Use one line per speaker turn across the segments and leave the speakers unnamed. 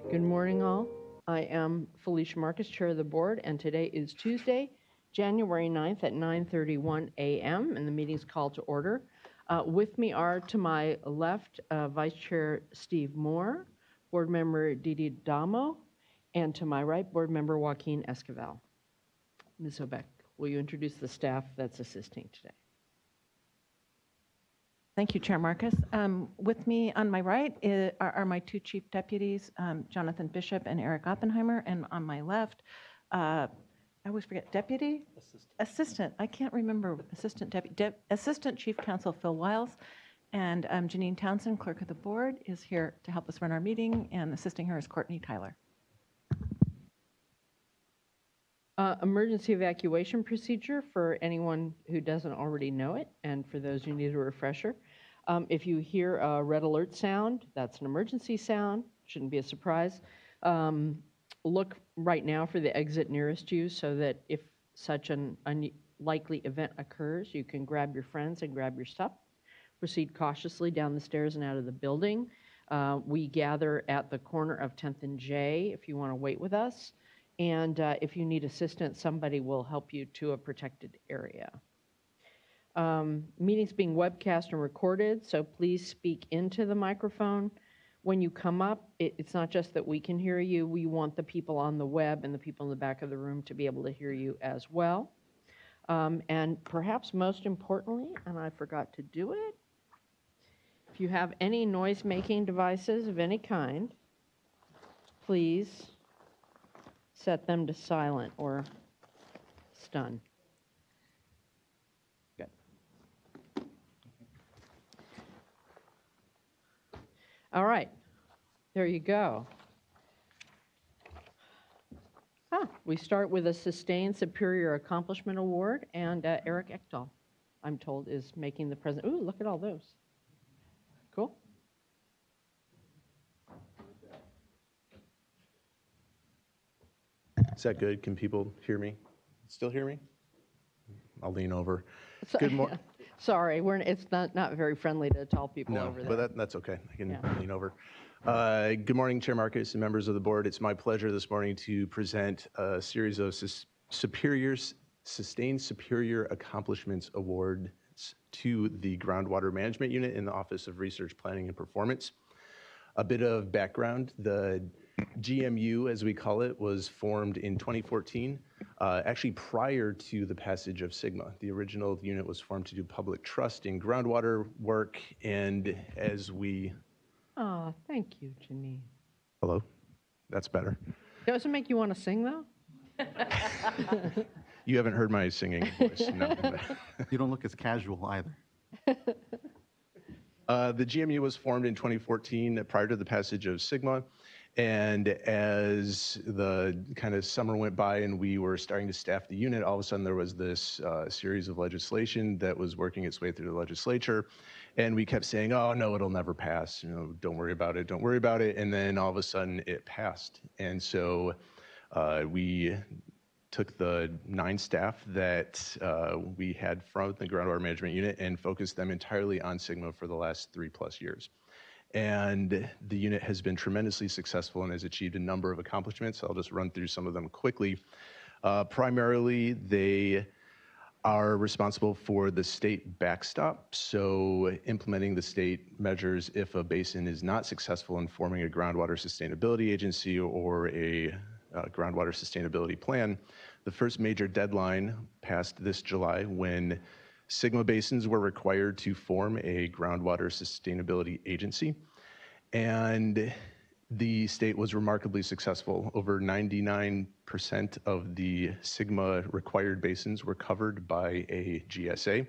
Good morning, all. I am Felicia Marcus, Chair of the Board, and today is Tuesday, January 9th at 9:31 a.m., and the meeting's called to order. With me are, to my left, Vice Chair Steve Moore, Board Member Didi Damo, and to my right, Board Member Joaquin Esquivel. Ms. Hobeck, will you introduce the staff that's assisting today?
Thank you, Chair Marcus. With me on my right are my two chief deputies, Jonathan Bishop and Eric Oppenheimer, and on my left, I always forget, deputy? Assistant. I can't remember. Assistant Chief Counsel Phil Wiles, and Janine Townsend, Clerk of the Board, is here to help us run our meeting, and assisting her is Courtney Tyler.
Emergency evacuation procedure for anyone who doesn't already know it, and for those who need a refresher. If you hear a red alert sound, that's an emergency sound. Shouldn't be a surprise. Look right now for the exit nearest you so that if such an unlikely event occurs, you can grab your friends and grab your stuff. Proceed cautiously down the stairs and out of the building. We gather at the corner of 10th and J if you want to wait with us. And if you need assistance, somebody will help you to a protected area. Meetings being webcast and recorded, so please speak into the microphone. When you come up, it's not just that we can hear you, we want the people on the web and the people in the back of the room to be able to hear you as well. And perhaps most importantly, and I forgot to do it, if you have any noise-making devices of any kind, please set them to silent or stun. Good. All right, there you go. We start with a Sustained Superior Accomplishment Award, and Eric Ekdahl, I'm told, is making the present. Ooh, look at all those. Cool.
Is that good? Can people hear me? Still hear me? I'll lean over.
Good morning. Sorry, it's not very friendly to tall people over there.
But that's okay. I can lean over. Good morning, Chair Marcus and members of the board. It's my pleasure this morning to present a series of Sustained Superior Accomplishments Awards to the Groundwater Management Unit in the Office of Research Planning and Performance. A bit of background, the GMU, as we call it, was formed in 2014, actually prior to the passage of SGMA. The original unit was formed to do public trust in groundwater work, and as we...
Oh, thank you, Janine.
Hello? That's better.
Does it make you want to sing, though?
You haven't heard my singing voice, no.
You don't look as casual either.
The GMU was formed in 2014 prior to the passage of SGMA. And as the kind of summer went by and we were starting to staff the unit, all of a sudden there was this series of legislation that was working its way through the legislature. And we kept saying, oh, no, it'll never pass. You know, don't worry about it, don't worry about it. And then all of a sudden it passed. And so we took the 9 staff that we had from the Groundwater Management Unit and focused them entirely on SGMA for the last 3+ years. And the unit has been tremendously successful and has achieved a number of accomplishments. I'll just run through some of them quickly. Primarily, they are responsible for the state backstop, so implementing the state measures if a basin is not successful in forming a groundwater sustainability agency or a groundwater sustainability plan. The first major deadline passed this July when SGMA basins were required to form a groundwater sustainability agency, and the state was remarkably successful. Over 99% of the SGMA required basins were covered by a GSA.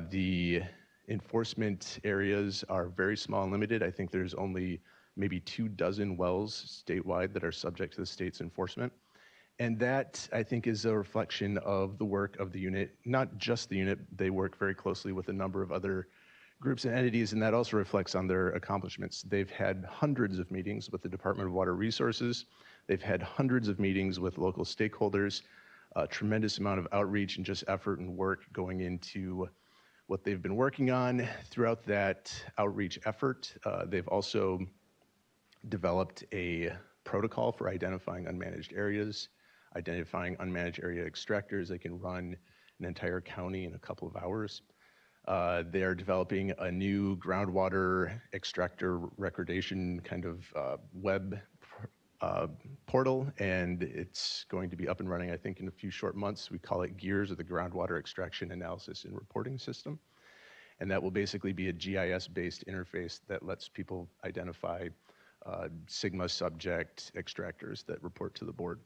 The enforcement areas are very small and limited. I think there's only maybe 24 wells statewide that are subject to the state's enforcement. And that, I think, is a reflection of the work of the unit, not just the unit. They work very closely with a number of other groups and entities, and that also reflects on their accomplishments. They've had hundreds of meetings with the Department of Water Resources. They've had hundreds of meetings with local stakeholders, a tremendous amount of outreach and just effort and work going into what they've been working on. Throughout that outreach effort, they've also developed a protocol for identifying unmanaged areas, identifying unmanaged area extractors that can run an entire county in a couple of hours. They are developing a new groundwater extractor recordation kind of web portal, and it's going to be up and running, I think, in a few short months. We call it GEARS, or the Groundwater Extraction Analysis and Reporting System. And that will basically be a GIS-based interface that lets people identify Sigma subject extractors that report to the board.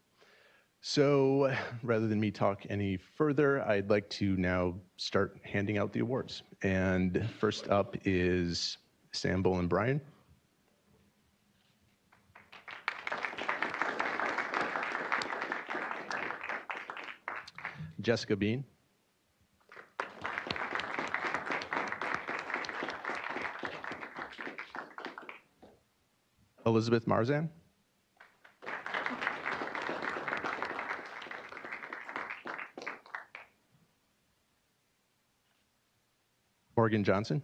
So rather than me talk any further, I'd like to now start handing out the awards. And first up is Sam Bolin Bryan. Jessica Bean. Elizabeth Marzan. Morgan Johnson.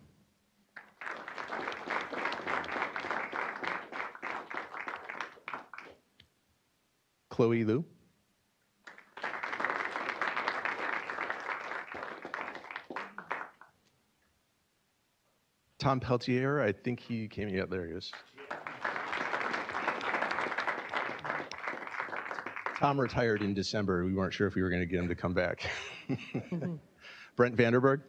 Chloe Liu. Tom Peltier, I think he came, yeah, there he is. Tom retired in December. We weren't sure if we were going to get him to come back. Brent Vanderberg.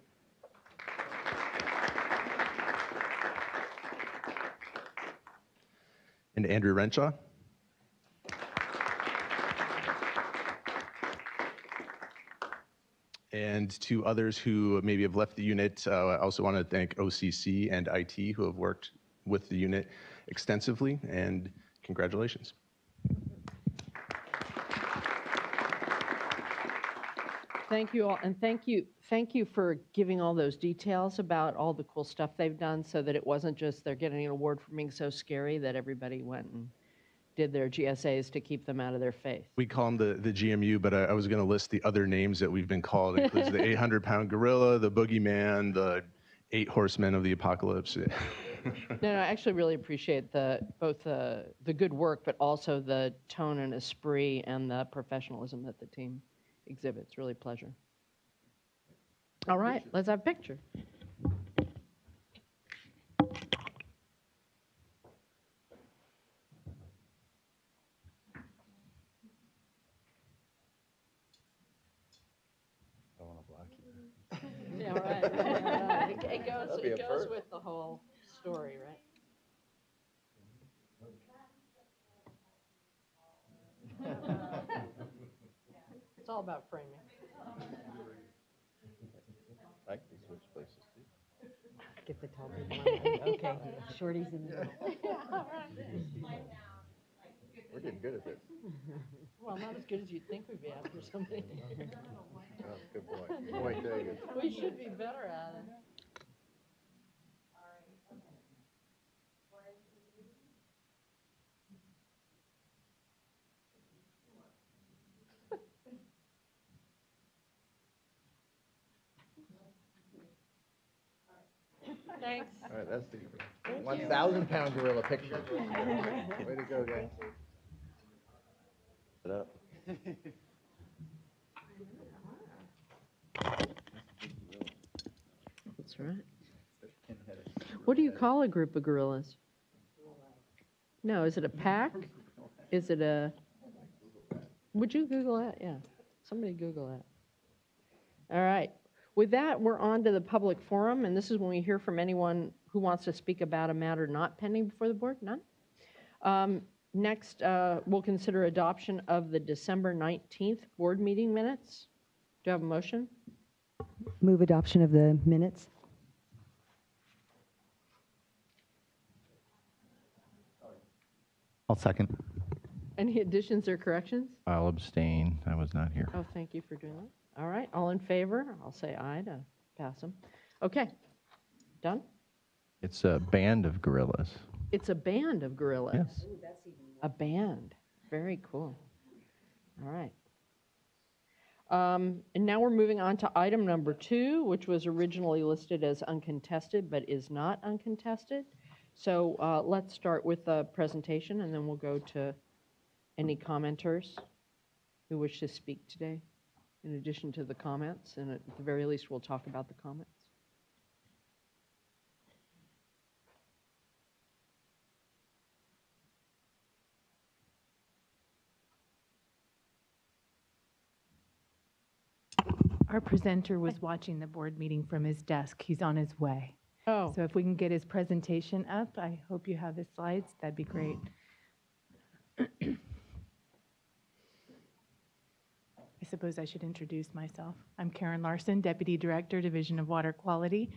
And Andrew Renshaw. And to others who maybe have left the unit, I also want to thank OCC and IT who have worked with the unit extensively, and congratulations.
Thank you all, and thank you for giving all those details about all the cool stuff they've done, so that it wasn't just they're getting an award for being so scary that everybody went and did their GSAs to keep them out of their face.
We call them the GMU, but I was going to list the other names that we've been called. It includes the 800-pound gorilla, the boogeyman, the 8 horsemen of the apocalypse.
No, I actually really appreciate both the good work, but also the tone and esprit and the professionalism that the team exhibits. Really a pleasure. All right, let's have a picture. Yeah, right. It goes with the whole story, right? It's all about framing.
I can switch places too.
Get the tall people on. Okay, shorty's in the middle.
We're getting good at this.
Well, not as good as you'd think we'd be after something.
Oh, good point. Point taken.
We should be better at it. Thanks.
All right, that's the 1,000-pound gorilla picture. Way to go, guys. It up.
That's right. What do you call a group of gorillas? No, is it a pack? Is it a... Would you Google that? Yeah, somebody Google that. All right. With that, we're on to the public forum, and this is when we hear from anyone who wants to speak about a matter not pending before the board. None? Next, we'll consider adoption of the December 19th board meeting minutes. Do you have a motion?
Move adoption of the minutes.
I'll second.
Any additions or corrections?
I'll abstain. I was not here.
Oh, thank you for doing that. All right, all in favor? I'll say aye to pass them. Okay, done?
It's a band of gorillas.
It's a band of gorillas.
Yes.
A band. Very cool. All right. And now we're moving on to item number 2, which was originally listed as uncontested, but is not uncontested. So let's start with the presentation, and then we'll go to any commenters who wish to speak today, in addition to the comments. And at the very least, we'll talk about the comments.
Our presenter was watching the board meeting from his desk. He's on his way.
Oh,
So if we can get his presentation up, I hope you have his slides. That'd be great. I suppose I should introduce myself. I'm Karen Larson, Deputy Director, Division of Water Quality.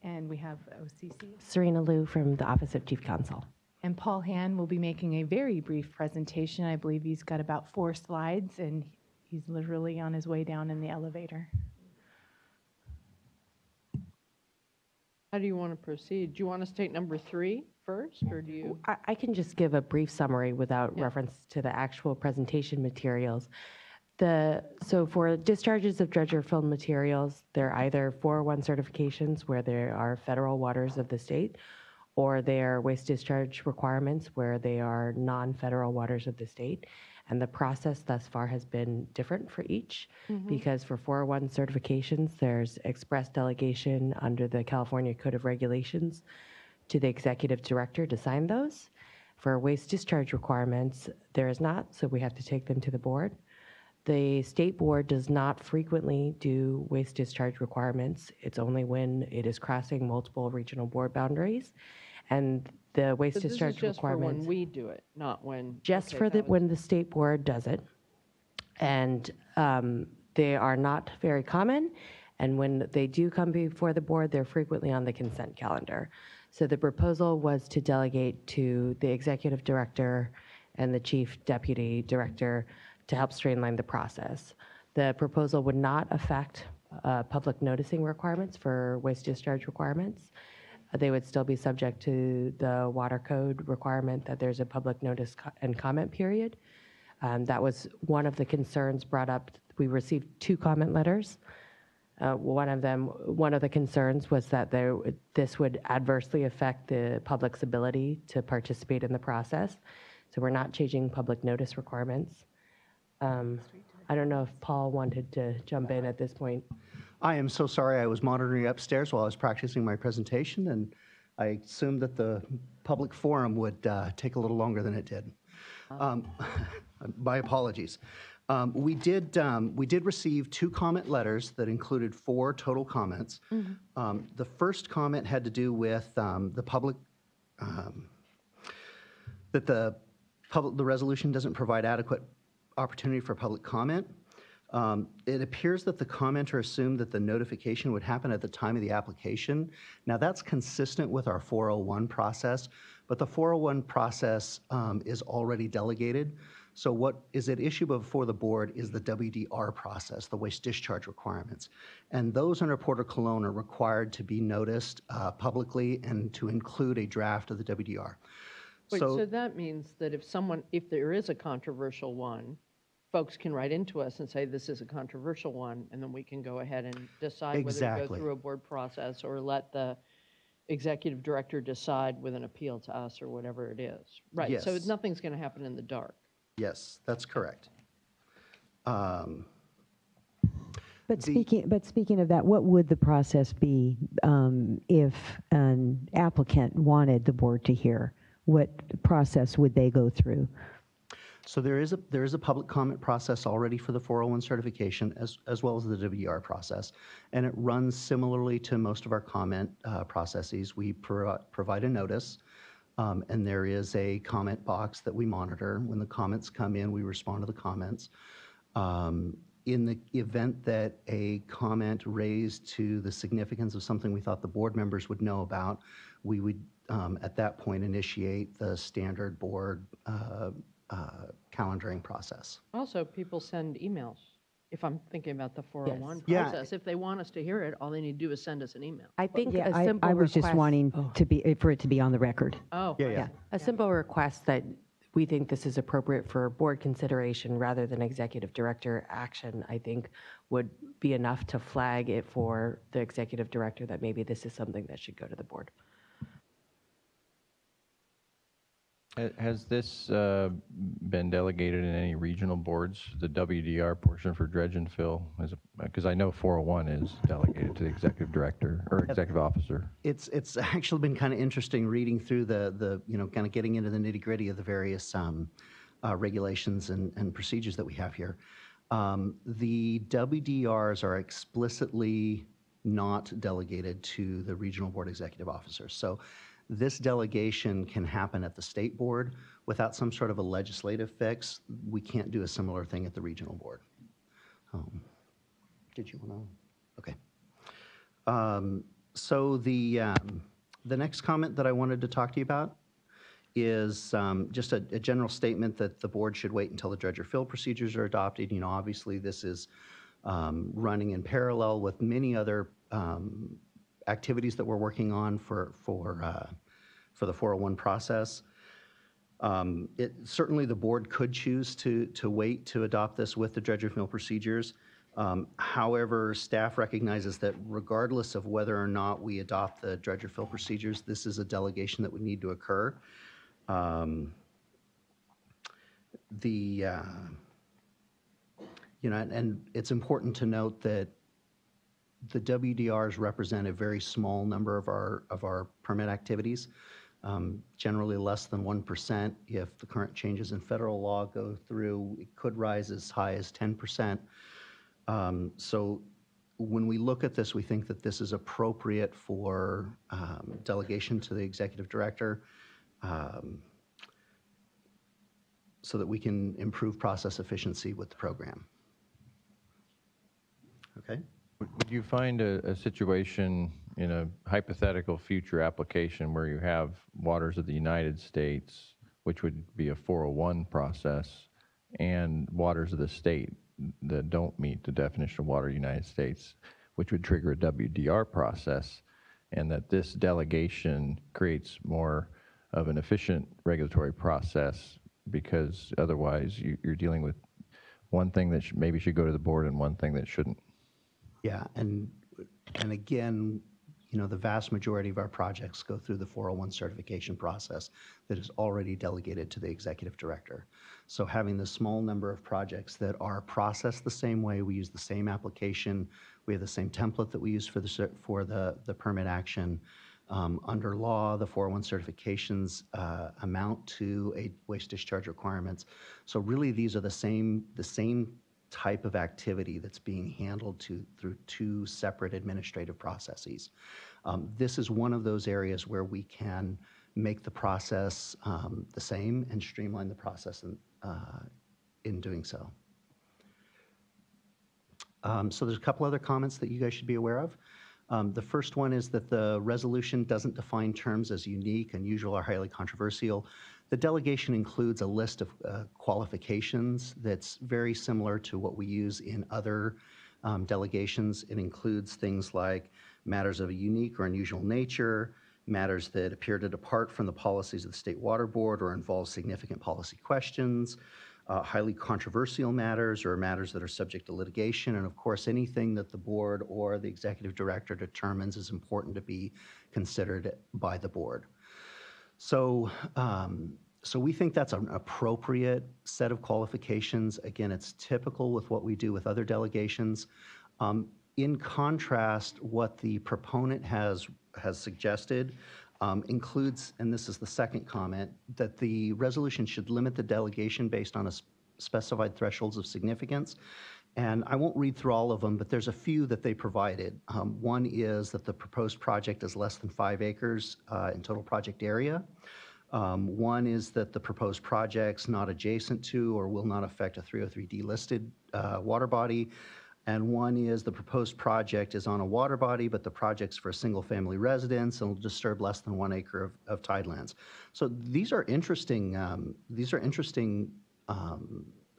And we have OCC.
Serena Liu from the Office of Chief Counsel.
And Paul Han will be making a very brief presentation. I believe he's got about 4 slides, and he's literally on his way down in the elevator.
how do you want to proceed? Do you want us to take number 3 first, or do you?
I can just give a brief summary without
Yeah.
reference to the actual presentation materials. So for discharges of dredger filled materials, they're either 401 certifications where there are federal waters of the state, or they are waste discharge requirements where they are non-federal waters of the state. And the process thus far has been different for each, because for 401 certifications, there's express delegation under the California Code of Regulations to the executive director to sign those. For waste discharge requirements, there is not, so we have to take them to the board. The state board does not frequently do waste discharge requirements. It's only when it is crossing multiple regional board boundaries. And the waste
So this is
discharge
just for when
requirements,
we do it, not when.
just
okay,
for
that was-
when the state board does it. And they are not very common. And when they do come before the board, they're frequently on the consent calendar. So the proposal was to delegate to the executive director and the chief deputy director to help streamline the process. The proposal would not affect public noticing requirements for waste discharge requirements. They would still be subject to the water code requirement that there's a public notice and comment period. That was one of the concerns brought up. We received 2 comment letters. One of the concerns was that this would adversely affect the public's ability to participate in the process. So we're not changing public notice requirements. I don't know if Paul wanted to jump in at this point.
I am so sorry. I was monitoring upstairs while I was practicing my presentation, and I assumed that the public forum would take a little longer than it did. My apologies. We did receive 2 comment letters that included 4 total comments. The first comment had to do with the public, that the resolution doesn't provide adequate opportunity for public comment. It appears that the commenter assumed that the notification would happen at the time of the application. Now, that's consistent with our 401 process, but the 401 process is already delegated. So what is at issue before the board is the WDR process, the waste discharge requirements. And those under Port of Cologne are required to be noticed publicly and to include a draft of the WDR.
Wait, so that means that if there is a controversial one, folks can write into us and say, this is a controversial one, and then we can go ahead and decide whether to go
Exactly.
through a board process or let the executive director decide with an appeal to us or whatever it is. Right, so
Yes.
nothing's going to happen in the dark.
Yes, that's correct.
But
The-
speaking of that, what would the process be if an applicant wanted the board to hear? What process would they go through?
So there is a public comment process already for the 401 certification as well as the WDR process, and it runs similarly to most of our comment processes. We provide a notice, and there is a comment box that we monitor. When the comments come in, we respond to the comments. In the event that a comment raised to the significance of something we thought the board members would know about, we would at that point initiate the standard board calendaring process.
Also, people send emails. If I'm thinking about the 401
Yeah.
process, if they want us to hear it, all they need to do is send us an email.
I think
Yeah,
a simple
I was just
request-
wanting for it to be on the record.
Oh,
Yeah.
A simple request that we think this is appropriate for board consideration rather than executive director action, I think would be enough to flag it for the executive director that maybe this is something that should go to the board.
Has this been delegated in any regional boards, the WDR portion for dredge and fill? Because I know 401 is delegated to the executive director or executive officer.
It's actually been kind of interesting reading through the kind of getting into the nitty-gritty of the various regulations and procedures that we have here. The WDRs are explicitly not delegated to the regional board executive officers. So this delegation can happen at the state board without some sort of a legislative fix. We can't do a similar thing at the regional board. Did you want to? Okay. So the next comment that I wanted to talk to you about is just a general statement that the board should wait until the dredge or fill procedures are adopted. You know, obviously this is running in parallel with many other activities that we're working on for the 401 process. Certainly the board could choose to wait to adopt this with the dredge or fill procedures. However, staff recognizes that regardless of whether or not we adopt the dredge or fill procedures, this is a delegation that would need to occur. And it's important to note that the WDRs represent a very small number of our permit activities, generally less than 1%. If the current changes in federal law go through, it could rise as high as 10%. So when we look at this, we think that this is appropriate for delegation to the executive director so that we can improve process efficiency with the program. Okay?
Would you find a situation in a hypothetical future application where you have waters of the United States, which would be a 401 process, and waters of the state that don't meet the definition of water of the United States, which would trigger a WDR process, and that this delegation creates more of an efficient regulatory process because otherwise you're dealing with one thing that maybe should go to the board and one thing that shouldn't?
Yeah, and again, you know, the vast majority of our projects go through the 401 certification process that is already delegated to the executive director. So having the small number of projects that are processed the same way, we use the same application, we have the same template that we use for the permit action. Under law, the 401 certifications amount to a waste discharge requirements. So really, these are the same type of activity that's being handled through two separate administrative processes. This is one of those areas where we can make the process the same and streamline the process in doing so. So there's a couple other comments that you guys should be aware of. The first one is that the resolution doesn't define terms as unique, unusual, or highly controversial. The delegation includes a list of qualifications that's very similar to what we use in other delegations. It includes things like matters of a unique or unusual nature, matters that appear to depart from the policies of the State Water Board or involve significant policy questions, highly controversial matters or matters that are subject to litigation, and of course anything that the board or the executive director determines is important to be considered by the board. So we think that's an appropriate set of qualifications. Again, it's typical with what we do with other delegations. In contrast, what the proponent has suggested includes, and this is the second comment, that the resolution should limit the delegation based on a specified thresholds of significance. And I won't read through all of them, but there's a few that they provided. One is that the proposed project is less than 5 acres in total project area. One is that the proposed project's not adjacent to or will not affect a 303D listed water body. And one is the proposed project is on a water body, but the project's for a single family residence and will disturb less than 1 acre of tidelands. So these are interesting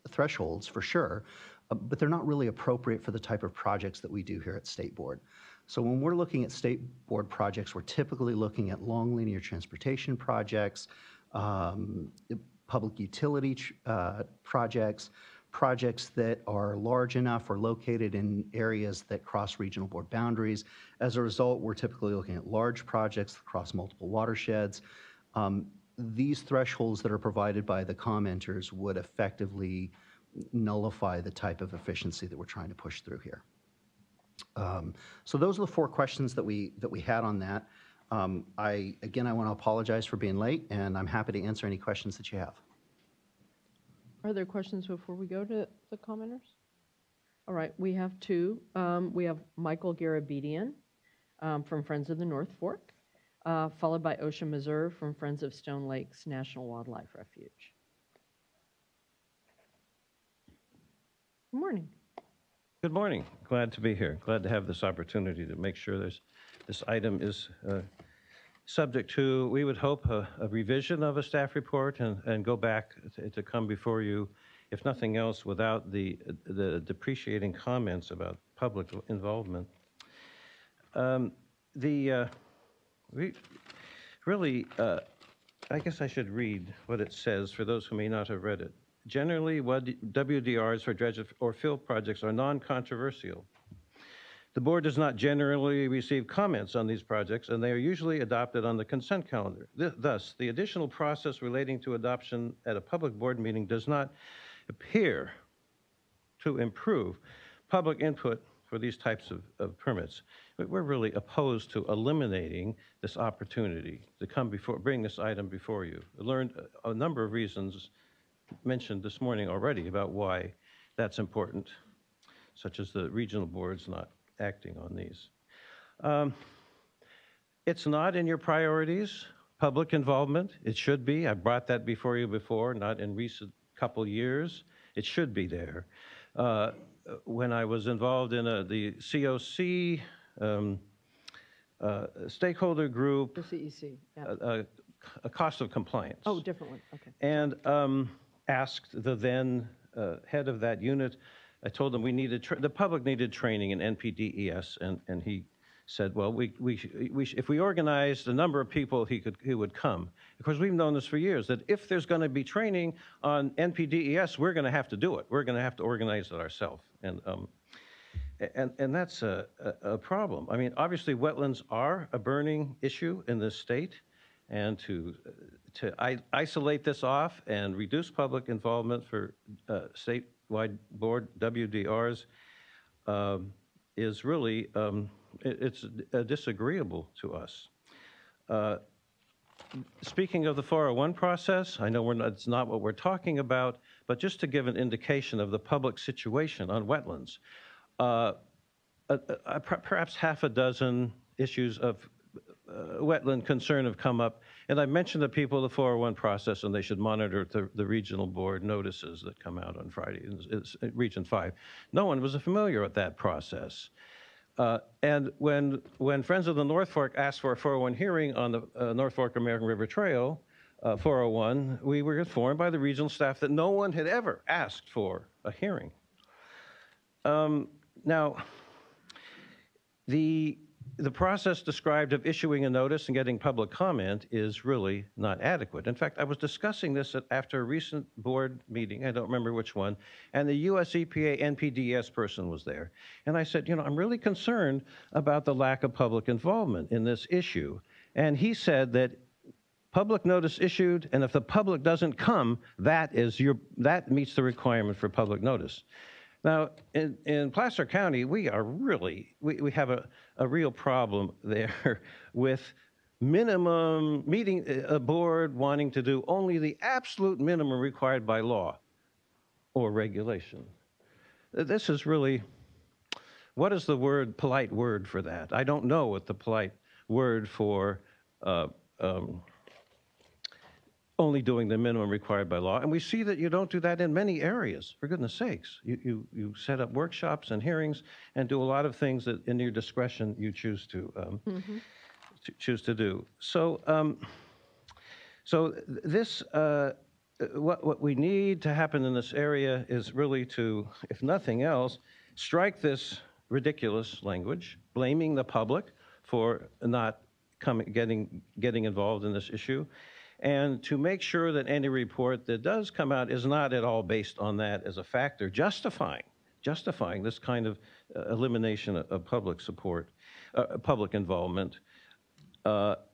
thresholds for sure, but they're not really appropriate for the type of projects that we do here at State Board. So when we're looking at State Board projects, we're typically looking at long linear transportation projects, public utility projects, projects that are large enough or located in areas that cross regional board boundaries. As a result, we're typically looking at large projects across multiple watersheds. these thresholds that are provided by the commenters would effectively nullify the type of efficiency that we're trying to push through here. So those are the 4 questions that we had on that. Again, I want to apologize for being late, and I'm happy to answer any questions that you have.
Are there questions before we go to the commenters? All right, we have 2. We have Michael Garabedian from Friends of the North Fork, followed by Osha Mazur from Friends of Stone Lakes National Wildlife Refuge. Good morning.
Good morning. Glad to be here. Glad to have this opportunity to make sure this item is subject to, we would hope, a revision of a staff report and go back to come before you, if nothing else, without the depreciating comments about public involvement. I guess I should read what it says for those who may not have read it. Generally, WDRs for dredge or fill projects are non-controversial. The board does not generally receive comments on these projects, and they are usually adopted on the consent calendar. Thus, the additional process relating to adoption at a public board meeting does not appear to improve public input for these types of permits. But we're really opposed to eliminating this opportunity to bring this item before you. I learned a number of reasons mentioned this morning already about why that's important, such as the regional boards not acting on these. It's not in your priorities, public involvement. It should be. I brought that before you before, not in recent couple years. It should be there. When I was involved in the COC stakeholder group,
The CEC, yeah.
a cost of compliance.
Oh, different one, okay.
And asked the then head of that unit, I told him the public needed training in NPDES, and he said, well, if we organized a number of people, he would come. Of course, we've known this for years, that if there's going to be training on NPDES, we're going to have to do it. We're going to have to organize it ourselves. And that's a problem. I mean, obviously, wetlands are a burning issue in this state, and to isolate this off and reduce public involvement for statewide board WDRs is really, it's disagreeable to us. Speaking of the 401 process, I know it's not what we're talking about, but just to give an indication of the public situation on wetlands, perhaps half a dozen issues of wetland concern have come up, and I mentioned to people the 401 process, and they should monitor the regional board notices that come out on Friday. It's Region 5. No one was familiar with that process. And when Friends of the North Fork asked for a 401 hearing on the North Fork American River Trail 401, we were informed by the regional staff that no one had ever asked for a hearing. Now, the process described of issuing a notice and getting public comment is really not adequate. In fact, I was discussing this after a recent board meeting, I don't remember which one, and the US EPA NPDES person was there. And I said, I'm really concerned about the lack of public involvement in this issue. And he said that public notice issued, and if the public doesn't come, that meets the requirement for public notice. Now, in Placer County, we have a real problem there with minimum meeting a board wanting to do only the absolute minimum required by law or regulation. This is really, what is the polite word for that? I don't know what the polite word for only doing the minimum required by law. And we see that you don't do that in many areas, for goodness sakes. You set up workshops and hearings and do a lot of things that in your discretion you choose to do. So, this, what we need to happen in this area is really to, if nothing else, strike this ridiculous language, blaming the public for not getting involved in this issue, and to make sure that any report that does come out is not at all based on that as a factor, justifying this kind of elimination of public support, public involvement.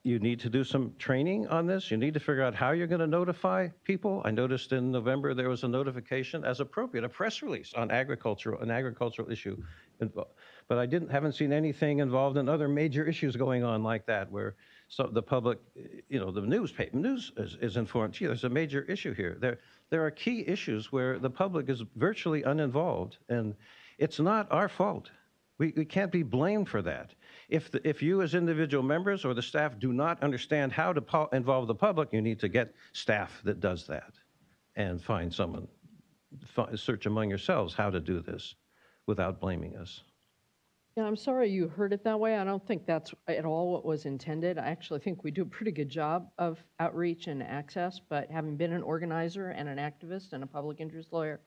You need to do some training on this. You need to figure out how you're going to notify people. I noticed in November there was a notification as appropriate, a press release on an agricultural issue. But I haven't seen anything involved in other major issues going on like that, where the public, the news is informed. Gee, there's a major issue here. There are key issues where the public is virtually uninvolved, and it's not our fault. We can't be blamed for that. If you as individual members or the staff do not understand how to involve the public, you need to get staff that does that and find someone, search among yourselves how to do this without blaming us.
Yeah, I'm sorry you heard it that way. I don't think that's at all what was intended. I actually think we do a pretty good job of outreach and access, but having been an organizer and an activist and a public interest lawyer,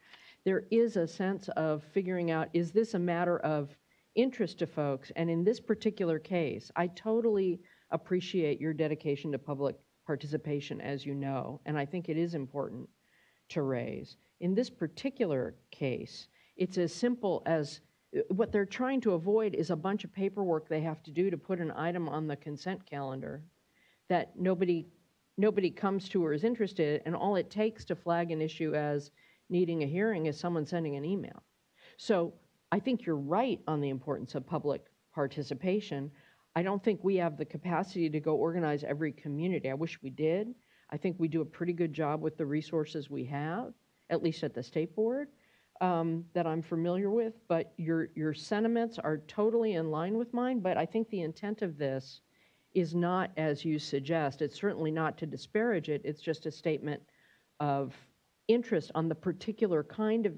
there is a sense of figuring out, is this a matter of interest to folks? And in this particular case, I totally appreciate your dedication to public participation, as you know, and I think it is important to raise. In this particular case, it's as simple as what they're trying to avoid is a bunch of paperwork they have to do to put an item on the consent calendar that nobody comes to or is interested, and all it takes to flag an issue as needing a hearing is someone sending an email. So I think you're right on the importance of public participation. I don't think we have the capacity to go organize every community. I wish we did. I think we do a pretty good job with the resources we have, at least at the state board, that I'm familiar with. But your sentiments are totally in line with mine, but I think the intent of this is not as you suggest. It's certainly not to disparage it. It's just a statement of interest on the particular kind of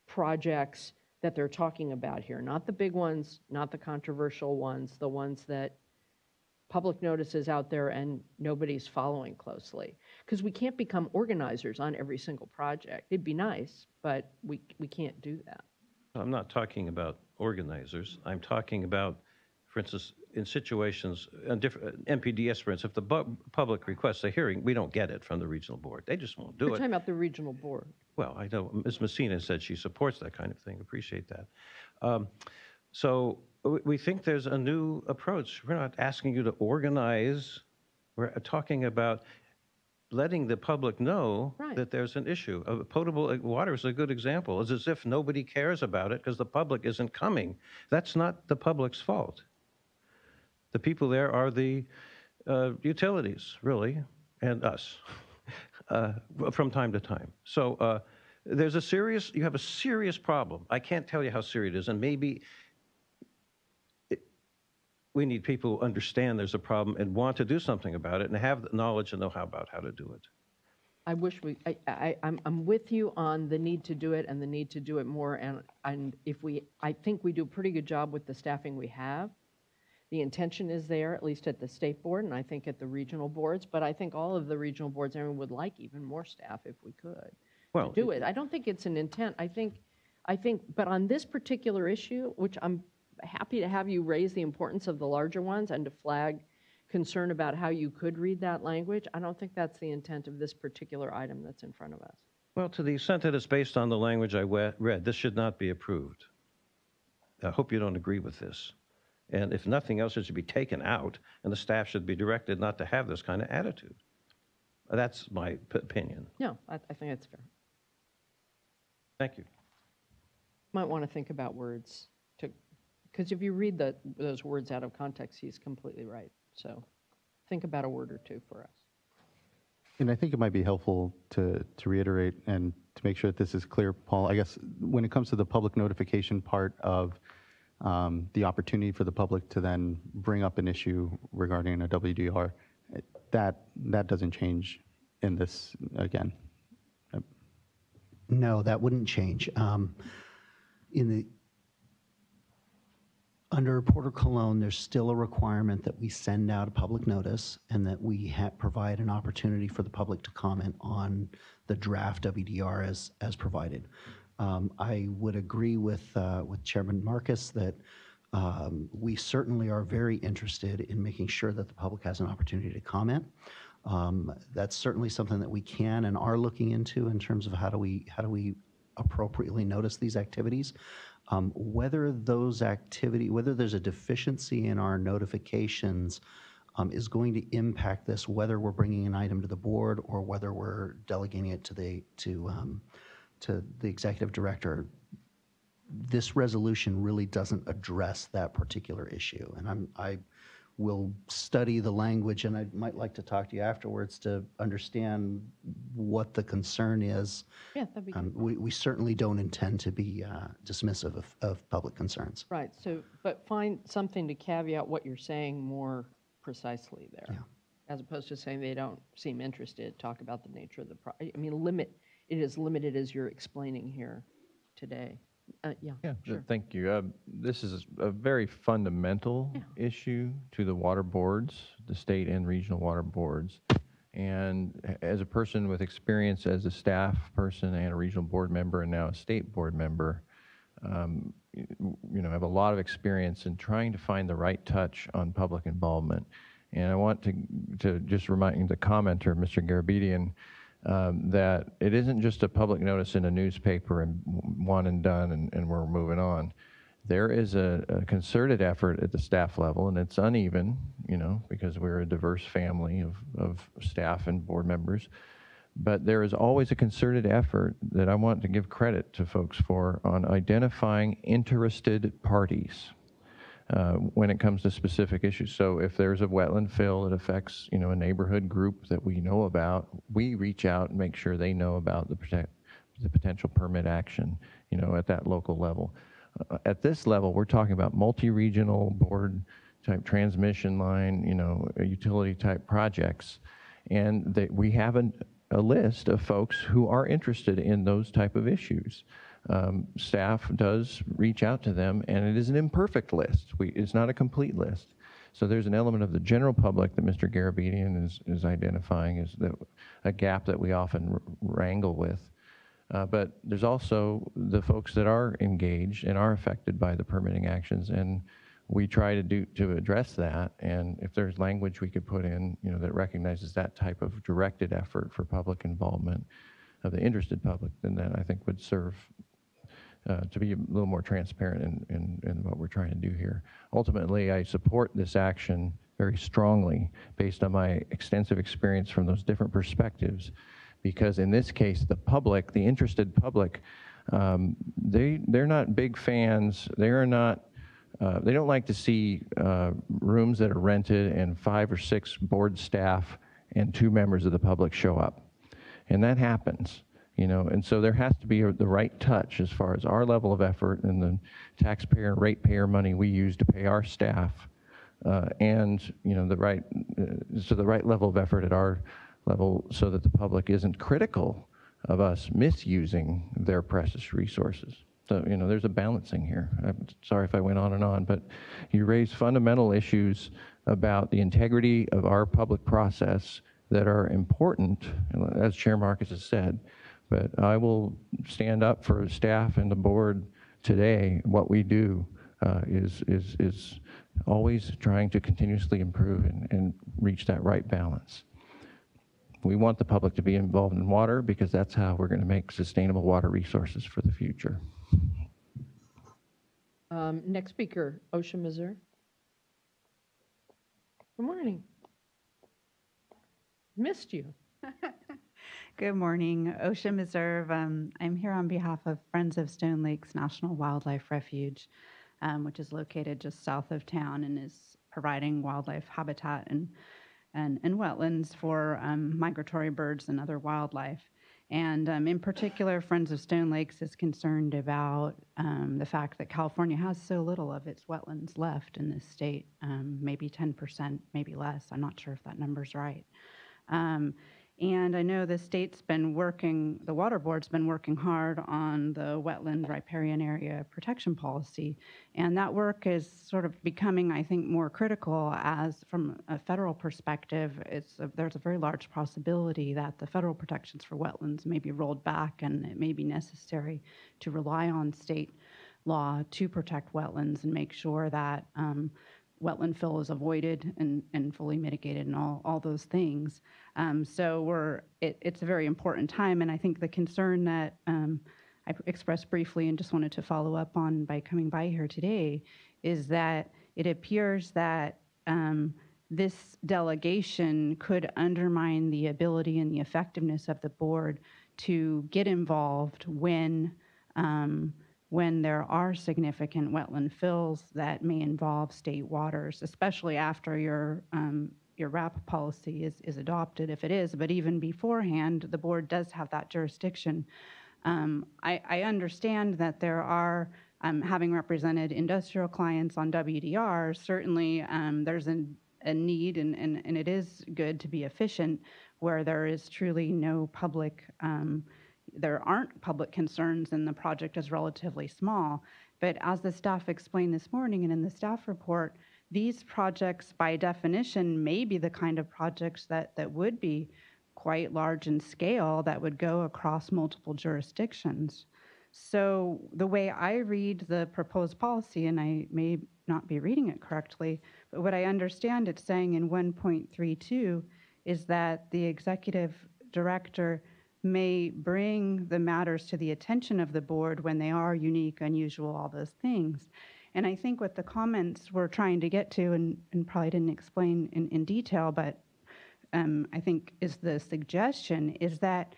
projects that they're talking about here, not the big ones, not the controversial ones, the ones that public notice is out there and nobody's following closely. Because we can't become organizers on every single project. It'd be nice, but we can't do that.
I'm not talking about organizers. I'm talking about, for instance, in situations, MPDS, for instance, if the public requests a hearing, we don't get it from the regional board. They just won't do
We're
it.
talking about the regional board.
Well, I know Ms. Messina said she supports that kind of thing. Appreciate that. So we think there's a new approach. We're not asking you to organize. We're talking about letting the public know that there's an issue. Potable water is a good example. It's as if nobody cares about it because the public isn't coming. That's not the public's fault. The people there are the utilities, really, and us. From time to time. So you have a serious problem. I can't tell you how serious it is, and maybe we need people who understand there's a problem and want to do something about it and have the knowledge and know-how about how to do it.
I wish I'm with you on the need to do it and the need to do it more, and I think we do a pretty good job with the staffing we have. The intention is there, at least at the state board, and I think at the regional boards, but I think all of the regional boards, everyone would like even more staff if we could do it. I don't think it's an intent. I think, but on this particular issue, which I'm happy to have you raise the importance of the larger ones and to flag concern about how you could read that language, I don't think that's the intent of this particular item that's in front of us.
Well, to the extent that it's based on the language I read, this should not be approved. I hope you don't agree with this. And if nothing else, it should be taken out, and the staff should be directed not to have this kind of attitude. That's my opinion.
No, I think that's fair.
Thank you.
Might want to think about words, because if you read those words out of context, he's completely right. So think about a word or two for us.
And I think it might be helpful to reiterate and to make sure that this is clear, Paul. I guess when it comes to the public notification part of the opportunity for the public to then bring up an issue regarding a WDR, that doesn't change in this again.
No, that wouldn't change. Under Porter Cologne, there's still a requirement that we send out a public notice and that we provide an opportunity for the public to comment on the draft WDR as provided. I would agree with Chairman Marcus that we certainly are very interested in making sure that the public has an opportunity to comment. That's certainly something that we can and are looking into in terms of how do we appropriately notice these activities. Whether there's a deficiency in our notifications is going to impact this, whether we're bringing an item to the board or whether we're delegating it to the executive director. This resolution really doesn't address that particular issue, and I will study the language, and I might like to talk to you afterwards to understand what the concern is.
Yeah, that'd be good.
We certainly don't intend to be dismissive of public concerns.
Right, so, but find something to caveat what you're saying more precisely there.
Yeah.
As opposed to saying they don't seem interested, talk about the nature of the, I mean, it is limited as you're explaining here today. Yeah, sure.
Thank you. This is a very fundamental issue to the water boards, the state and regional water boards. And as a person with experience as a staff person and a regional board member and now a state board member, I have a lot of experience in trying to find the right touch on public involvement. And I want to just remind the commenter, Mr. Garabedian, that it isn't just a public notice in a newspaper and one and done and we're moving on. There is a concerted effort at the staff level, and it's uneven, because we're a diverse family of staff and board members. But there is always a concerted effort that I want to give credit to folks for on identifying interested parties when it comes to specific issues. So if there's a wetland fill that affects, a neighborhood group that we know about, we reach out and make sure they know about the potential permit action, at that local level. At this level, we're talking about multi-regional board type transmission line, utility type projects, and we have a list of folks who are interested in those type of issues. Staff does reach out to them, and it is an imperfect list. It's not a complete list. So there's an element of the general public that Mr. Garabedian is identifying as a gap that we often wrangle with. But there's also the folks that are engaged and are affected by the permitting actions, and we try to address that. And if there's language we could put in, that recognizes that type of directed effort for public involvement of the interested public, then that I think would serve to be a little more transparent in what we're trying to do here. Ultimately, I support this action very strongly based on my extensive experience from those different perspectives, because in this case, the public, the interested public, they're not big fans. They don't like to see rooms that are rented and 5 or 6 board staff and 2 members of the public show up. And that happens, and so there has to be the right touch as far as our level of effort and the taxpayer and ratepayer money we use to pay our staff, and the right level of effort at our level so that the public isn't critical of us misusing their precious resources. So, there's a balancing here. I'm sorry if I went on and on, but you raise fundamental issues about the integrity of our public process that are important, as Chair Marcus has said. But I will stand up for staff and the board today. What we do is always trying to continuously improve and reach that right balance. We want the public to be involved in water because that's how we're going to make sustainable water resources for the future.
Next speaker, OSHA Missouri. Good morning. Missed you.
Good morning, OSHA Missouri. I'm here on behalf of Friends of Stone Lakes National Wildlife Refuge, which is located just south of town and is providing wildlife habitat and wetlands for migratory birds and other wildlife. And in particular, Friends of Stone Lakes is concerned about the fact that California has so little of its wetlands left in this state, maybe 10%, maybe less. I'm not sure if that number's right. And I know the state's been working, the water board's been working hard on the wetland riparian area protection policy. And that work is sort of becoming, I think, more critical as from a federal perspective, there's a very large possibility that the federal protections for wetlands may be rolled back, and it may be necessary to rely on state law to protect wetlands and make sure that wetland fill is avoided and fully mitigated and all those things. So it's a very important time, and I think the concern that I expressed briefly and just wanted to follow up on by coming by here today is that it appears that this delegation could undermine the ability and the effectiveness of the board to get involved when there are significant wetland fills that may involve state waters, especially after your RAP policy is adopted, if it is. But even beforehand, the board does have that jurisdiction. I understand that there are, having represented industrial clients on WDR, certainly there's a need, and it is good to be efficient where there is truly no public, there aren't public concerns and the project is relatively small. But as the staff explained this morning and in the staff report, these projects by definition may be the kind of projects that would be quite large in scale, that would go across multiple jurisdictions. So the way I read the proposed policy, and I may not be reading it correctly, but what I understand it's saying in 1.32 is that the executive director may bring the matters to the attention of the board when they are unique, unusual, all those things. And I think what the comments we're trying to get to, and probably didn't explain in detail, but I think is the suggestion, is that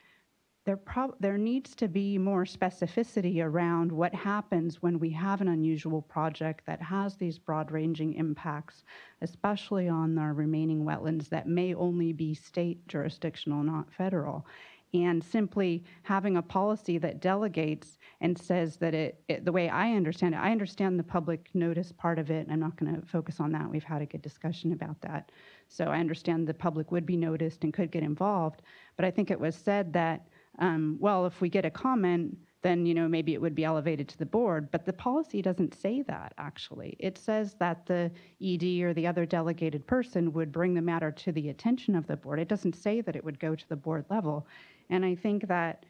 there needs to be more specificity around what happens when we have an unusual project that has these broad-ranging impacts, especially on our remaining wetlands that may only be state jurisdictional, not federal. And simply having a policy that delegates and says that the way I understand it, I understand the public notice part of it. I'm not going to focus on that. We've had a good discussion about that. So I understand the public would be noticed and could get involved. But I think it was said that, well, if we get a comment, then maybe it would be elevated to the board. But the policy doesn't say that, actually. It says that the ED or the other delegated person would bring the matter to the attention of the board. It doesn't say that it would go to the board level. And I think that,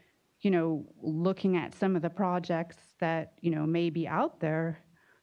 looking at some of the projects that, may be out there,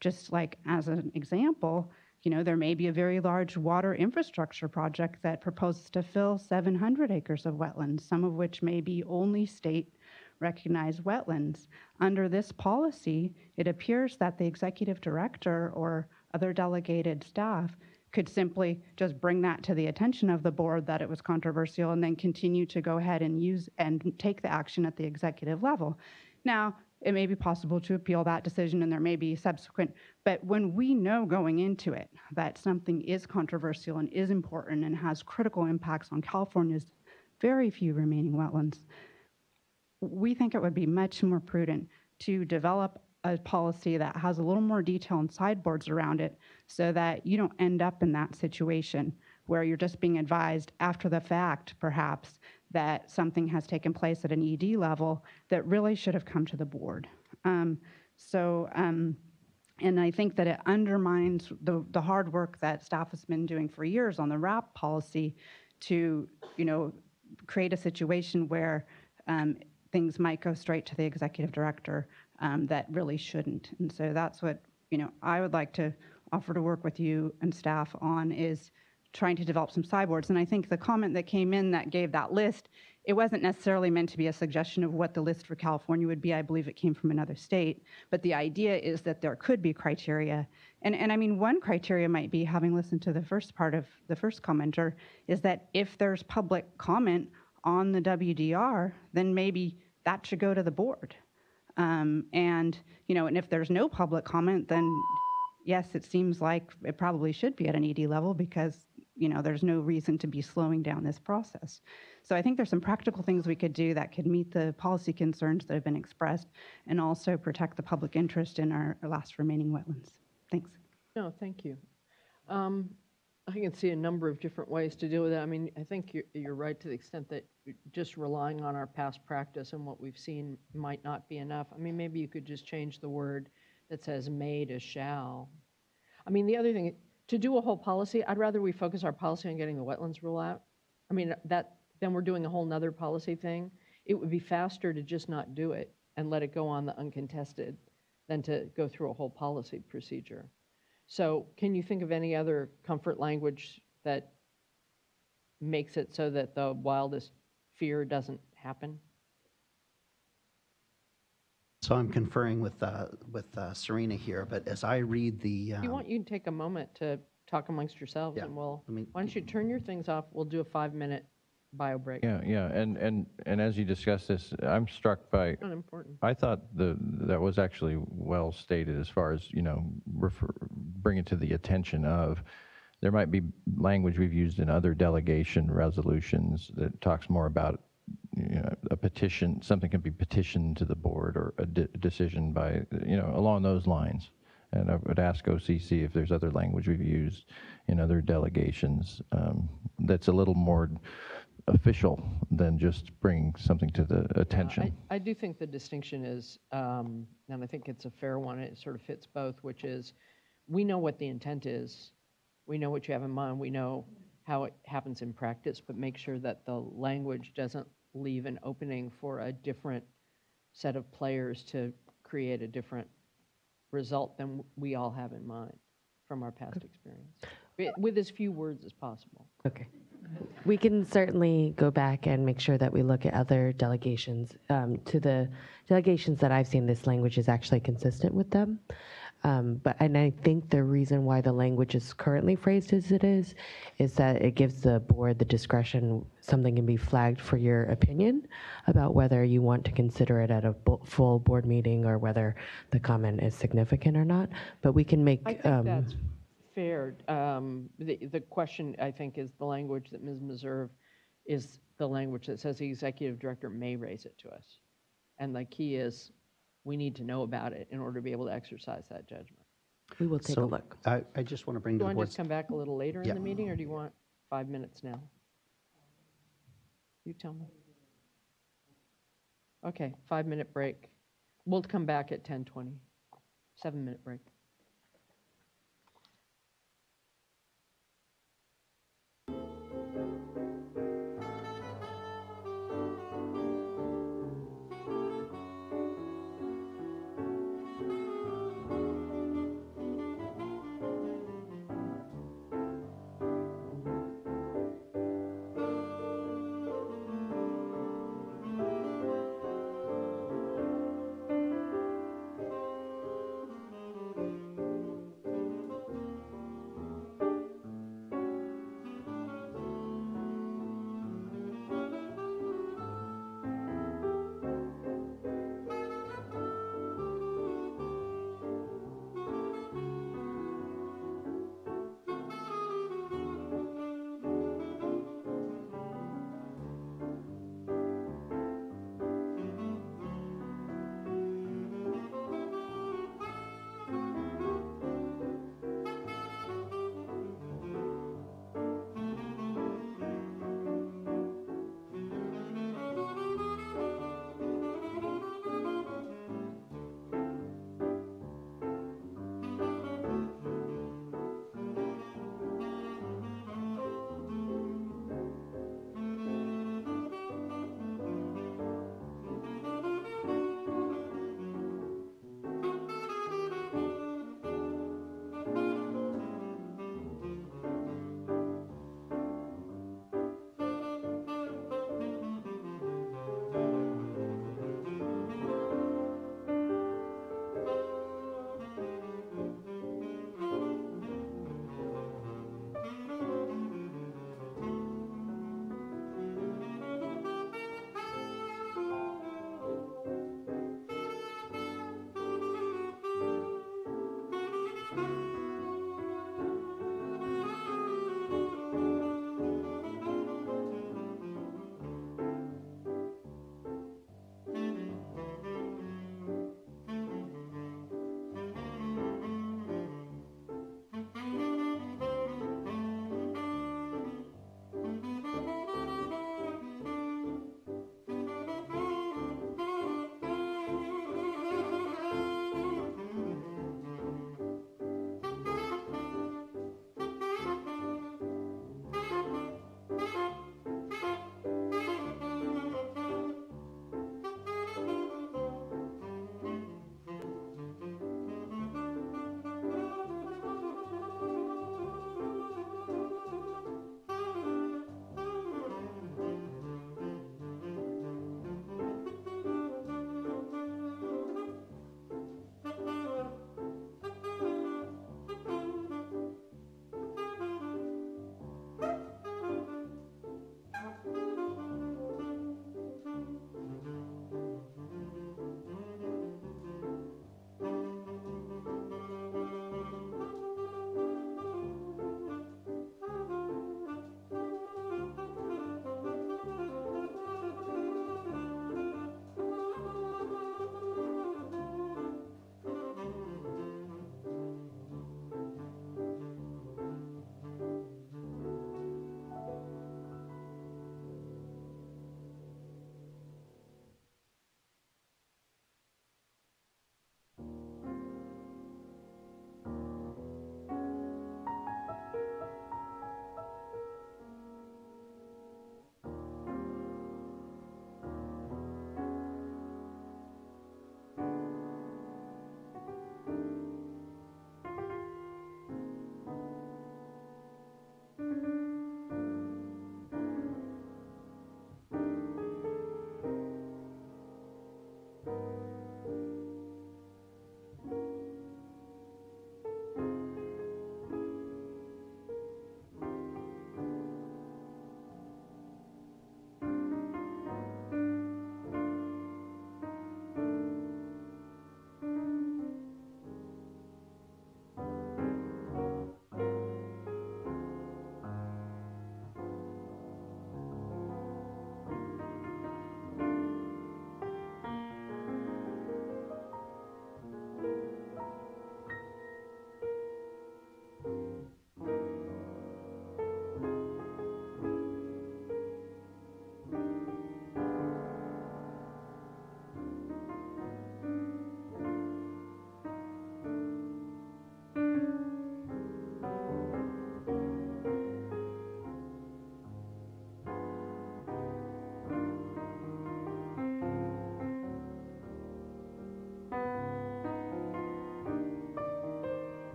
just like as an example, there may be a very large water infrastructure project that proposes to fill 700 acres of wetlands, some of which may be only state recognized wetlands. Under this policy, it appears that the executive director or other delegated staff could simply just bring that to the attention of the board that it was controversial and then continue to go ahead and use and take the action at the executive level. Now, it may be possible to appeal that decision and there may be subsequent, but when we know going into it that something is controversial and is important and has critical impacts on California's very few remaining wetlands, we think it would be much more prudent to develop a policy that has a little more detail and sideboards around it so that you don't end up in that situation where you're just being advised after the fact, perhaps, that something has taken place at an ED level that really should have come to the board. And I think that it undermines the hard work that staff has been doing for years on the RAP policy to, create a situation where things might go straight to the executive director that really shouldn't. And so that's what, I would like to offer to work with you and staff on, is trying to develop some sideboards. And I think the comment that came in that gave that list, it wasn't necessarily meant to be a suggestion of what the list for California would be. I believe it came from another state. But the idea is that there could be criteria. And I mean, one criteria might be, having listened to the first part of the first commenter, is that if there's public comment on the WDR, then maybe that should go to the board. And if there's no public comment, then yes, it seems like it probably should be at an ED level because, there's no reason to be slowing down this process. So I think there's some practical things we could do that could meet the policy concerns that have been expressed and also protect the public interest in our last remaining wetlands. Thanks.
No, thank you. I can see a number of different ways to deal with it. I mean, I think you're right to the extent that just relying on our past practice and what we've seen might not be enough. I mean, maybe you could just change the word that says may to shall. I mean, the other thing, to do a whole policy, I'd rather we focus our policy on getting the wetlands rule out. I mean, then we're doing a whole nother policy thing. It would be faster to just not do it and let it go on the uncontested than to go through a whole policy procedure. So can you think of any other comfort language that makes it so that the wildest fear doesn't happen?
So I'm conferring with Serena here, but as I read the...
If you want, you can take a moment to talk amongst yourselves,
Yeah,
and we'll,
I mean-
why don't you turn your things off? We'll do a 5-minute bio break.
Yeah, and as you discuss this, I'm struck by,
Unimportant.
I thought that was actually well stated as far as, bring it to the attention of, there might be language we've used in other delegation resolutions that talks more about, a petition, something can be petitioned to the board or a decision by, along those lines. And I would ask OCC if there's other language we've used in other delegations that's a little more official than just bringing something to the attention.
I do think the distinction is, and I think it's a fair one, it sort of fits both, which is, we know what the intent is, we know what you have in mind, we know how it happens in practice, but make sure that the language doesn't leave an opening for a different set of players to create a different result than we all have in mind from our past experience, with as few words as possible.
Okay. We can certainly go back and make sure that we look at other delegations. To the delegations that I've seen, this language is actually consistent with them. And I think the reason why the language is currently phrased as it is that it gives the board the discretion, something can be flagged for your opinion about whether you want to consider it at a full board meeting or whether the comment is significant or not. But we can make.
I think that's fair. The question, I think, is the language that Ms. Meserve is the language that says the executive director may raise it to us. And the key is, we need to know about it in order to be able to exercise that judgment.
We will take a look.
I just want to bring
Do
to
you
the
want to
board's
just come back a little later
Yeah.
in the meeting, or do you want 5 minutes now? You tell me. Okay, 5-minute break. We'll come back at 10:20. 7-minute break.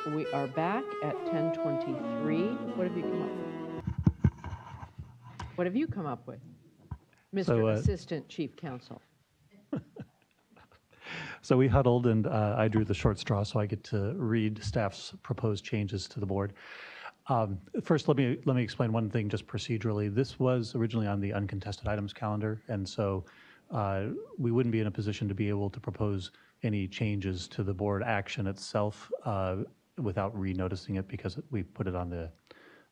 We are back at 10:23. What have you come up with? What have you come up with, Mr. Assistant Chief Counsel?
So we huddled, and I drew the short straw, so I get to read staff's proposed changes to the board. First, let me explain one thing just procedurally. This was originally on the uncontested items calendar, and so we wouldn't be in a position to be able to propose any changes to the board action itself without re-noticing it because we put it on the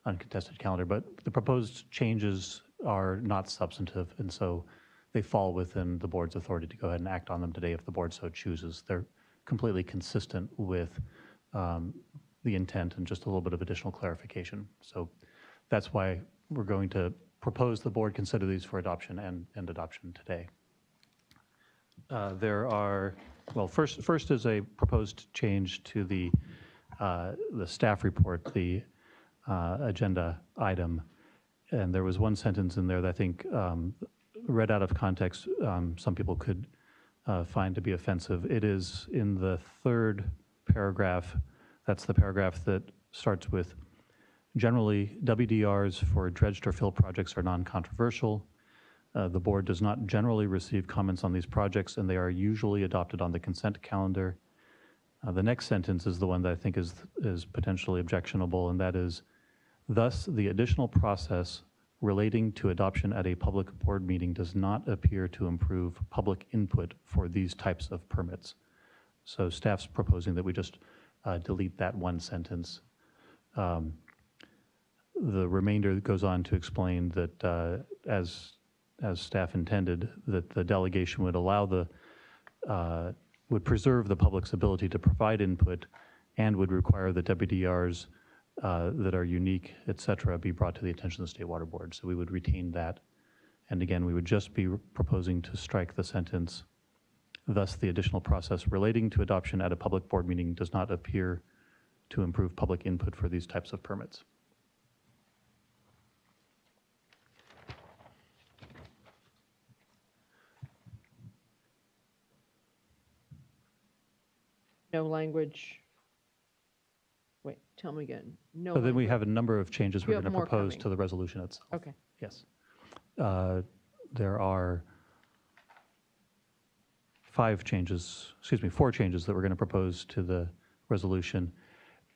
uncontested calendar. But the proposed changes are not substantive, and so they fall within the board's authority to go ahead and act on them today if the board so chooses. They're completely consistent with the intent and just a little bit of additional clarification. So that's why we're going to propose the board consider these for adoption and adoption today. There are, well, first is a proposed change to the staff report, the agenda item. And there was one sentence in there that I think read out of context, some people could find to be offensive. It is in the third paragraph. That's the paragraph that starts with, generally, WDRs for dredged or fill projects are non-controversial. The board does not generally receive comments on these projects, and they are usually adopted on the consent calendar. The next sentence is the one that I think is potentially objectionable, and that is, thus, the additional process relating to adoption at a public board meeting does not appear to improve public input for these types of permits. So staff's proposing that we just delete that one sentence. The remainder goes on to explain that as staff intended, that the delegation would allow would preserve the public's ability to provide input and would require the WDRs that are unique, et cetera, be brought to the attention of the State Water Board. So we would retain that. And again, we would just be proposing to strike the sentence, thus the additional process relating to adoption at a public board meeting does not appear to improve public input for these types of permits.
No language. Wait, tell me again. No.
So then we
language.
have a number of changes
You
we're
have
going to
more
propose
coming.
to the resolution itself.
Okay.
Yes. There are four changes that we're going to propose to the resolution.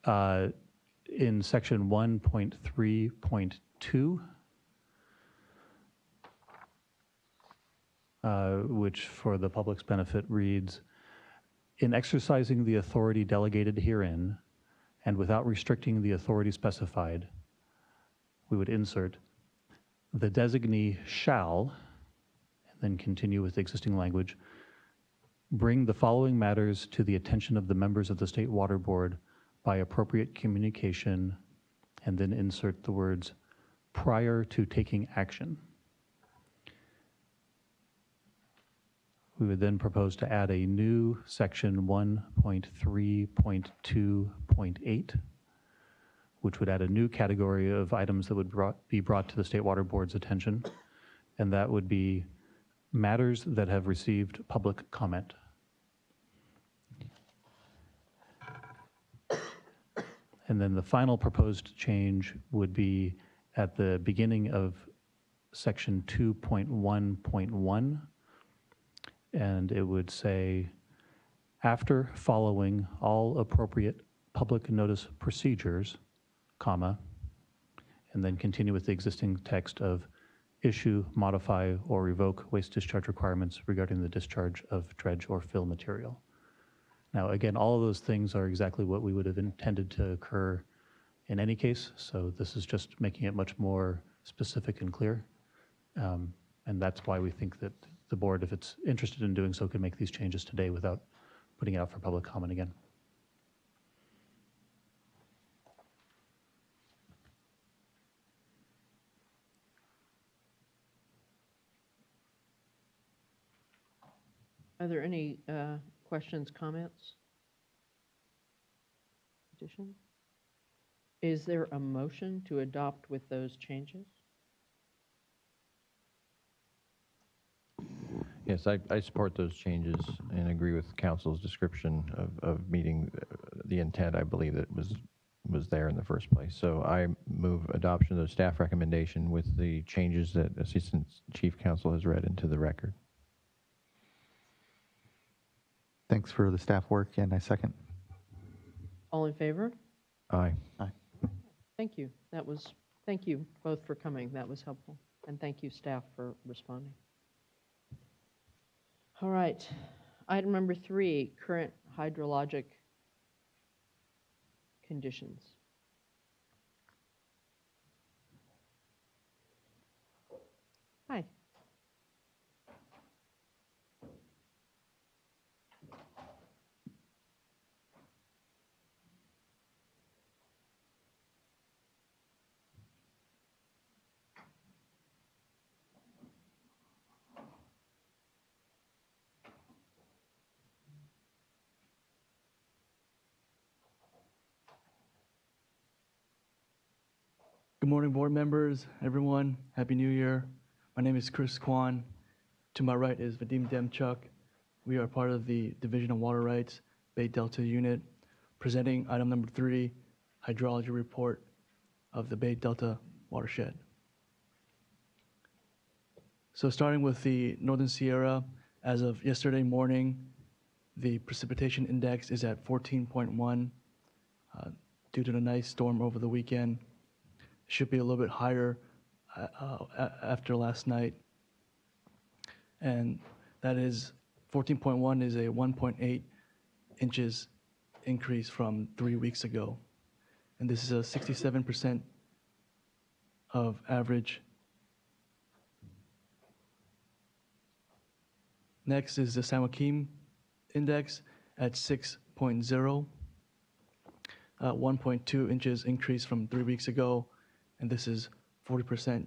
In section 1.3.2, which for the public's benefit reads, in exercising the authority delegated herein, and without restricting the authority specified, we would insert, the designee shall, and then continue with the existing language, bring the following matters to the attention of the members of the State Water Board by appropriate communication, and then insert the words, prior to taking action. We would then propose to add a new section 1.3.2.8, which would add a new category of items that would be brought to the State Water Board's attention, and that would be matters that have received public comment. And then the final proposed change would be at the beginning of section 2.1.1, and it would say, after following all appropriate public notice procedures, comma, and then continue with the existing text of issue, modify, or revoke waste discharge requirements regarding the discharge of dredge or fill material. Now, again, all of those things are exactly what we would have intended to occur in any case, so this is just making it much more specific and clear. And that's why we think that the board, if it's interested in doing so, could make these changes today without putting it out for public comment again.
Are there any questions, comments? Additions? Is there a motion to adopt with those changes?
Yes, I support those changes and agree with council's description of meeting the intent. I believe that was there in the first place. So I move adoption of the staff recommendation with the changes that Assistant Chief Counsel has read into the record.
Thanks for the staff work, and I second.
All in favor?
Aye.
Thank you. Thank you both for coming. That was helpful. And thank you, staff, for responding. All right. Item number 3, current hydrologic conditions. Hi.
Good morning, board members, everyone. Happy New Year. My name is Chris Kwan. To my right is Vadim Demchuk. We are part of the Division of Water Rights Bay Delta Unit, presenting item number 3, hydrology report of the Bay Delta watershed. So starting with the Northern Sierra, as of yesterday morning, the precipitation index is at 14.1 due to the nice storm over the weekend. Should be a little bit higher after last night. And that is 14.1 is a 1.8 inches increase from 3 weeks ago. And this is a 67% of average. Next is the San Joaquin index at 6.0, 1.2 inches increase from 3 weeks ago. And this is 40%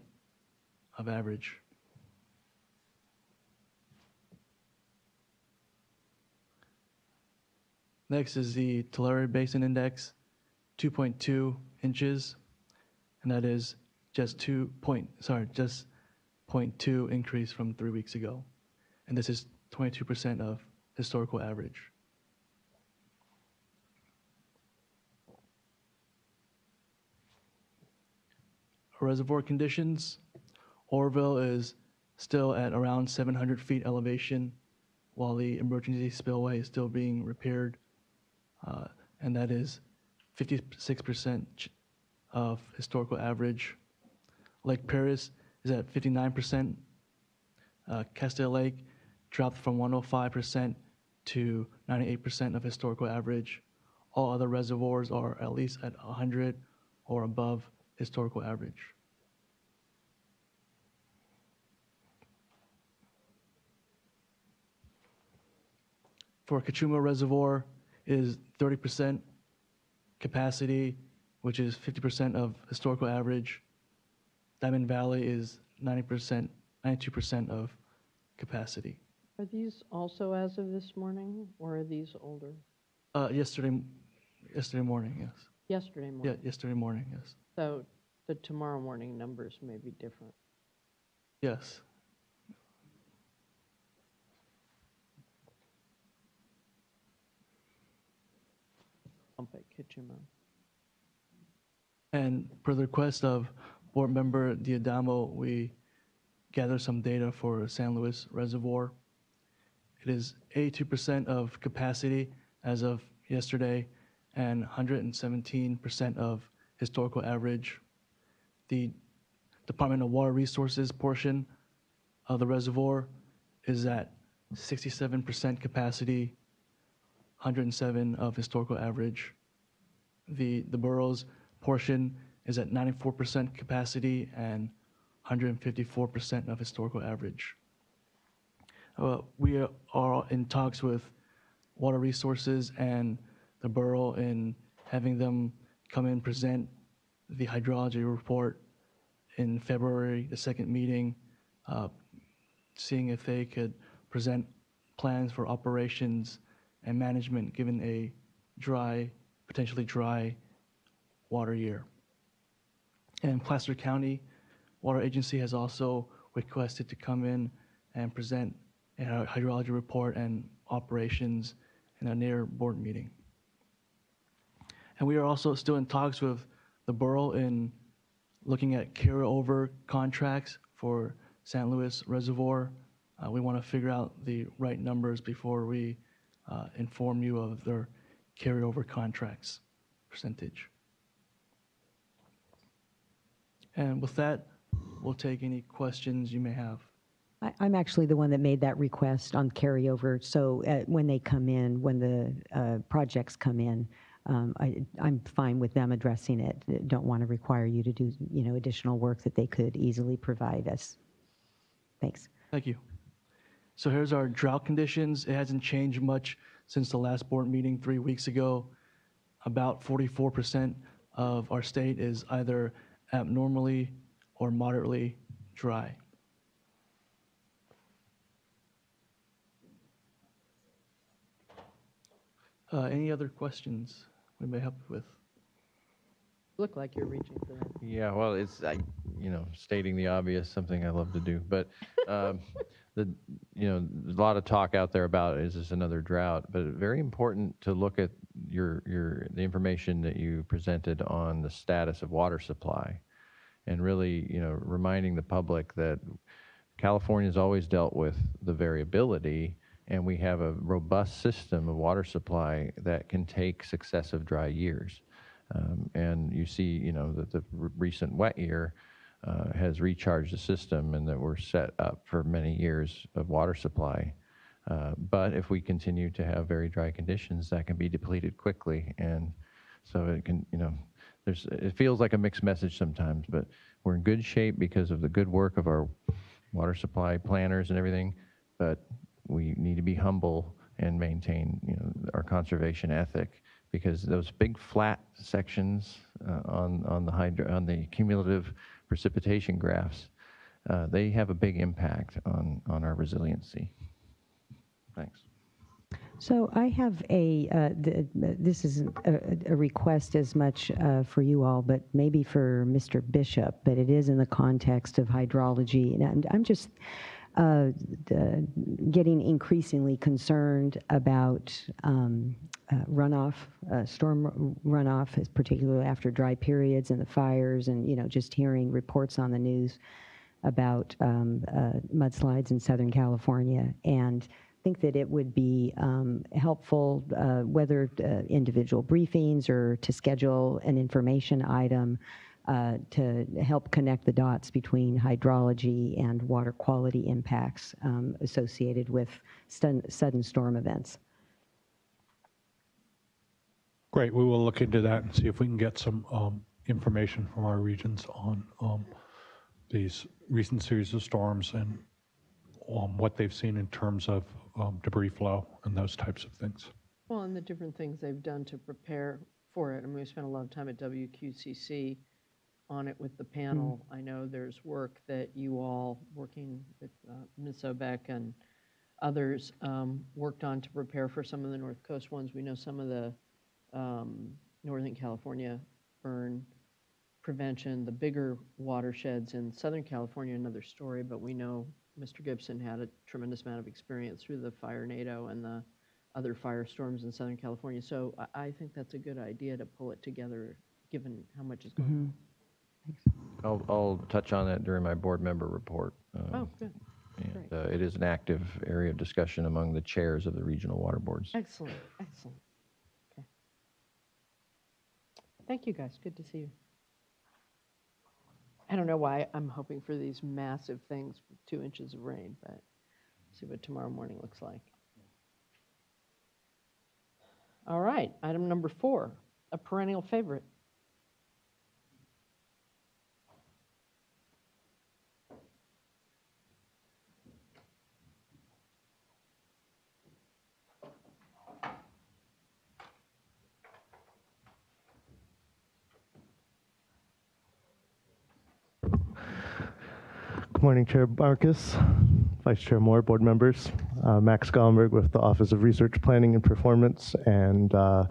of average. Next is the Tulare Basin Index, 2.2 inches, and that is just 0.2 increase from 3 weeks ago. And this is 22% of historical average. Reservoir conditions, Oroville is still at around 700 feet elevation while the emergency spillway is still being repaired, and that is 56% of historical average. Lake Paris is at 59%. Castile Lake dropped from 105% to 98% of historical average. All other reservoirs are at least at 100 or above historical average. For Cachuma Reservoir is 30% capacity, which is 50% of historical average. Diamond Valley is 92% of capacity.
Are these also as of this morning, or are these older?
Yesterday morning, yes.
Yesterday morning?
Yeah, yesterday morning, yes.
So the tomorrow morning numbers may be different.
Yes.
Pump at Cachuma.
And per the request of Board Member Diadamo, we gathered some data for San Luis Reservoir. It is 82% of capacity as of yesterday and 117% of historical average. The Department of Water Resources portion of the reservoir is at 67% capacity, 107 of historical average. The borough's portion is at 94% capacity and 154% of historical average. We are in talks with Water Resources and the borough in having them come and present the hydrology report in February, the second meeting, seeing if they could present plans for operations and management given a potentially dry water year. And Placer County Water Agency has also requested to come in and present and a hydrology report and operations in a near board meeting. And we are also still in talks with the borough in looking at carryover contracts for San Luis Reservoir. We want to figure out the right numbers before we inform you of their carryover contracts percentage. And with that, we'll take any questions you may have.
I'm actually the one that made that request on carryover. So when they come in, when the projects come in, I'm fine with them addressing it. Don't want to require you to do, additional work that they could easily provide us. Thanks.
Thank you. So here's our drought conditions. It hasn't changed much since the last board meeting 3 weeks ago. About 44% of our state is either abnormally or moderately dry. Any other questions we may help with?
Look like you're reaching for that.
Yeah, well, it's, stating the obvious, something I love to do. But, there's a lot of talk out there about, is this another drought? But very important to look at the information that you presented on the status of water supply. And really, reminding the public that California's always dealt with the variability, and we have a robust system of water supply that can take successive dry years. And you see, that the recent wet year has recharged the system, and that we're set up for many years of water supply. But if we continue to have very dry conditions, that can be depleted quickly. And so it can, it feels like a mixed message sometimes, but we're in good shape because of the good work of our water supply planners and everything. But we need to be humble and maintain, our conservation ethic, because those big flat sections on the cumulative precipitation graphs, they have a big impact on our resiliency. Thanks.
So I have this isn't a request as much for you all, but maybe for Mr. Bishop, but it is in the context of hydrology. And I'm just getting increasingly concerned about runoff, storm runoff, particularly after dry periods and the fires, and just hearing reports on the news about mudslides in Southern California. And think that it would be helpful, whether individual briefings or to schedule an information item to help connect the dots between hydrology and water quality impacts associated with sudden storm events.
Great. We will look into that and see if we can get some information from our regions on these recent series of storms and what they've seen in terms of debris flow and those types of things.
Well, and the different things they've done to prepare for it. I mean, we spent a lot of time at WQCC on it with the panel. I know there's work that you all, working with Ms. Obeck and others, worked on to prepare for some of the North Coast ones. We know some of the Northern California burn prevention, the bigger watersheds in Southern California, another story, but we know Mr. Gibson had a tremendous amount of experience through the Firenado and the other firestorms in Southern California. So I think that's a good idea to pull it together, given how much is going on.
I'll touch on that during my board member report.
Oh, good.
And it is an active area of discussion among the chairs of the regional water boards.
Excellent, excellent. Okay. Thank you, guys. Good to see you. I don't know why I'm hoping for these massive things with 2 inches of rain, but see what tomorrow morning looks like. All right, item number 4, a perennial favorite.
Good morning, Chair Marcus, Vice Chair Moore, board members. Max Gallenberg with the Office of Research Planning and Performance, and to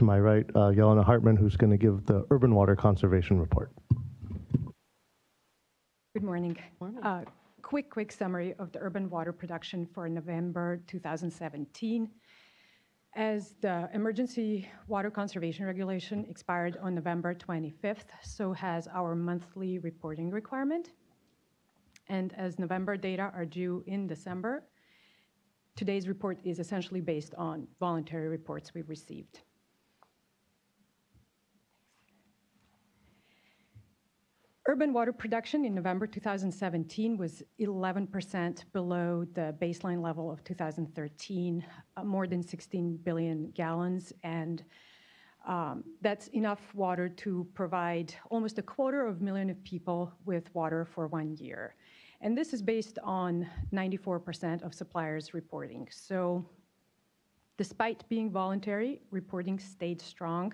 my right, Yelena Hartman, who's going to give the Urban Water Conservation Report.
Good morning. quick summary of the urban water production for November 2017. As the emergency water conservation regulation expired on November 25th, so has our monthly reporting requirement. And as November data are due in December, today's report is essentially based on voluntary reports we've received. Urban water production in November 2017 was 11% below the baseline level of 2013, more than 16 billion gallons, and that's enough water to provide almost 250,000 people with water for 1 year. And this is based on 94% of suppliers reporting. So despite being voluntary, reporting stayed strong.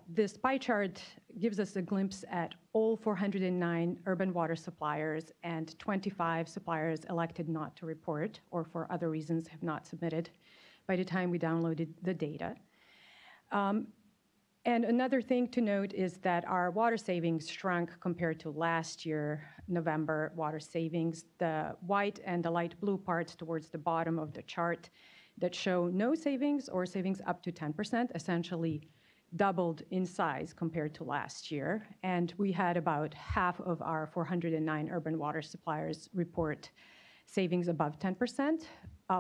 This pie chart gives us a glimpse at all 409 urban water suppliers, and 25 suppliers elected not to report or for other reasons have not submitted by the time we downloaded the data. And another thing to note is that our water savings shrunk compared to last year, November water savings. The white and the light blue parts towards the bottom of the chart that show no savings or savings up to 10% essentially doubled in size compared to last year. And we had about half of our 409 urban water suppliers report savings above 10%.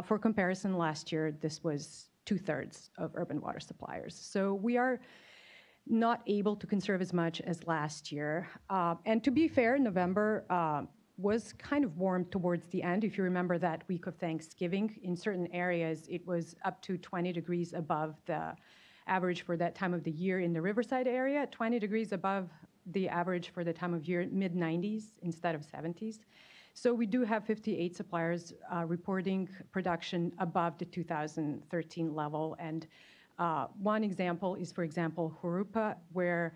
For comparison, last year, this was 2/3 of urban water suppliers. So we are not able to conserve as much as last year. And to be fair, November was kind of warm towards the end. If you remember that week of Thanksgiving, in certain areas, it was up to 20 degrees above the average for that time of the year in the Riverside area, 20 degrees above the average for the time of year, mid-90s instead of 70s. So we do have 58 suppliers reporting production above the 2013 level. And one example is, for example, Jurupa, where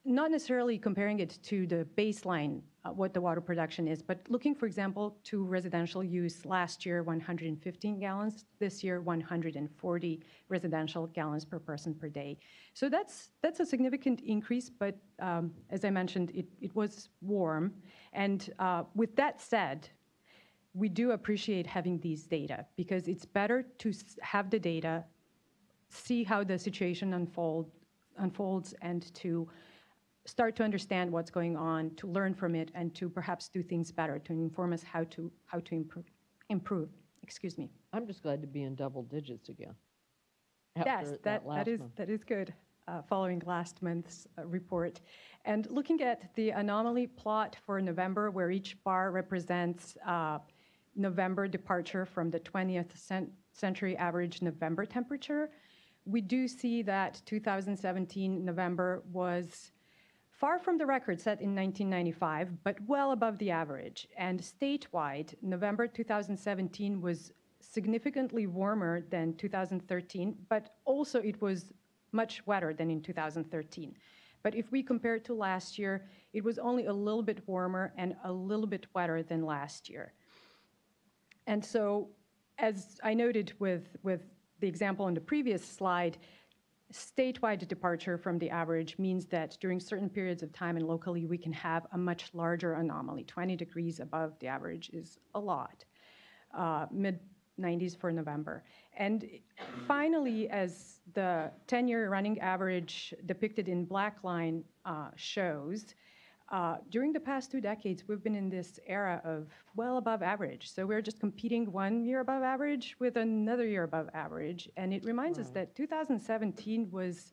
not necessarily comparing it to the baseline, what the water production is, but looking, for example, to residential use. Last year, 115 gallons. This year, 140 residential gallons per person per day. So that's a significant increase, but as I mentioned, it was warm. And with that said, we do appreciate having these data because it's better to have the data, see how the situation unfolds, and to start to understand what's going on, to learn from it, and to perhaps do things better, to inform us how to improve. Excuse me.
I'm just glad to be in double digits again.
Yes, that is good, following last month's report. And looking at the anomaly plot for November, where each bar represents November departure from the 20th century average November temperature, we do see that 2017 November was far from the record set in 1995, but well above the average. And statewide, November 2017 was significantly warmer than 2013, but also it was much wetter than in 2013. But if we compare it to last year, it was only a little bit warmer and a little bit wetter than last year. And so, as I noted with the example on the previous slide, statewide departure from the average means that during certain periods of time and locally, we can have a much larger anomaly. 20 degrees above the average is a lot, mid-90s for November. And finally, as the 10-year running average depicted in black line shows, during the past 2 decades, we've been in this era of well above average. So we're just competing 1 year above average with another year above average. And it reminds us that 2017 was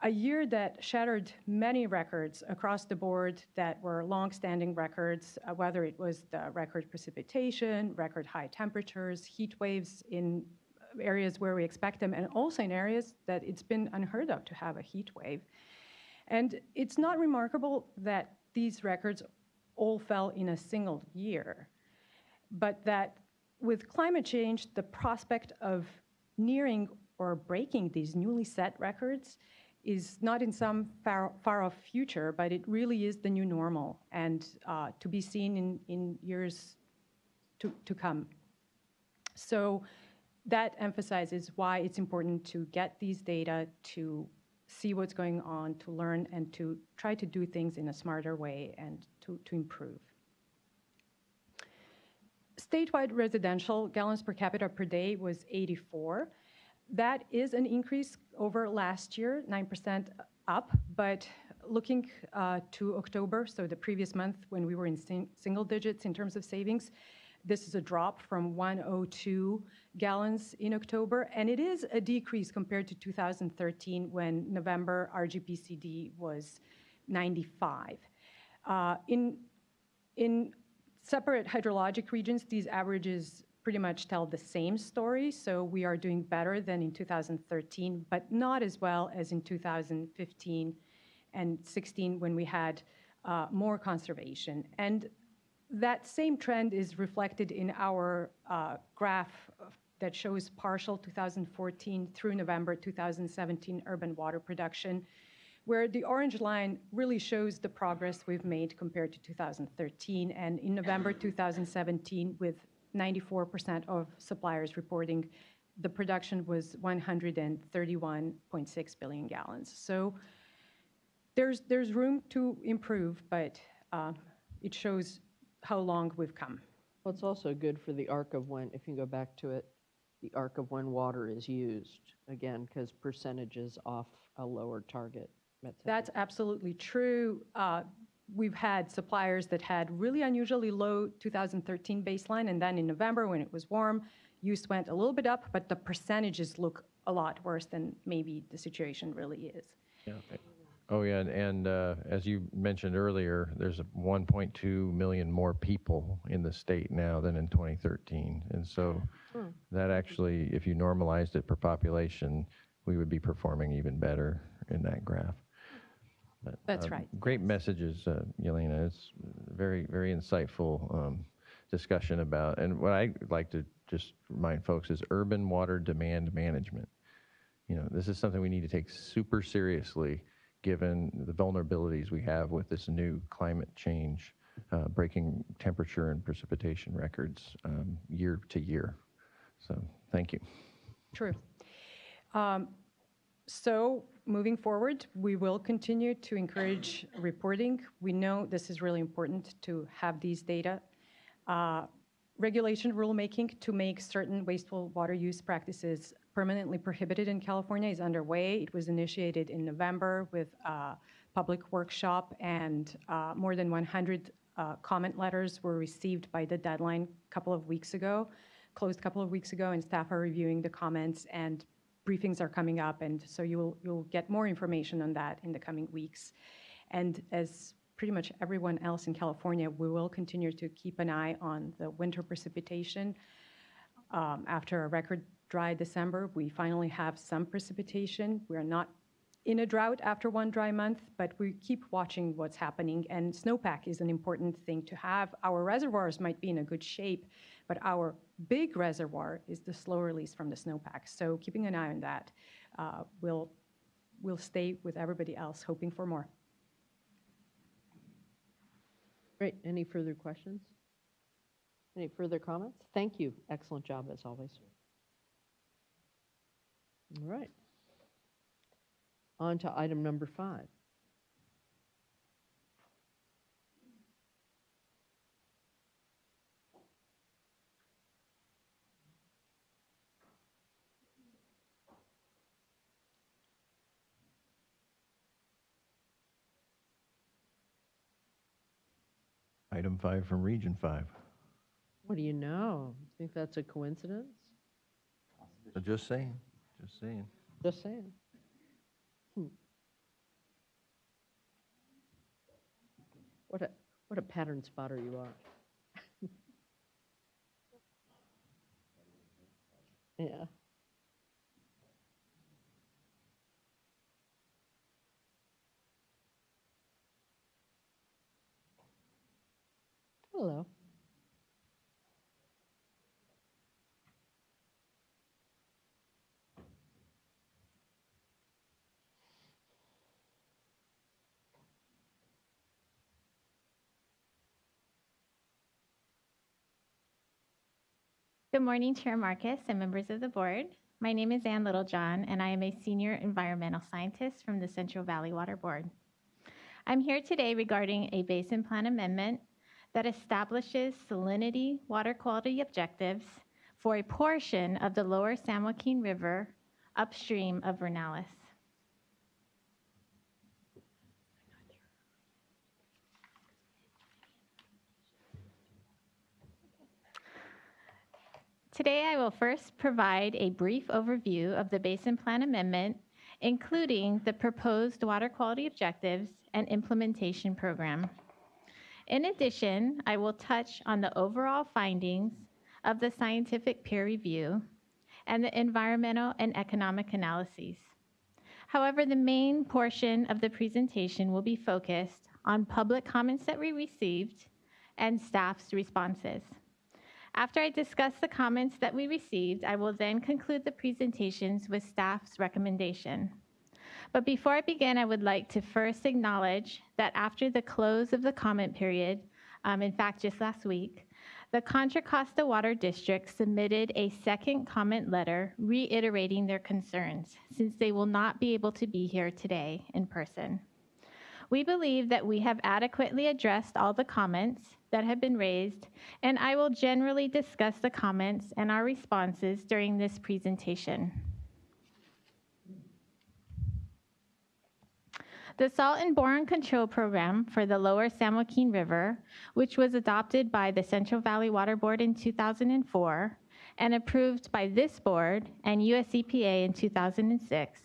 a year that shattered many records across the board that were long-standing records, whether it was the record precipitation, record high temperatures, heat waves in areas where we expect them, and also in areas that it's been unheard of to have a heat wave. And it's not remarkable that these records all fell in a single year, but that with climate change, the prospect of nearing or breaking these newly set records is not in some far-off future, but it really is the new normal and to be seen in years to come. So that emphasizes why it's important to get these data, to see what's going on, to learn, and to try to do things in a smarter way and to improve. statewide residential gallons per capita per day was 84. That is an increase over last year, 9% up, but looking to October, so the previous month when we were in single digits in terms of savings, this is a drop from 102 gallons in October, and it is a decrease compared to 2013 when November RGPCD was 95. In separate hydrologic regions, these averages pretty much tell the same story, so we are doing better than in 2013, but not as well as in 2015 and 16 when we had more conservation. And that same trend is reflected in our graph that shows partial 2014 through November 2017 urban water production, where the orange line really shows the progress we've made compared to 2013. And in November 2017, with 94% of suppliers reporting, the production was 131.6 billion gallons. So there's room to improve, but it shows how long we've come.
Well, it's also good for the arc of when, if you go back to it, the arc of when water is used, again, because percentages off a lower target.
That's absolutely true. We've had suppliers that had really unusually low 2013 baseline, and then in November when it was warm, use went a little bit up, but the percentages look a lot worse than maybe the situation really is.
Yeah. Oh, yeah, and as you mentioned earlier, there's 1.2 million more people in the state now than in 2013. And so that actually, if you normalized it per population, we would be performing even better in that graph. But,
that's right.
Great messages, Yelena. It's very, very insightful discussion about, and what I like to just remind folks is urban water demand management. You know, this is something we need to take super seriously given the vulnerabilities we have with this new climate change, breaking temperature and precipitation records year to year. So thank you.
True. So moving forward, we will continue to encourage reporting. We know this is really important to have these data. Regulation rulemaking to make certain wasteful water use practices permanently prohibited in California is underway. It was initiated in November with a public workshop, and more than 100 comment letters were received by the deadline closed a couple of weeks ago, and staff are reviewing the comments, and briefings are coming up, and so you'll get more information on that in the coming weeks. And as pretty much everyone else in California, we will continue to keep an eye on the winter precipitation. After a record dry December, we finally have some precipitation. We are not in a drought after one dry month, but we keep watching what's happening, and snowpack is an important thing to have. Our reservoirs might be in a good shape, but our big reservoir is the slow release from the snowpack. So keeping an eye on that, we'll stay with everybody else hoping for more.
Great. Any further questions? Any further comments? Thank you. Excellent job as always. All right. On to item number 5.
Item 5 from Region 5.
What do you know? Think that's a coincidence?
Just saying. Just saying.
Just saying. What a pattern spotter you are. Yeah. Hello.
Good morning, Chair Marcus and members of the board. My name is Ann Littlejohn, and I am a senior environmental scientist from the Central Valley Water Board. I'm here today regarding a basin plan amendment that establishes salinity water quality objectives for a portion of the lower San Joaquin River upstream of Vernalis. Today, I will first provide a brief overview of the Basin Plan Amendment, including the proposed water quality objectives and implementation program. In addition, I will touch on the overall findings of the scientific peer review and the environmental and economic analyses. However, the main portion of the presentation will be focused on public comments that we received and staff's responses. After I discuss the comments that we received, I will then conclude the presentations with staff's recommendation. But before I begin, I would like to first acknowledge that after the close of the comment period, in fact, just last week, the Contra Costa Water District submitted a second comment letter reiterating their concerns, since they will not be able to be here today in person. We believe that we have adequately addressed all the comments that have been raised, and I will generally discuss the comments and our responses during this presentation. The Salt and Boron Control Program for the Lower San Joaquin River, which was adopted by the Central Valley Water Board in 2004 and approved by this board and US EPA in 2006,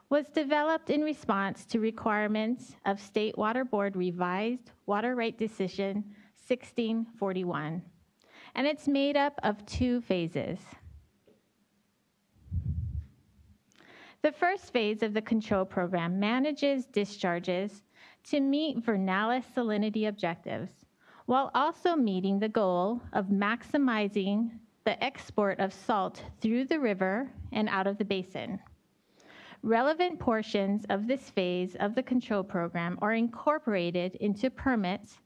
was developed in response to requirements of State Water Board Revised Water Rate Decision 1641, and it's made up of two phases. The first phase of the control program manages discharges to meet Vernalis salinity objectives, while also meeting the goal of maximizing the export of salt through the river and out of the basin. Relevant portions of this phase of the control program are incorporated into permits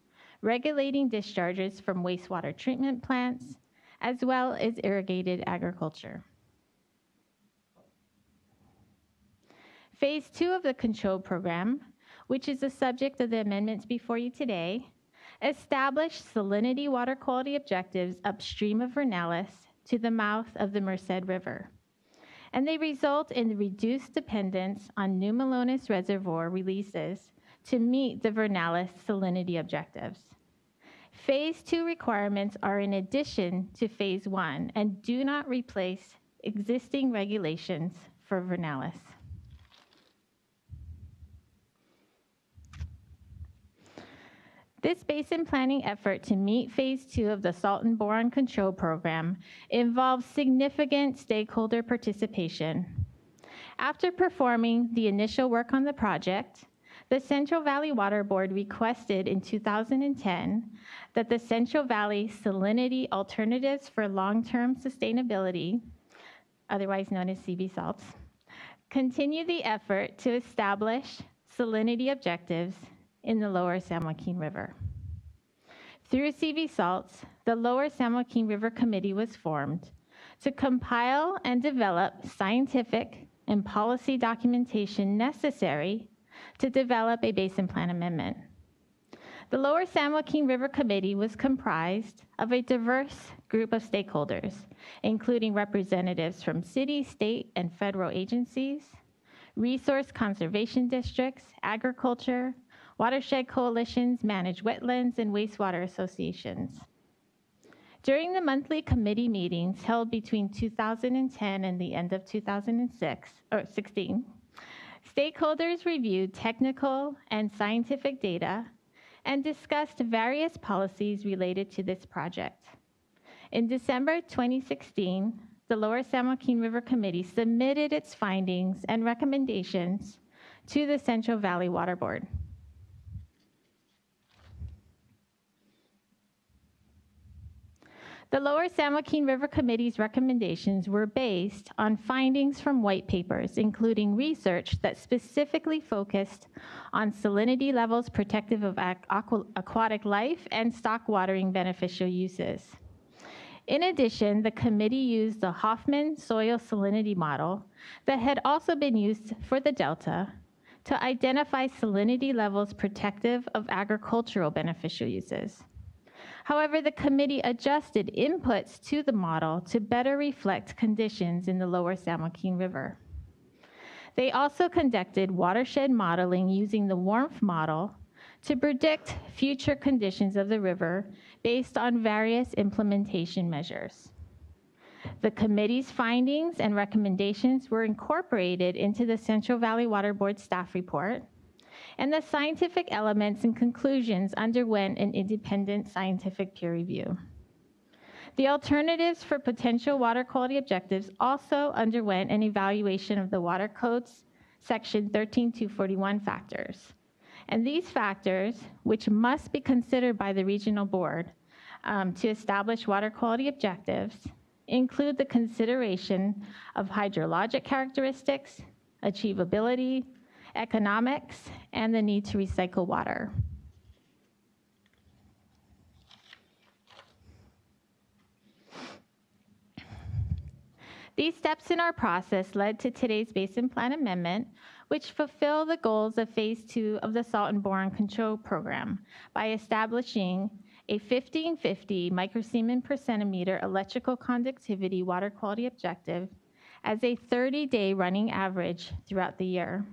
regulating discharges from wastewater treatment plants, as well as irrigated agriculture. Phase 2 of the control program, which is the subject of the amendments before you today, established salinity water quality objectives upstream of Vernalis to the mouth of the Merced River, and they result in reduced dependence on New Melones Reservoir releases to meet the Vernalis salinity objectives. Phase 2 requirements are in addition to Phase 1 and do not replace existing regulations for Vernalis. This basin planning effort to meet Phase 2 of the Salt and Boron Control Program involves significant stakeholder participation. After performing the initial work on the project, the Central Valley Water Board requested in 2010 that the Central Valley Salinity Alternatives for Long-Term Sustainability, otherwise known as CV SALTs, continue the effort to establish salinity objectives in the lower San Joaquin River. Through CV SALTs, the Lower San Joaquin River Committee was formed to compile and develop scientific and policy documentation necessary to develop a basin plan amendment. The Lower San Joaquin River Committee was comprised of a diverse group of stakeholders, including representatives from city, state, and federal agencies, resource conservation districts, agriculture, watershed coalitions, managed wetlands, and wastewater associations. During the monthly committee meetings held between 2010 and the end of 2016, stakeholders reviewed technical and scientific data and discussed various policies related to this project. In December 2016, the Lower San Joaquin River Committee submitted its findings and recommendations to the Central Valley Water Board. The Lower San Joaquin River Committee's recommendations were based on findings from white papers, including research that specifically focused on salinity levels protective of aquatic life and stock watering beneficial uses. In addition, the committee used the Hoffman soil salinity model that had also been used for the Delta to identify salinity levels protective of agricultural beneficial uses. However, the committee adjusted inputs to the model to better reflect conditions in the lower San Joaquin River. They also conducted watershed modeling using the WRMF model to predict future conditions of the river based on various implementation measures. The committee's findings and recommendations were incorporated into the Central Valley Water Board staff report, and the scientific elements and conclusions underwent an independent scientific peer review. The alternatives for potential water quality objectives also underwent an evaluation of the Water Code's Section 13241 factors. And these factors, which must be considered by the regional board to establish water quality objectives, include the consideration of hydrologic characteristics, achievability, economics, and the need to recycle water. These steps in our process led to today's Basin Plan Amendment, which fulfill the goals of Phase 2 of the Salt and Boron Control Program by establishing a 1550 microsiemen per centimeter electrical conductivity water quality objective as a 30-day running average throughout the year.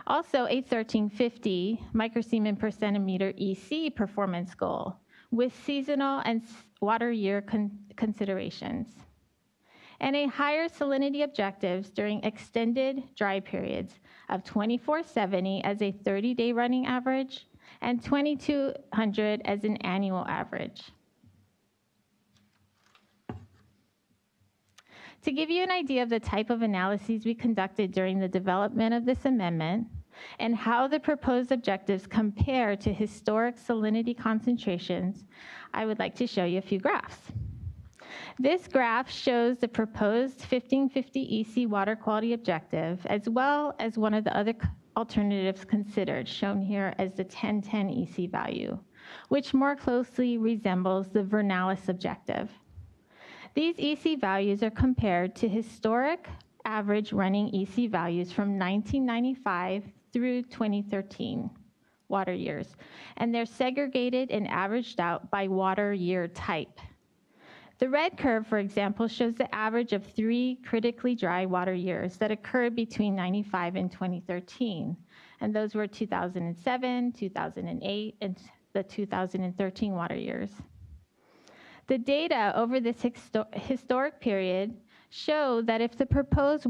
Also, a 1350 microsiemen per centimeter EC performance goal with seasonal and water year considerations, and a higher salinity objectives during extended dry periods of 2470 as a 30-day running average and 2200 as an annual average. To give you an idea of the type of analyses we conducted during the development of this amendment and how the proposed objectives compare to historic salinity concentrations, I would like to show you a few graphs. This graph shows the proposed 1550 EC water quality objective, as well as one of the other alternatives considered, shown here as the 1010 EC value, which more closely resembles the Vernalis objective. These EC values are compared to historic average running EC values from 1995 through 2013 water years, and they're segregated and averaged out by water year type. The red curve, for example, shows the average of 3 critically dry water years that occurred between 95 and 2013, and those were 2007, 2008, and the 2013 water years. The data over this historic period show that if the proposed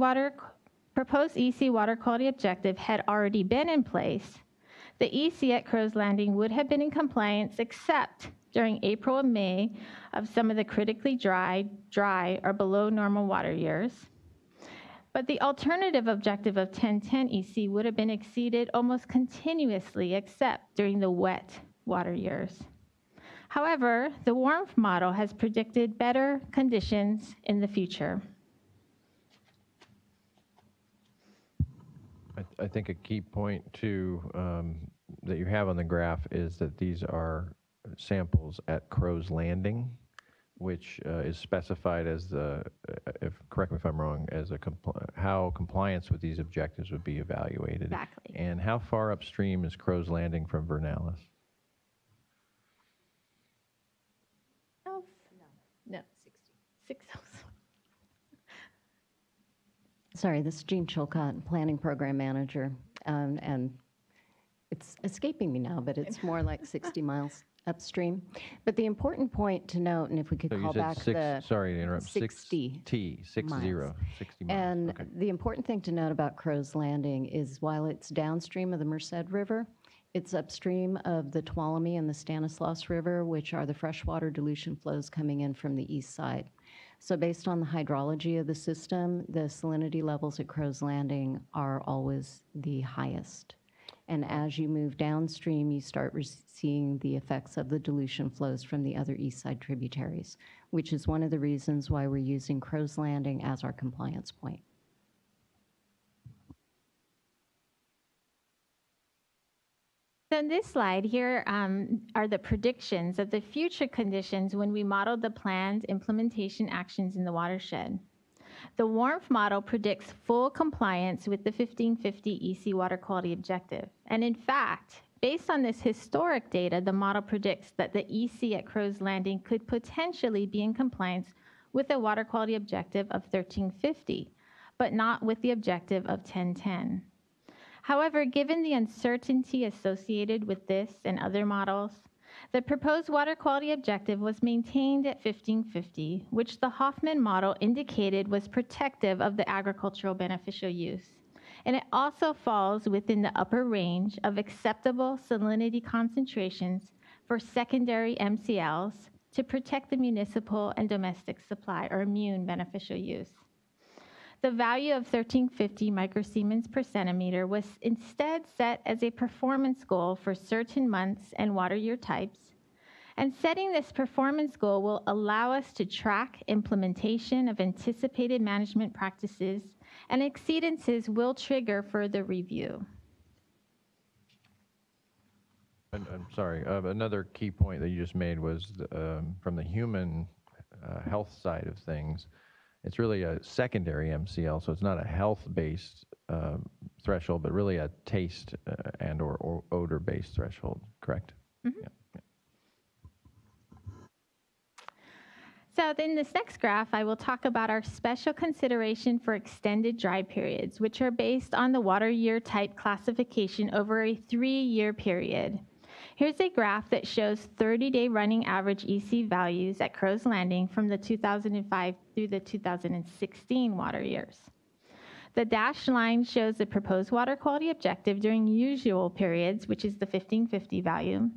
EC water quality objective had already been in place, the EC at Crow's Landing would have been in compliance except during April and May of some of the critically dry or below normal water years. But the alternative objective of 1010 EC would have been exceeded almost continuously except during the wet water years. However, the WRMF model has predicted better conditions in the future.
I think a key point too that you have on the graph is that these are samples at Crow's Landing, which is specified as the, correct me if I'm wrong, as how compliance with these objectives would be evaluated.
Exactly.
And how far upstream is Crow's Landing from Vernalis?
No, 60.
Sorry, this is Jean Chilcott, Planning Program Manager, and it's escaping me now, but it's more like 60 miles upstream. But the important point to note, and if we could
So you
call
said
back the
sorry to interrupt,
60
60
miles.
60 miles.
And
Okay.
the important thing to note about Crow's Landing is while it's downstream of the Merced River, it's upstream of the Tuolumne and the Stanislaus River, which are the freshwater dilution flows coming in from the east side. So based on the hydrology of the system, the salinity levels at Crow's Landing are always the highest. And as you move downstream, you start seeing the effects of the dilution flows from the other east side tributaries, which is one of the reasons why we're using Crow's Landing as our compliance point.
So in this slide here are the predictions of the future conditions when we modeled the planned implementation actions in the watershed. The WARMF model predicts full compliance with the 1550 EC water quality objective. And in fact, based on this historic data, the model predicts that the EC at Crow's Landing could potentially be in compliance with a water quality objective of 1350, but not with the objective of 1010. However, given the uncertainty associated with this and other models, the proposed water quality objective was maintained at 1550, which the Hoffman model indicated was protective of the agricultural beneficial use. And it also falls within the upper range of acceptable salinity concentrations for secondary MCLs to protect the municipal and domestic supply or immune beneficial use. The value of 1350 microsiemens per centimeter was instead set as a performance goal for certain months and water year types. And setting this performance goal will allow us to track implementation of anticipated management practices, and exceedances will trigger further review.
I'm sorry, another key point that you just made was from the human health side of things. It's really a secondary MCL, so it's not a health-based threshold, but really a taste and or odor-based threshold, correct?
Mm-hmm. Yeah. So in this next graph, I will talk about our special consideration for extended dry periods, which are based on the water year type classification over a 3-year period. Here's a graph that shows 30-day running average EC values at Crow's Landing from the 2005 through the 2016 water years. The dashed line shows the proposed water quality objective during usual periods, which is the 1550 value,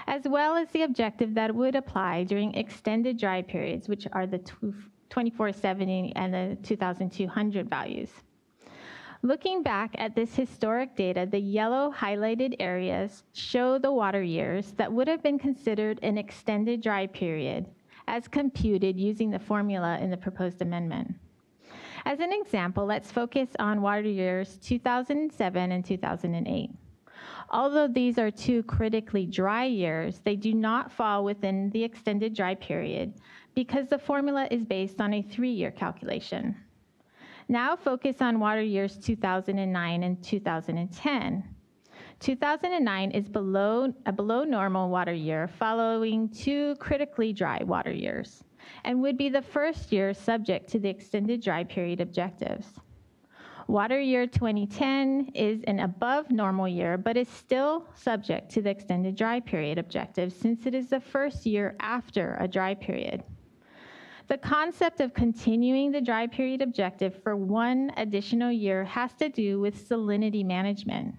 as well as the objective that would apply during extended dry periods, which are the 2470 and the 2200 values. Looking back at this historic data, the yellow highlighted areas show the water years that would have been considered an extended dry period as computed using the formula in the proposed amendment. As an example, let's focus on water years 2007 and 2008. Although these are two critically dry years, they do not fall within the extended dry period because the formula is based on a 3-year calculation. Now focus on water years 2009 and 2010. 2009 is a below normal water year following 2 critically dry water years and would be the first year subject to the extended dry period objectives. Water year 2010 is an above normal year, but is still subject to the extended dry period objective since it is the first year after a dry period. The concept of continuing the dry period objective for 1 additional year has to do with salinity management.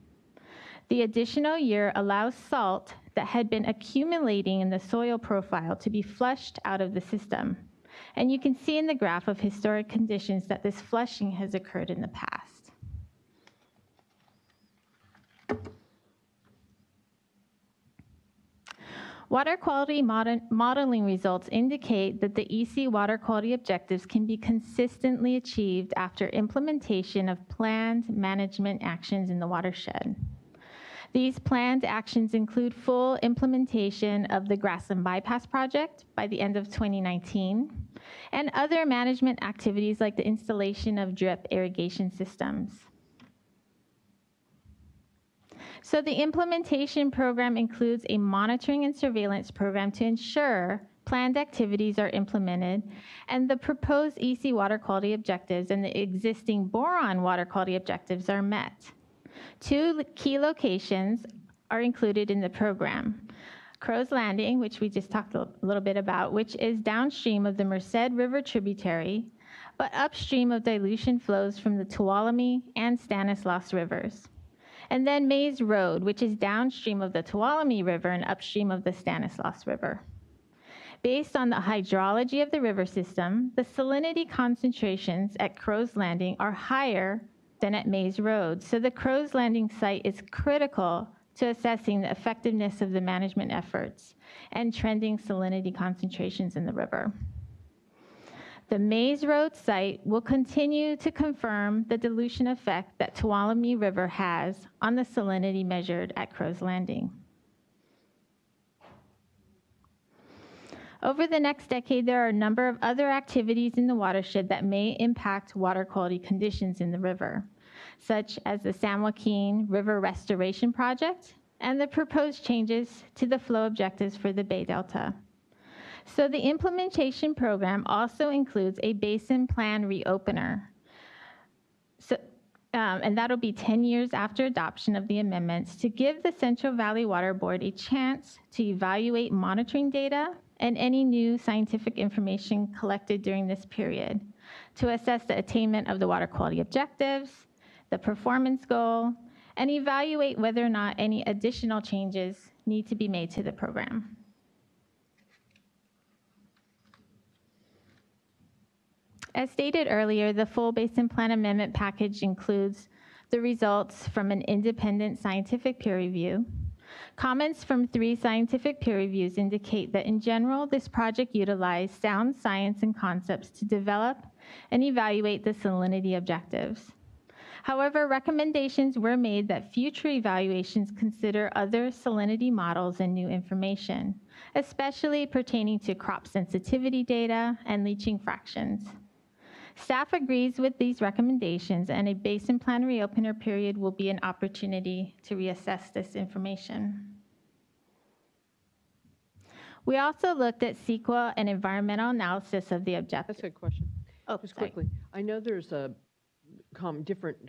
The additional year allows salt that had been accumulating in the soil profile to be flushed out of the system. And you can see in the graph of historic conditions that this flushing has occurred in the past. Water quality modeling results indicate that the EC water quality objectives can be consistently achieved after implementation of planned management actions in the watershed. These planned actions include full implementation of the Grassland Bypass Project by the end of 2019, and other management activities like the installation of drip irrigation systems. So the implementation program includes a monitoring and surveillance program to ensure planned activities are implemented, and the proposed EC water quality objectives and the existing boron water quality objectives are met. 2 key locations are included in the program. Crow's Landing, which we just talked a little bit about, which is downstream of the Merced River tributary, but upstream of dilution flows from the Tuolumne and Stanislaus rivers. And then Mays Road, which is downstream of the Tuolumne River and upstream of the Stanislaus River. Based on the hydrology of the river system, the salinity concentrations at Crow's Landing are higher than at Mays Road. So the Crow's Landing site is critical to assessing the effectiveness of the management efforts and trending salinity concentrations in the river. The Mays Road site will continue to confirm the dilution effect that Tuolumne River has on the salinity measured at Crow's Landing. Over the next decade, there are a number of other activities in the watershed that may impact water quality conditions in the river, such as the San Joaquin River Restoration Project and the proposed changes to the flow objectives for the Bay Delta. So the implementation program also includes a basin plan reopener. And that'll be 10 years after adoption of the amendments to give the Central Valley Water Board a chance to evaluate monitoring data and any new scientific information collected during this period to assess the attainment of the water quality objectives, the performance goal, and evaluate whether or not any additional changes need to be made to the program. As stated earlier, the full Basin Plan Amendment package includes the results from an independent scientific peer review. Comments from 3 scientific peer reviews indicate that in general, this project utilized sound science and concepts to develop and evaluate the salinity objectives. However, recommendations were made that future evaluations consider other salinity models and new information, especially pertaining to crop sensitivity data and leaching fractions. Staff agrees with these recommendations, and a basin plan reopener period will be an opportunity to reassess this information. We also looked at CEQA and environmental analysis of the objectives.
That's a good question.
Oh,
Just
sorry.
quickly, I know there's different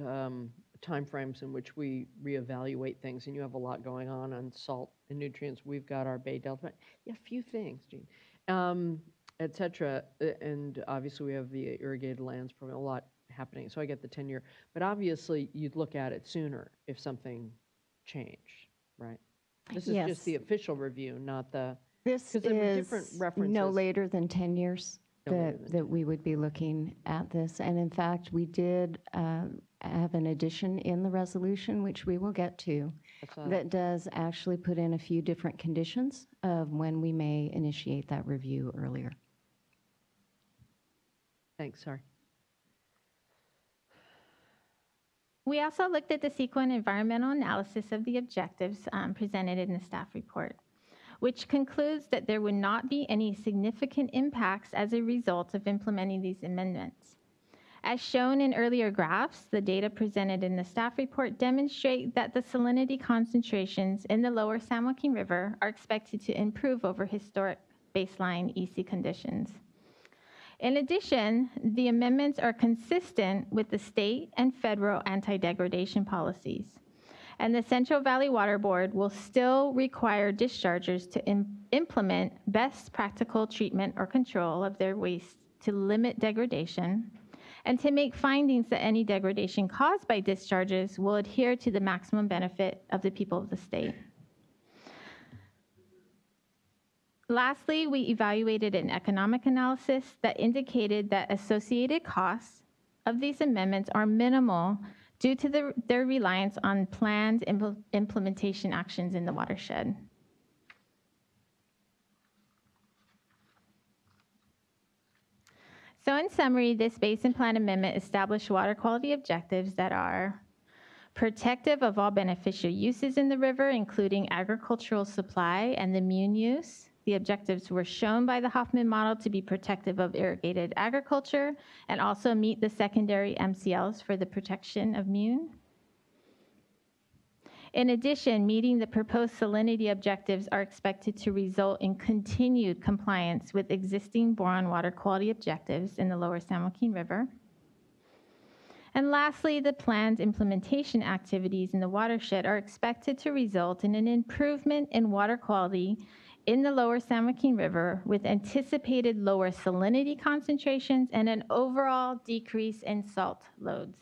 timeframes in which we reevaluate things, and you have a lot going on salt and nutrients. We've got our Bay Delta. Yeah, a few things, Gene. Et cetera, and obviously we have the irrigated lands program, a lot happening, so I get the 10-year, but obviously you'd look at it sooner if something changed, right? This is
Yes.
just the official review, not the,
This
'cause there were different
is
references.
no later than 10 years
No later
that we would be looking at this. And in fact, we did have an addition in the resolution, which we will get to, that does actually put in a few different conditions of when we may initiate that review earlier.
Thanks, sorry.
We also looked at the CEQA and environmental analysis of the objectives presented in the staff report, which concludes that there would not be any significant impacts as a result of implementing these amendments. As shown in earlier graphs, the data presented in the staff report demonstrate that the salinity concentrations in the lower San Joaquin River are expected to improve over historic baseline EC conditions. In addition, the amendments are consistent with the state and federal anti-degradation policies. And the Central Valley Water Board will still require dischargers to implement best practical treatment or control of their waste to limit degradation and to make findings that any degradation caused by discharges will adhere to the maximum benefit of the people of the state. Lastly, we evaluated an economic analysis that indicated that associated costs of these amendments are minimal due to their reliance on planned implementation actions in the watershed. So in summary, this Basin Plan Amendment established water quality objectives that are protective of all beneficial uses in the river, including agricultural supply and the mune use. The objectives were shown by the Hoffman model to be protective of irrigated agriculture and also meet the secondary MCLs for the protection of mune. In addition, meeting the proposed salinity objectives are expected to result in continued compliance with existing boron water quality objectives in the lower San Joaquin River. And lastly, the planned implementation activities in the watershed are expected to result in an improvement in water quality in the lower San Joaquin River with anticipated lower salinity concentrations and an overall decrease in salt loads.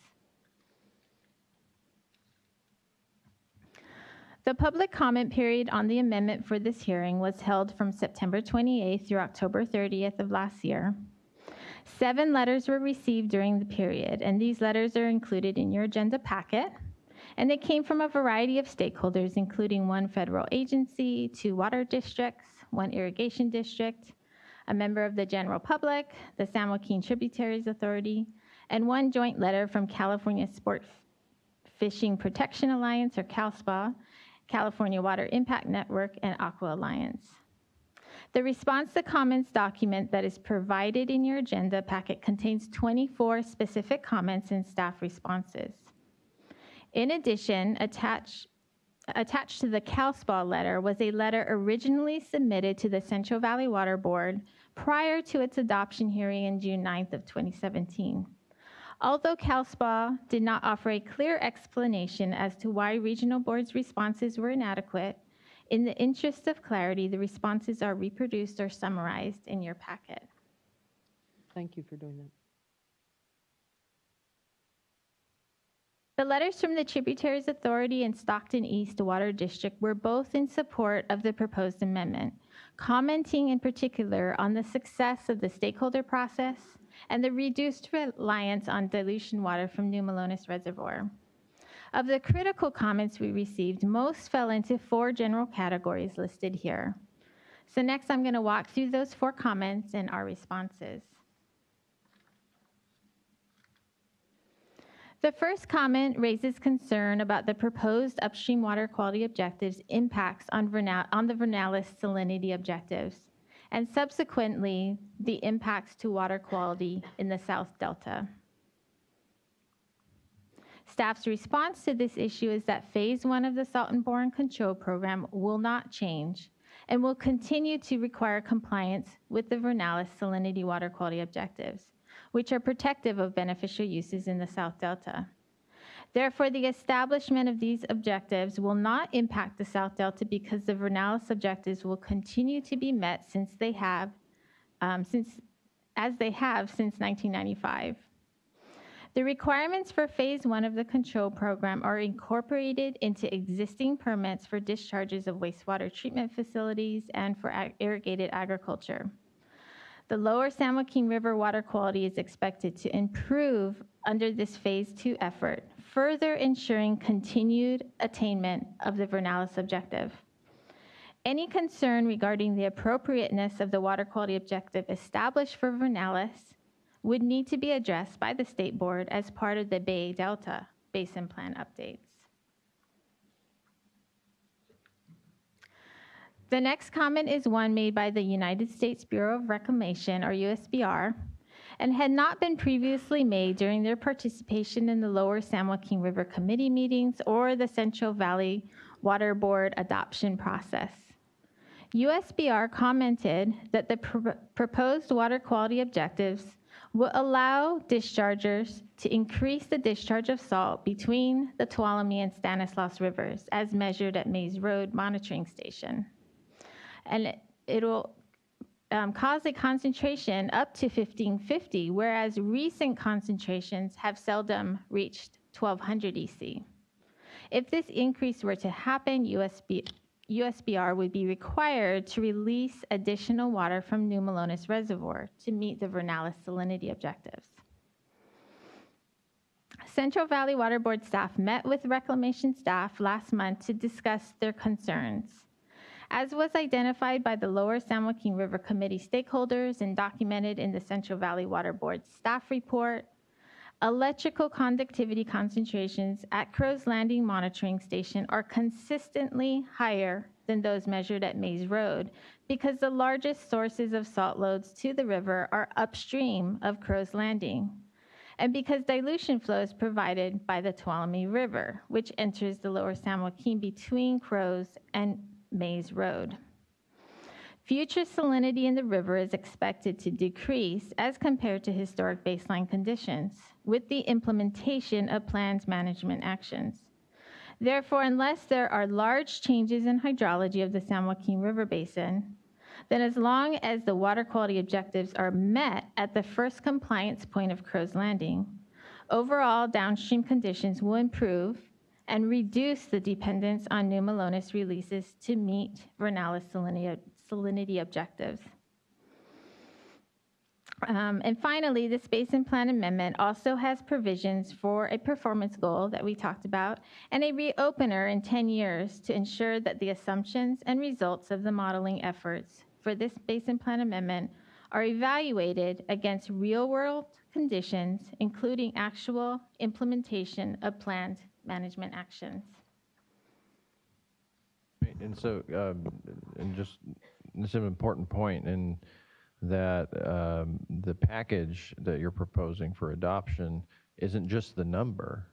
The public comment period on the amendment for this hearing was held from September 28th through October 30th of last year. 7 letters were received during the period, and these letters are included in your agenda packet. And they came from a variety of stakeholders, including 1 federal agency, 2 water districts, 1 irrigation district, a member of the general public, the San Joaquin Tributaries Authority, and 1 joint letter from California Sport Fishing Protection Alliance, or CalSPA, California Water Impact Network, and Aqua Alliance. The response to comments document that is provided in your agenda packet contains 24 specific comments and staff responses. In addition, attached to the CalSPA letter was a letter originally submitted to the Central Valley Water Board prior to its adoption hearing in June 9th of 2017. Although CalSPA did not offer a clear explanation as to why regional boards' responses were inadequate, in the interest of clarity, the responses are reproduced or summarized in your packet.
Thank you for doing that.
The letters from the Tributaries Authority and Stockton East Water District were both in support of the proposed amendment, commenting in particular on the success of the stakeholder process and the reduced reliance on dilution water from New Melones Reservoir. Of the critical comments we received, most fell into 4 general categories listed here. So next I'm going to walk through those 4 comments and our responses. The first comment raises concern about the proposed upstream water quality objectives impacts on the Vernalis salinity objectives, and subsequently the impacts to water quality in the South Delta. Staff's response to this issue is that Phase 1 of the Salt and Boron Control Program will not change and will continue to require compliance with the Vernalis salinity water quality objectives, which are protective of beneficial uses in the South Delta. Therefore, the establishment of these objectives will not impact the South Delta because the Vernalis objectives will continue to be met as they have since 1995. The requirements for Phase 1 of the control program are incorporated into existing permits for discharges of wastewater treatment facilities and for irrigated agriculture. The lower San Joaquin River water quality is expected to improve under this Phase 2 effort, further ensuring continued attainment of the Vernalis objective. Any concern regarding the appropriateness of the water quality objective established for Vernalis would need to be addressed by the State Board as part of the Bay Delta Basin Plan updates. The next comment is one made by the United States Bureau of Reclamation, or USBR, and had not been previously made during their participation in the Lower San Joaquin River Committee meetings or the Central Valley Water Board adoption process. USBR commented that the proposed water quality objectives will allow dischargers to increase the discharge of salt between the Tuolumne and Stanislaus rivers as measured at Mays Road Monitoring Station. And it will cause a concentration up to 1550, whereas recent concentrations have seldom reached 1200 EC. If this increase were to happen, USBR would be required to release additional water from New Melones Reservoir to meet the Vernalis salinity objectives. Central Valley Water Board staff met with reclamation staff last month to discuss their concerns. As was identified by the Lower San Joaquin River Committee stakeholders and documented in the Central Valley Water Board staff report, electrical conductivity concentrations at Crow's Landing Monitoring Station are consistently higher than those measured at Mays Road because the largest sources of salt loads to the river are upstream of Crow's Landing, and because dilution flow is provided by the Tuolumne River, which enters the Lower San Joaquin between Crow's and Mays Road. Future salinity in the river is expected to decrease as compared to historic baseline conditions with the implementation of planned management actions. Therefore, unless there are large changes in hydrology of the San Joaquin River Basin, then as long as the water quality objectives are met at the first compliance point of Crow's Landing, overall downstream conditions will improve and reduce the dependence on New Melones releases to meet Vernalis salinity objectives. And finally, this Basin Plan Amendment also has provisions for a performance goal that we talked about and a reopener in 10 years to ensure that the assumptions and results of the modeling efforts for this Basin Plan Amendment are evaluated against real-world conditions, including actual implementation of planned management actions.
And so, and just it's an important point in that the package that you're proposing for adoption isn't just the number,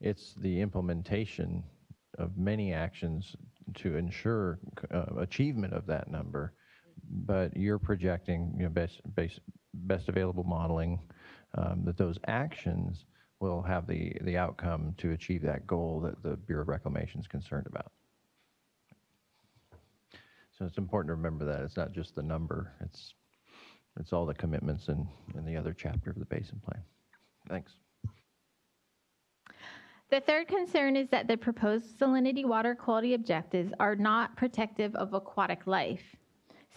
it's the implementation of many actions to ensure achievement of that number. But you're projecting, you know, best available modeling, that those actions will have the outcome to achieve that goal that the Bureau of Reclamation is concerned about. So it's important to remember that it's not just the number, it's all the commitments in the other chapter of the Basin Plan. Thanks.
The third concern is that the proposed salinity water quality objectives are not protective of aquatic life,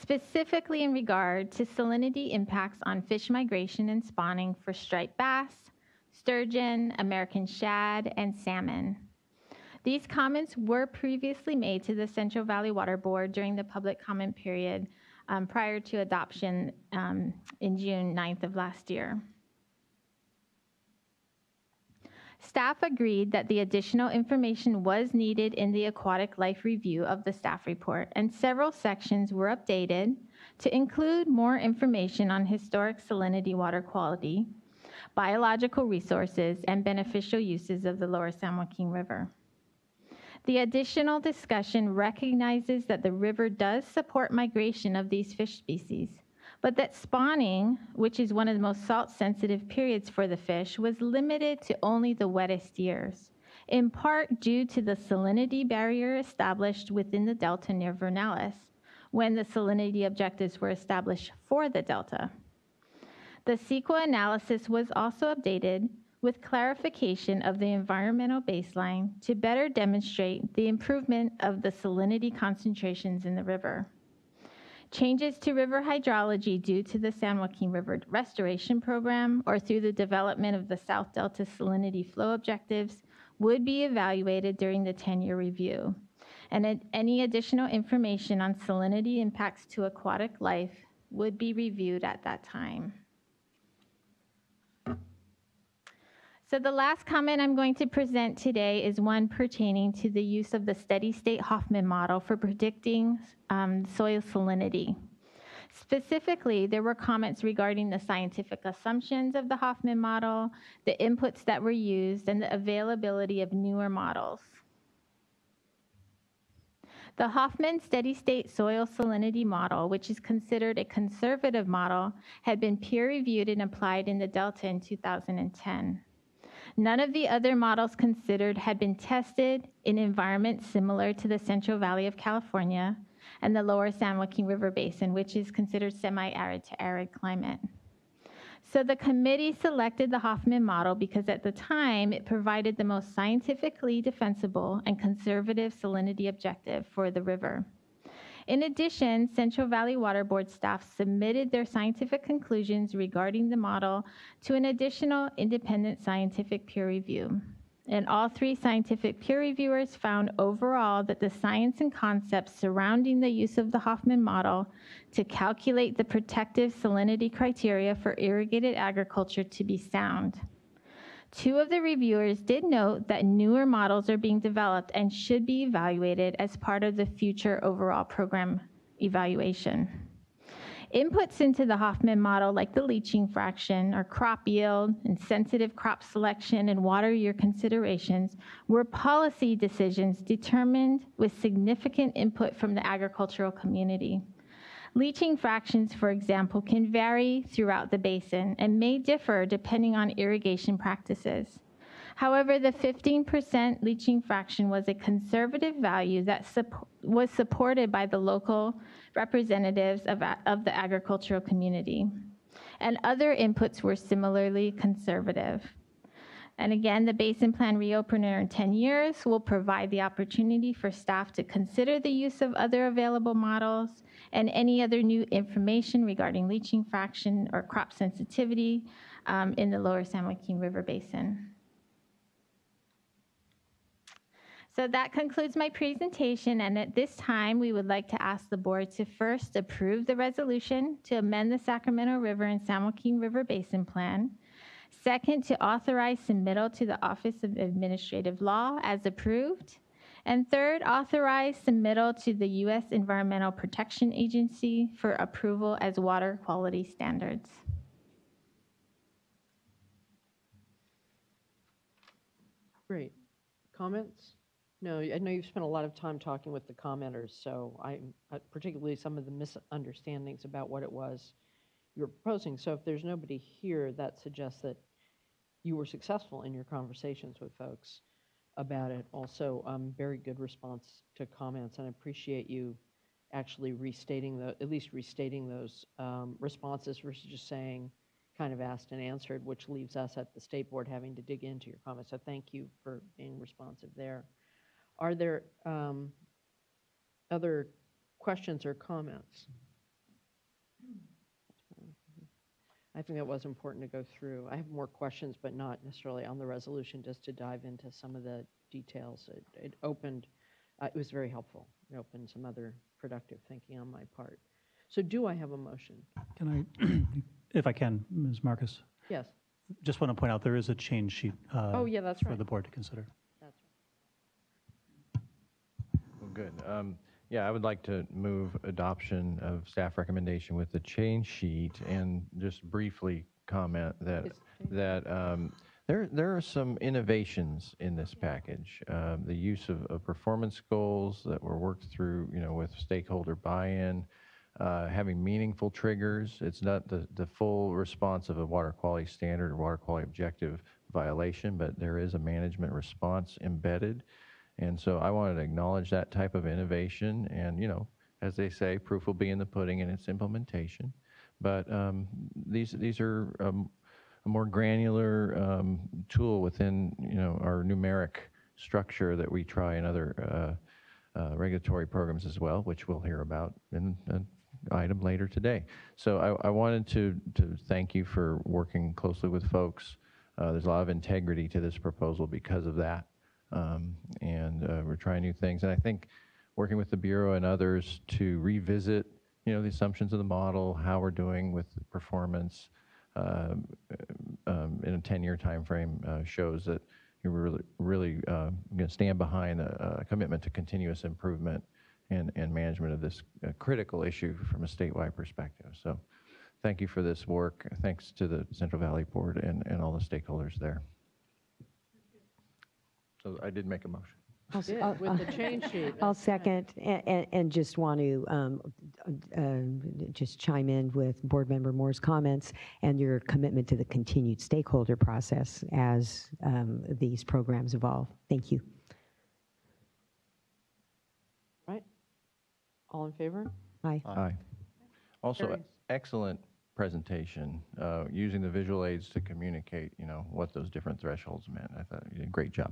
specifically in regard to salinity impacts on fish migration and spawning for striped bass, sturgeon, American shad, and salmon. These comments were previously made to the Central Valley Water Board during the public comment period prior to adoption in June 9th of last year. Staff agreed that the additional information was needed in the aquatic life review of the staff report, and several sections were updated to include more information on historic salinity water quality, biological resources, and beneficial uses of the lower San Joaquin River. The additional discussion recognizes that the river does support migration of these fish species, but that spawning, which is one of the most salt-sensitive periods for the fish, was limited to only the wettest years, in part due to the salinity barrier established within the delta near Vernalis, when the salinity objectives were established for the delta. The CEQA analysis was also updated with clarification of the environmental baseline to better demonstrate the improvement of the salinity concentrations in the river. Changes to river hydrology due to the San Joaquin River Restoration Program or through the development of the South Delta salinity flow objectives would be evaluated during the 10-year review. And any additional information on salinity impacts to aquatic life would be reviewed at that time. So the last comment I'm going to present today is one pertaining to the use of the steady-state Hoffman model for predicting soil salinity. Specifically, there were comments regarding the scientific assumptions of the Hoffman model, the inputs that were used, and the availability of newer models. The Hoffman steady-state soil salinity model, which is considered a conservative model, had been peer-reviewed and applied in the Delta in 2010. None of the other models considered had been tested in environments similar to the Central Valley of California and the lower San Joaquin River Basin, which is considered semi-arid to arid climate. So the committee selected the Hoffman model because at the time it provided the most scientifically defensible and conservative salinity objective for the river. In addition, Central Valley Water Board staff submitted their scientific conclusions regarding the model to an additional independent scientific peer review. And all three scientific peer reviewers found overall that the science and concepts surrounding the use of the Hoffman model to calculate the protective salinity criteria for irrigated agriculture to be sound. Two of the reviewers did note that newer models are being developed and should be evaluated as part of the future overall program evaluation. Inputs into the Hoffman model, like the leaching fraction or crop yield and sensitive crop selection and water year considerations, were policy decisions determined with significant input from the agricultural community. Leaching fractions, for example, can vary throughout the basin and may differ depending on irrigation practices. However, the 15% leaching fraction was a conservative value that was supported by the local representatives of the agricultural community. And other inputs were similarly conservative. And again, the Basin Plan reopener in 10 years will provide the opportunity for staff to consider the use of other available models and any other new information regarding leaching fraction or crop sensitivity in the lower San Joaquin River Basin. So that concludes my presentation, and at this time, we would like to ask the board to first approve the resolution to amend the Sacramento River and San Joaquin River Basin Plan. Second, to authorize submittal to the Office of Administrative Law as approved. And third, authorize submittal to the U.S. Environmental Protection Agency for approval as water quality standards.
Great. Comments? No, I know you've spent a lot of time talking with the commenters, so particularly some of the misunderstandings about what it was you were proposing. So if there's nobody here, that suggests that you were successful in your conversations with folks about it. Also, very good response to comments, and I appreciate you actually at least restating those responses versus just saying kind of asked and answered, which leaves us at the state board having to dig into your comments. So thank you for being responsive there. Are there other questions or comments? I think that was important to go through. I have more questions, but not necessarily on the resolution, just to dive into some of the details. It opened, it was very helpful. It opened some other productive thinking on my part. So do I have a motion?
Can I, if I can, Ms. Marcus?
Yes.
Just want to point out there is a change sheet
Oh, yeah, that's
for
right.
the board to consider.
That's
Well, good. Yeah, I would like to move adoption of staff recommendation with the change sheet and just briefly comment that there are some innovations in this package. The use of performance goals that were worked through, with stakeholder buy-in, having meaningful triggers. It's not the full response of a water quality standard or water quality objective violation, but there is a management response embedded. And so I wanted to acknowledge that type of innovation. And, as they say, proof will be in the pudding in its implementation. But these are a more granular tool within, our numeric structure that we try in other regulatory programs as well, which we'll hear about in an item later today. So I wanted to thank you for working closely with folks. There's a lot of integrity to this proposal because of that. And we're trying new things. And I think working with the Bureau and others to revisit, the assumptions of the model, how we're doing with performance in a 10-year time frame shows that you're really going to stand behind a commitment to continuous improvement and management of this critical issue from a statewide perspective. So thank you for this work. Thanks to the Central Valley Board and all the stakeholders there. So I did make a motion.
with the change sheet.
I'll second, and just want to just chime in with Board Member Moore's comments and your commitment to the continued stakeholder process as these programs evolve. Thank you.
Right. All in favor?
Aye.
Aye. Also,
Carries.
excellent presentation, using the visual aids to communicate, what those different thresholds meant. I thought you did a great job.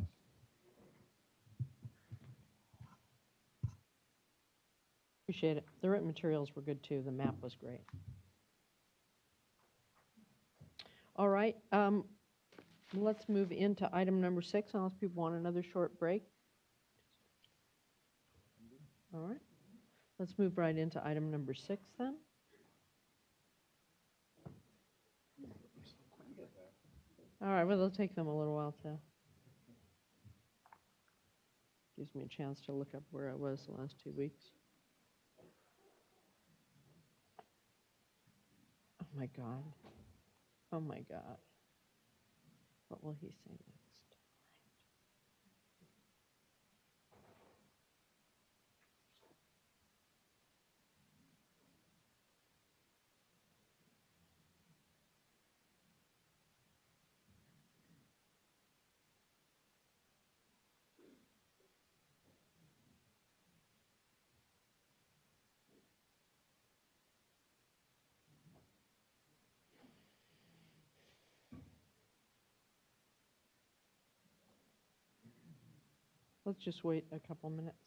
Appreciate it. The written materials were good too. The map was great. All right. Let's move into item number 6, unless people want another short break. All right. Let's move right into item number 6 then. All right. Well, it'll take them a little while to. Gives me a chance to look up where I was the last 2 weeks. Oh my God. Oh my God. What will he say next? Let's just wait a couple minutes.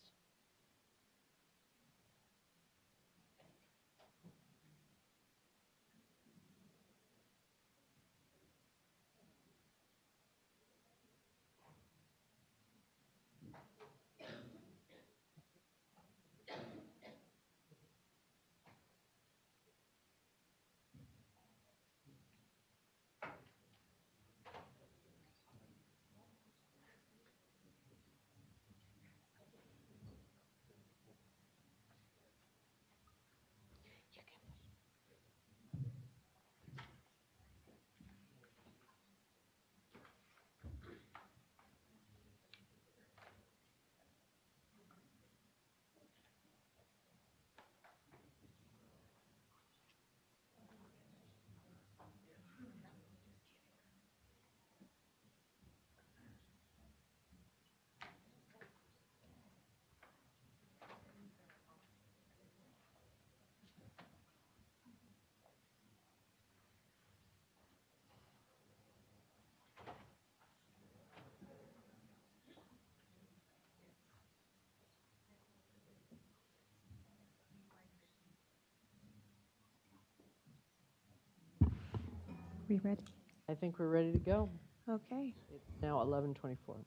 We ready?
I think we're ready to go.
Okay.
It's now 11:24.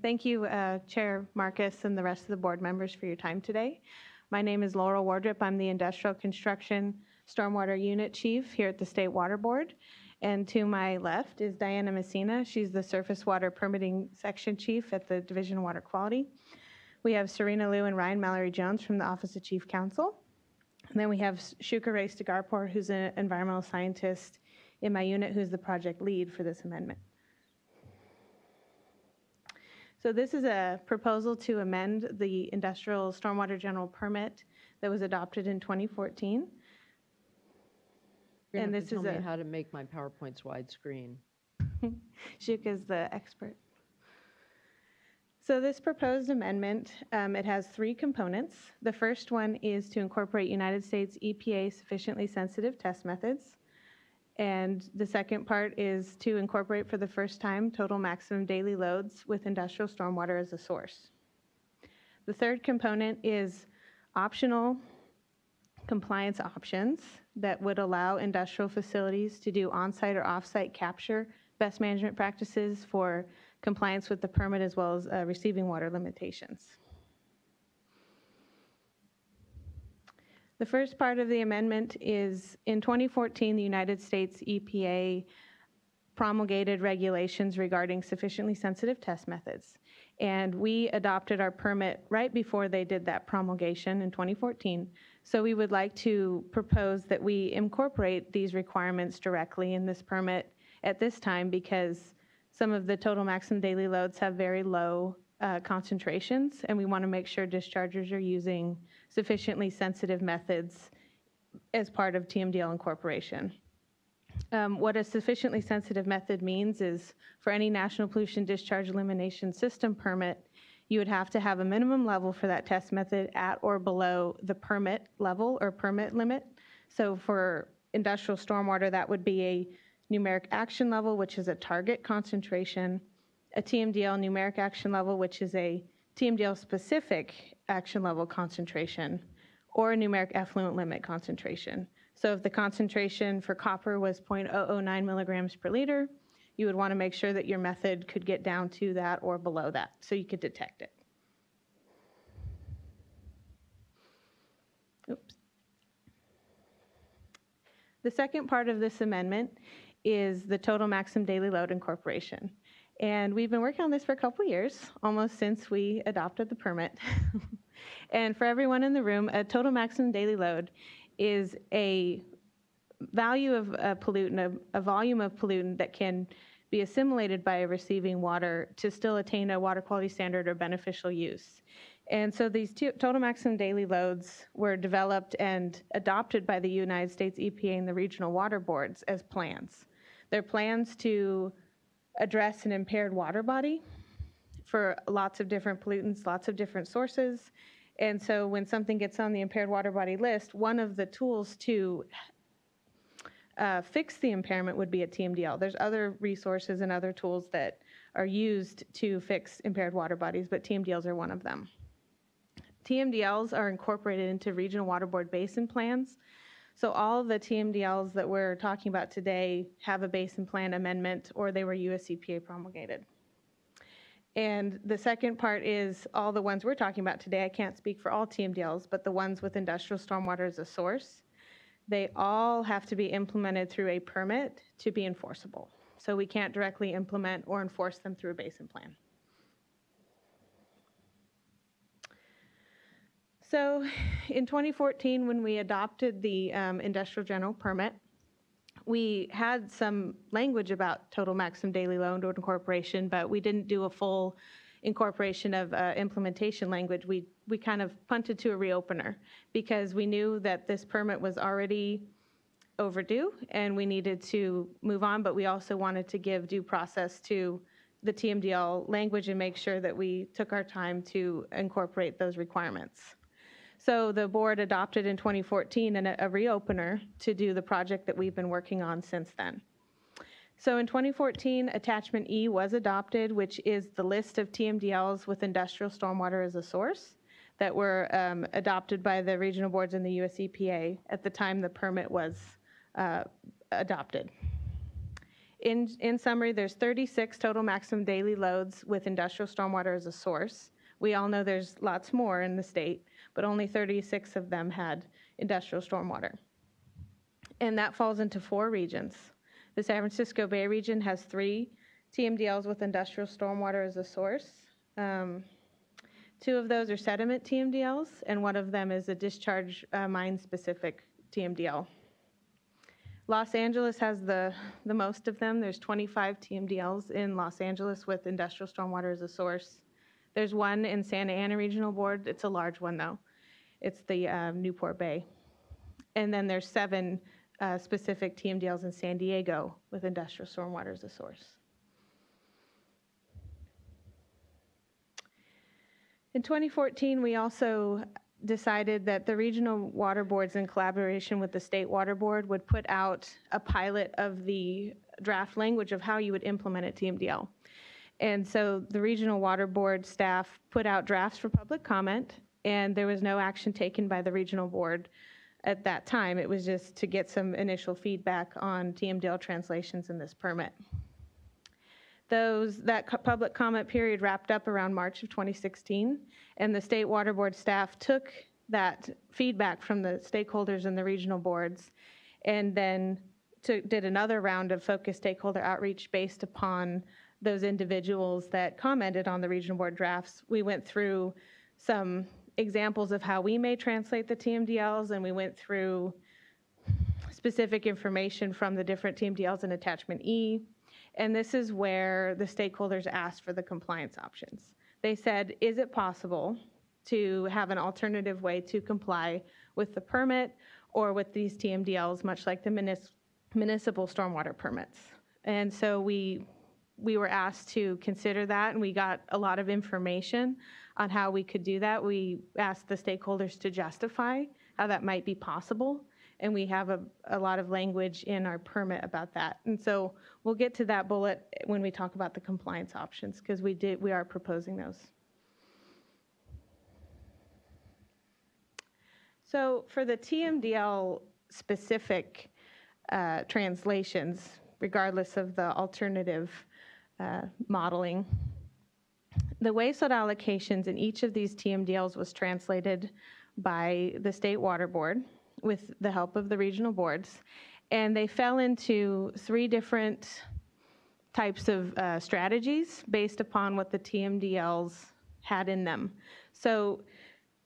Thank you, Chair Marcus and the rest of the board members for your time today. My name is Laurel Wardrop. I'm the Industrial Construction Stormwater Unit Chief here at the State Water Board. And to my left is Diana Messina. She's the Surface Water Permitting Section Chief at the Division of Water Quality. We have Serena Liu and Ryan Mallory Jones from the Office of Chief Counsel. And then we have Shuka Ray Stagarpur, who's an environmental scientist in my unit, who's the project lead for this amendment. So this is a proposal to amend the Industrial Stormwater General Permit that was adopted in 2014.
You're
And
gonna have
this
to
is
tell me
a,
how to make my PowerPoints widescreen.
Shuka's the expert. So this proposed amendment, it has three components. The first one is to incorporate United States EPA sufficiently sensitive test methods. And the second part is to incorporate for the first time total maximum daily loads with industrial stormwater as a source. The third component is optional compliance options that would allow industrial facilities to do on-site or off-site capture best management practices for compliance with the permit as well as receiving water limitations. The first part of the amendment is in 2014, the United States EPA promulgated regulations regarding sufficiently sensitive test methods. And we adopted our permit right before they did that promulgation in 2014. So we would like to propose that we incorporate these requirements directly in this permit at this time because some of the total maximum daily loads have very low concentrations, and we want to make sure dischargers are using sufficiently sensitive methods as part of TMDL incorporation. What a sufficiently sensitive method means is for any National Pollution Discharge Elimination System permit, you would have to have a minimum level for that test method at or below the permit level or permit limit. So for industrial stormwater, that would be a numeric action level, which is a target concentration, a TMDL numeric action level, which is a TMDL specific action level concentration, or a numeric effluent limit concentration. So if the concentration for copper was 0.009 milligrams per liter, you would want to make sure that your method could get down to that or below that so you could detect it. Oops. The second part of this amendment is the total maximum daily load incorporation. And we've been working on this for a couple years, almost since we adopted the permit. And for everyone in the room, a total maximum daily load is a value of a pollutant, a volume of pollutant that can be assimilated by receiving water to still attain a water quality standard or beneficial use. And so these total maximum daily loads were developed and adopted by the United States EPA and the regional water boards as plans. They're plans to address an impaired water body for lots of different pollutants, lots of different sources. And so when something gets on the impaired water body list, one of the tools to fix the impairment would be a TMDL. There's other resources and other tools that are used to fix impaired water bodies, but TMDLs are one of them. TMDLs are incorporated into regional water board basin plans. So all of the TMDLs that we're talking about today have a basin plan amendment or they were US EPA promulgated. And the second part is all the ones we're talking about today. I can't speak for all TMDLs, but the ones with industrial stormwater as a source, they all have to be implemented through a permit to be enforceable. So we can't directly implement or enforce them through a basin plan. So in 2014, when we adopted the industrial general permit, we had some language about total maximum daily load incorporation, but we didn't do a full incorporation of implementation language. We kind of punted to a reopener because we knew that this permit was already overdue and we needed to move on, but we also wanted to give due process to the TMDL language and make sure that we took our time to incorporate those requirements. So the board adopted in 2014 a reopener to do the project that we've been working on since then. So in 2014, Attachment E was adopted, which is the list of TMDLs with industrial stormwater as a source that were adopted by the regional boards and the US EPA at the time the permit was adopted. In summary, there's 36 total maximum daily loads with industrial stormwater as a source. We all know there's lots more in the state, but only 36 of them had industrial stormwater. And that falls into 4 regions. The San Francisco Bay region has 3 TMDLs with industrial stormwater as a source. 2 of those are sediment TMDLs, and 1 of them is a discharge mine-specific TMDL. Los Angeles has the most of them. There's 25 TMDLs in Los Angeles with industrial stormwater as a source. There's 1 in Santa Ana Regional Board. It's a large one, though. It's the Newport Bay. And then there's 7 specific TMDLs in San Diego with industrial stormwater as a source. In 2014, we also decided that the regional water boards, in collaboration with the state water board, would put out a pilot of the draft language of how you would implement a TMDL. And so the regional water board staff put out drafts for public comment, and there was no action taken by the regional board at that time. It was just to get some initial feedback on TMDL translations in this permit. That public comment period wrapped up around March of 2016, and the state water board staff took that feedback from the stakeholders and the regional boards and then did another round of focused stakeholder outreach based upon those individuals that commented on the regional board drafts. We went through some examples of how we may translate the TMDLs, and we went through specific information from the different TMDLs in Attachment E. And this is where the stakeholders asked for the compliance options. They said, is it possible to have an alternative way to comply with the permit or with these TMDLs, much like the municipal stormwater permits? And so we were asked to consider that, and we got a lot of information on how we could do that. We asked the stakeholders to justify how that might be possible, and we have a lot of language in our permit about that. And so we'll get to that bullet when we talk about the compliance options, because we are proposing those. So for the TMDL specific translations, regardless of the alternative modeling, the wastewater allocations in each of these TMDLs was translated by the State Water Board with the help of the regional boards, and they fell into 3 different types of strategies based upon what the TMDLs had in them. So,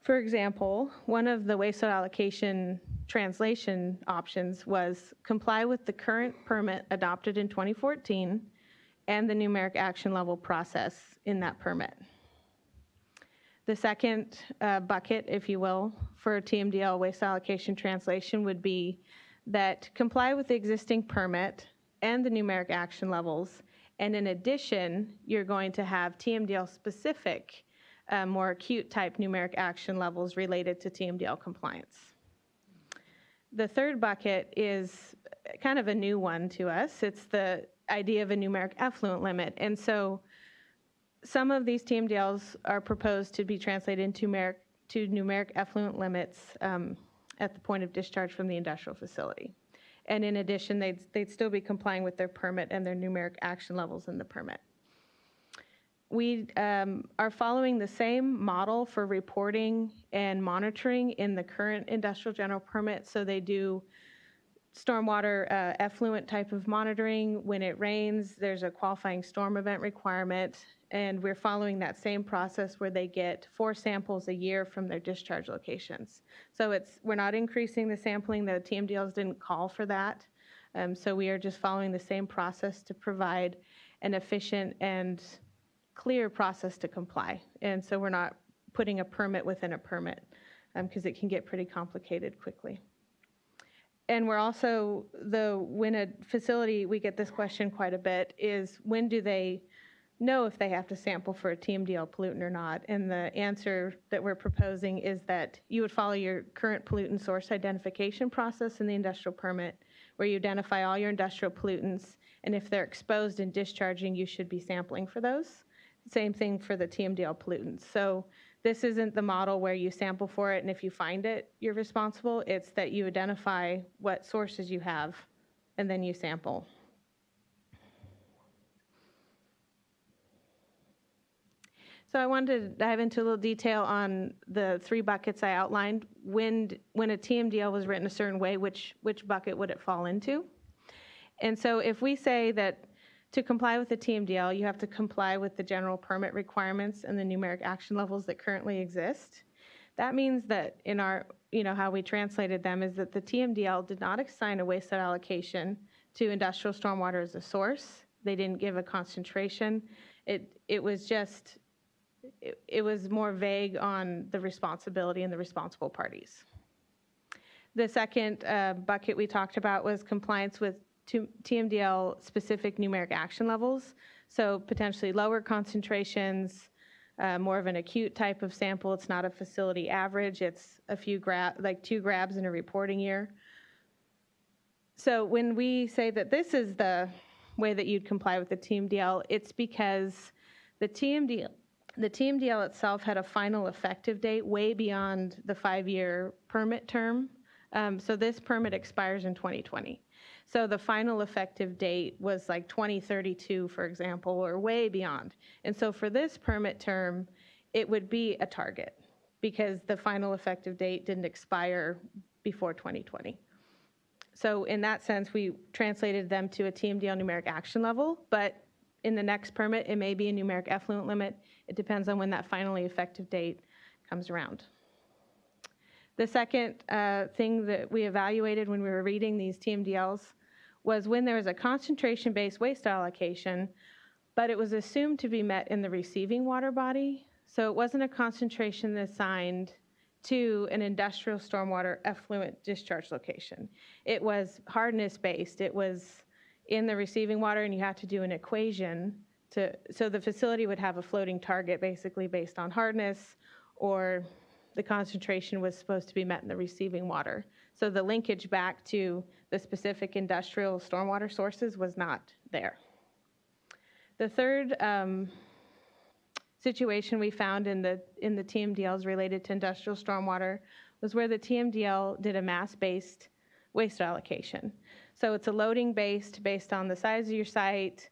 for example, one of the wastewater allocation translation options was comply with the current permit adopted in 2014 and the numeric action level process in that permit. The second bucket, if you will, for TMDL waste allocation translation would be that comply with the existing permit and the numeric action levels, and in addition, you're going to have TMDL specific, more acute type numeric action levels related to TMDL compliance. The third bucket is kind of a new one to us. It's the idea of a numeric effluent limit. And so some of these TMDLs are proposed to be translated into numeric effluent limits at the point of discharge from the industrial facility. And in addition, they'd still be complying with their permit and their numeric action levels in the permit. We are following the same model for reporting and monitoring in the current industrial general permit. So they do stormwater effluent type of monitoring. When it rains, there's a qualifying storm event requirement, and we're following that same process where they get 4 samples a year from their discharge locations. So we're not increasing the sampling. The TMDLs didn't call for that. So we are just following the same process to provide an efficient and clear process to comply. And so we're not putting a permit within a permit because it can get pretty complicated quickly. And we're also, when a facility, we get this question quite a bit, is when do they know if they have to sample for a TMDL pollutant or not? And the answer that we're proposing is that you would follow your current pollutant source identification process in the industrial permit, where you identify all your industrial pollutants, and if they're exposed and discharging, you should be sampling for those. Same thing for the TMDL pollutants. So this isn't the model where you sample for it, and if you find it, you're responsible. It's that you identify what sources you have and then you sample. So I wanted to dive into a little detail on the 3 buckets I outlined. When a TMDL was written a certain way, which bucket would it fall into? And so if we say that to comply with the TMDL, you have to comply with the general permit requirements and the numeric action levels that currently exist. That means that in our, how we translated them is that the TMDL did not assign a waste allocation to industrial stormwater as a source. They didn't give a concentration. It was just, it was more vague on the responsibility and the responsible parties. The second bucket we talked about was compliance with TMDL specific numeric action levels. So potentially lower concentrations, more of an acute type of sample. It's not a facility average. It's a few like 2 grabs in a reporting year. So when we say that this is the way that you'd comply with the TMDL, it's because the TMDL itself had a final effective date way beyond the 5-year permit term. So this permit expires in 2020. So the final effective date was like 2032, for example, or way beyond. And so for this permit term, it would be a target because the final effective date didn't expire before 2020. So in that sense, we translated them to a TMDL numeric action level, but in the next permit, it may be a numeric effluent limit. It depends on when that finally effective date comes around. The second thing that we evaluated when we were reading these TMDLs was when there was a concentration-based waste allocation, but it was assumed to be met in the receiving water body. So it wasn't a concentration assigned to an industrial stormwater effluent discharge location. It was hardness-based. It was in the receiving water, and you had to do an equation so the facility would have a floating target basically based on hardness, or the concentration was supposed to be met in the receiving water. So the linkage back to the specific industrial stormwater sources was not there. The third situation we found in the TMDLs related to industrial stormwater was where the TMDL did a mass-based waste allocation. So it's a loading based on the size of your site,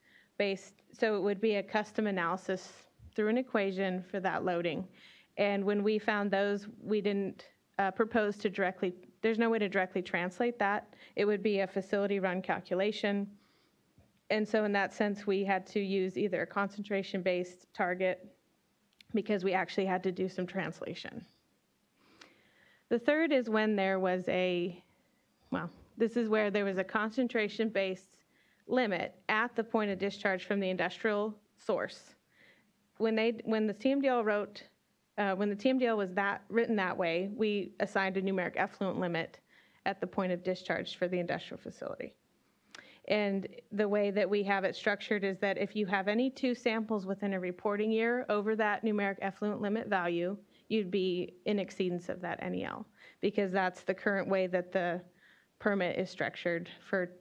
so it would be a custom analysis through an equation for that loading. And when we found those, we didn't propose to directly, there's no way to directly translate that. It would be a facility run calculation. And so in that sense, we had to use either a concentration-based target because we actually had to do some translation. The third is when there was this is where there was a concentration-based limit at the point of discharge from the industrial source. When the TMDL was written that way, we assigned a numeric effluent limit at the point of discharge for the industrial facility. And the way that we have it structured is that if you have any 2 samples within a reporting year over that numeric effluent limit value, you'd be in exceedance of that NEL, because that's the current way that the permit is structured for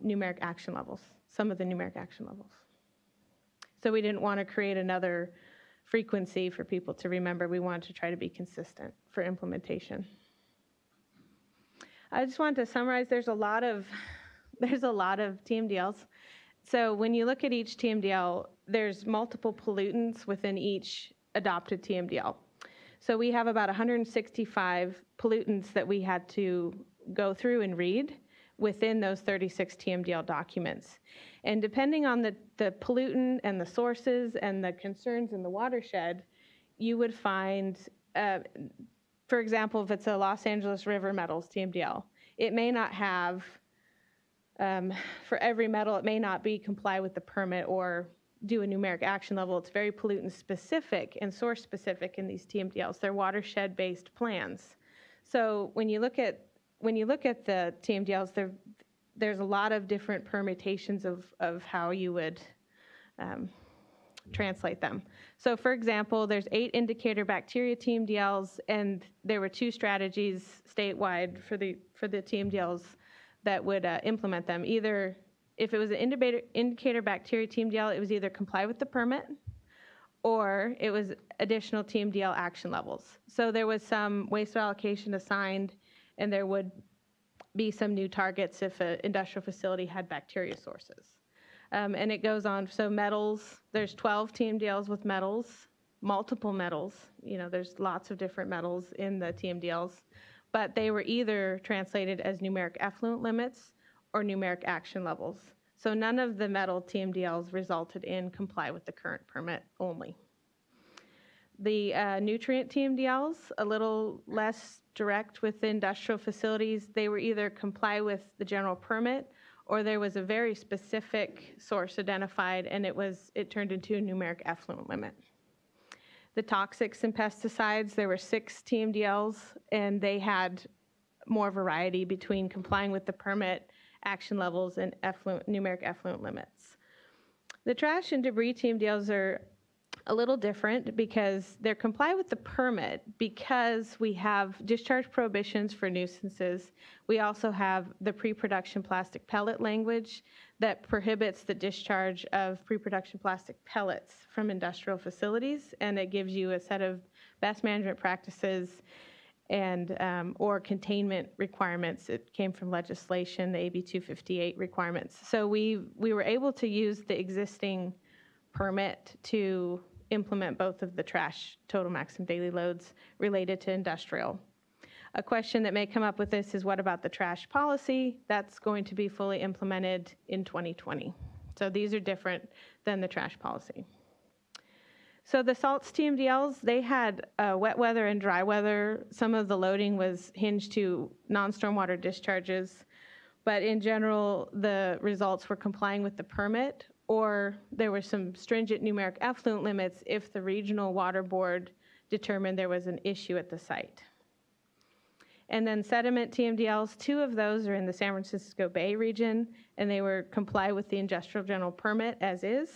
numeric action levels, some of the numeric action levels. So we didn't want to create another frequency for people to remember. We wanted to try to be consistent for implementation. I just wanted to summarize, there's a lot of TMDLs. So when you look at each TMDL, there's multiple pollutants within each adopted TMDL. So we have about 165 pollutants that we had to go through and read within those 36 TMDL documents. And depending on the pollutant and the sources and the concerns in the watershed, you would find, for example, if it's a Los Angeles River Metals TMDL, it may not have, for every metal, it may not be comply with the permit or do a numeric action level. It's very pollutant specific and source specific in these TMDLs. They're watershed based plans. So when you look at the TMDLs, there's a lot of different permutations of how you would translate them. So for example, there's 8 indicator bacteria TMDLs, and there were 2 strategies statewide for the TMDLs that would implement them. Either, if it was an indicator bacteria TMDL, it was either comply with the permit or it was additional TMDL action levels. So there was some waste allocation assigned, and there would be some new targets if an industrial facility had bacteria sources. And it goes on, so metals, there's 12 TMDLs with metals, multiple metals. There's lots of different metals in the TMDLs, but they were either translated as numeric effluent limits or numeric action levels. So none of the metal TMDLs resulted in comply with the current permit only. The nutrient TMDLs, a little less direct with the industrial facilities, they were either comply with the general permit or there was a very specific source identified and it turned into a numeric effluent limit. The toxics and pesticides, there were 6 TMDLs and they had more variety between complying with the permit, action levels, and numeric effluent limits. The trash and debris TMDLs are a little different because they're comply with the permit because we have discharge prohibitions for nuisances. We also have the pre-production plastic pellet language that prohibits the discharge of pre-production plastic pellets from industrial facilities, and it gives you a set of best management practices and or containment requirements. It came from legislation, the AB 258 requirements. So we were able to use the existing permit to implement both of the trash total maximum daily loads related to industrial. A question that may come up with this is, what about the trash policy? That's going to be fully implemented in 2020. So these are different than the trash policy. So the salts TMDLs, they had wet weather and dry weather. Some of the loading was hinged to non-stormwater discharges, but in general, the results were complying with the permit, or there were some stringent numeric effluent limits if the regional water board determined there was an issue at the site. And then sediment TMDLs, 2 of those are in the San Francisco Bay region, and they were comply with the industrial general permit as is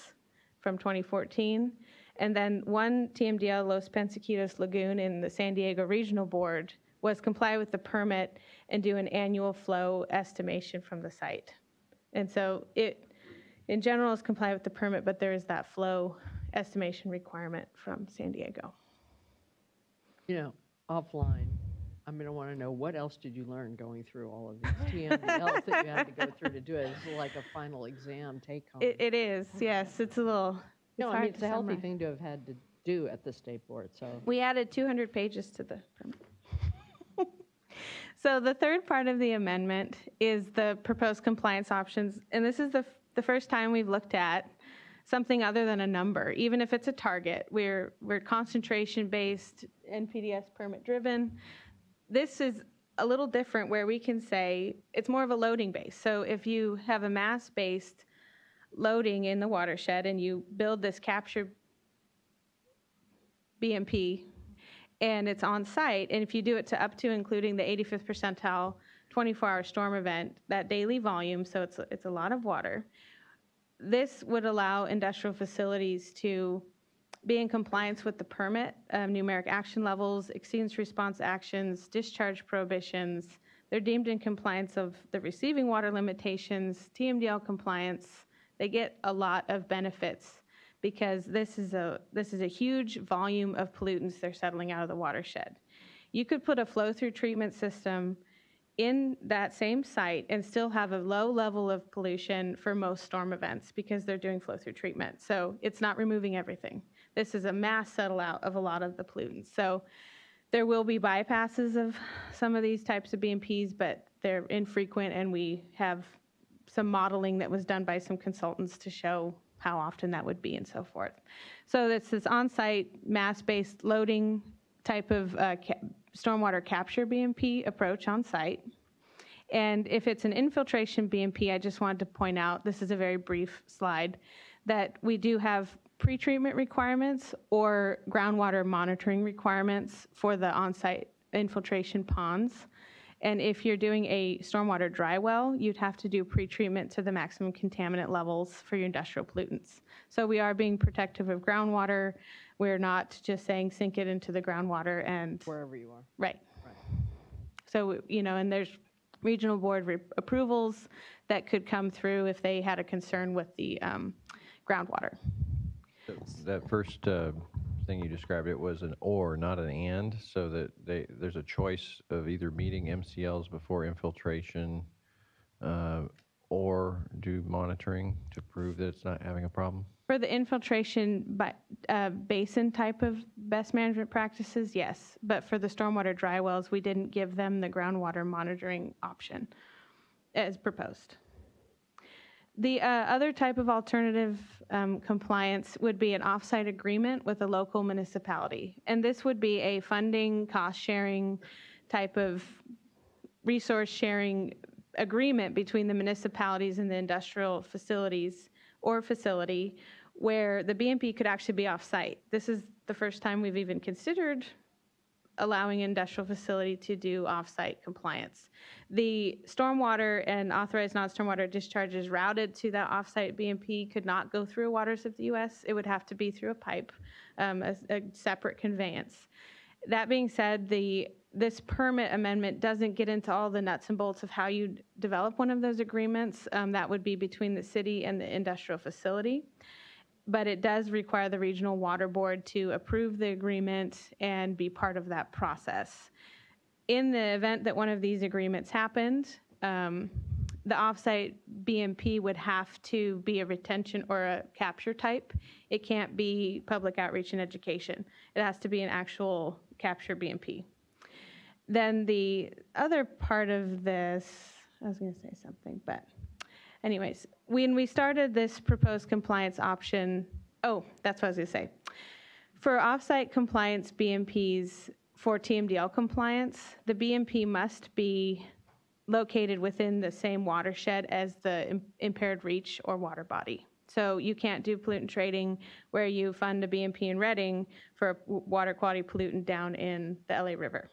from 2014. And then 1 TMDL, Los Pensaquitos Lagoon in the San Diego Regional Board, was comply with the permit and do an annual flow estimation from the site. And so it, in general, is comply with the permit, but there is that flow estimation requirement from San Diego.
Offline, I'm going to want to know, what else did you learn going through all of these TMDLs that you had to go through to do it? It's like a final exam take home.
It is, yes. It's a little,
No,
it's
I mean,
hard
it's
to
a healthy
summarize.
thing to have had to do at the state board, so.
We added 200 pages to the permit. So the third part of the amendment is the proposed compliance options. And this is the first time we've looked at something other than a number, even if it's a target. We're concentration-based, NPDES permit-driven. This is a little different where we can say it's more of a loading base. So if you have a mass-based loading in the watershed and you build this capture BMP and it's on site, and if you do it to up to including the 85th percentile 24-hour storm event, that daily volume, so it's a lot of water, this would allow industrial facilities to be in compliance with the permit, numeric action levels, exceedance response actions, discharge prohibitions. They're deemed in compliance of the receiving water limitations, TMDL compliance. They get a lot of benefits because this is a huge volume of pollutants they're settling out of the watershed. You could put a flow-through treatment system in that same site and still have a low level of pollution for most storm events because they're doing flow-through treatment. So it's not removing everything. This is a mass settle out of a lot of the pollutants. So there will be bypasses of some of these types of BMPs, but they're infrequent, and we have some modeling that was done by some consultants to show how often that would be and so forth. So it's this on-site mass-based loading type of stormwater capture BMP approach on site. And if it's an infiltration BMP, I just wanted to point out, this is a very brief slide, that we do have pretreatment requirements or groundwater monitoring requirements for the on-site infiltration ponds. And if you're doing a stormwater dry well, you'd have to do pretreatment to the maximum contaminant levels for your industrial pollutants. So we are being protective of groundwater. We're not just saying sink it into the groundwater and
wherever you are.
Right. So, and there's regional board approvals that could come through if they had a concern with the groundwater.
That first thing you described, it was an or, not an and, so that there's a choice of either meeting MCLs before infiltration or do monitoring to prove that it's not having a problem?
For the infiltration basin type of best management practices, yes. But for the stormwater dry wells, we didn't give them the groundwater monitoring option as proposed. The other type of alternative compliance would be an offsite agreement with a local municipality. And this would be a funding, cost sharing type of resource sharing agreement between the municipalities and the industrial facilities or facility where the BMP could actually be off-site. This is the first time we've even considered allowing an industrial facility to do off-site compliance. The stormwater and authorized non-stormwater discharges routed to that off-site BMP could not go through Waters of the U.S. It would have to be through a pipe, a separate conveyance. That being said, this permit amendment doesn't get into all the nuts and bolts of how you develop one of those agreements. That would be between the city and the industrial facility. But it does require the Regional Water Board to approve the agreement and be part of that process. In the event that one of these agreements happened, the offsite BMP would have to be a retention or a capture type. It can't be public outreach and education. It has to be an actual capture BMP. Then the other part of this, I was going to say something, but anyways, when we started this proposed compliance option, that's what I was going to say. For offsite compliance BMPs for TMDL compliance, the BMP must be located within the same watershed as the impaired reach or water body. So you can't do pollutant trading where you fund a BMP in Reading for a water quality pollutant down in the LA River.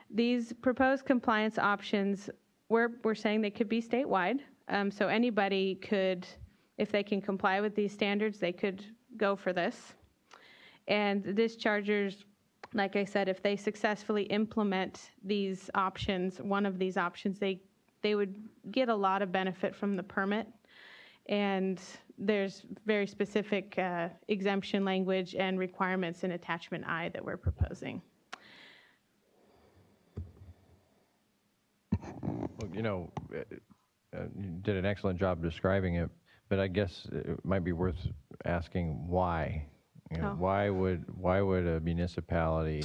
These proposed compliance options, we're saying they could be statewide. So anybody could, if they can comply with these standards, they could go for this. And the dischargers, like I said, if they successfully implement these options, one of these options, they would get a lot of benefit from the permit. And there's very specific exemption language and requirements in attachment I that we're proposing.
Well, you did an excellent job describing it, but I guess it might be worth asking why. Why would a municipality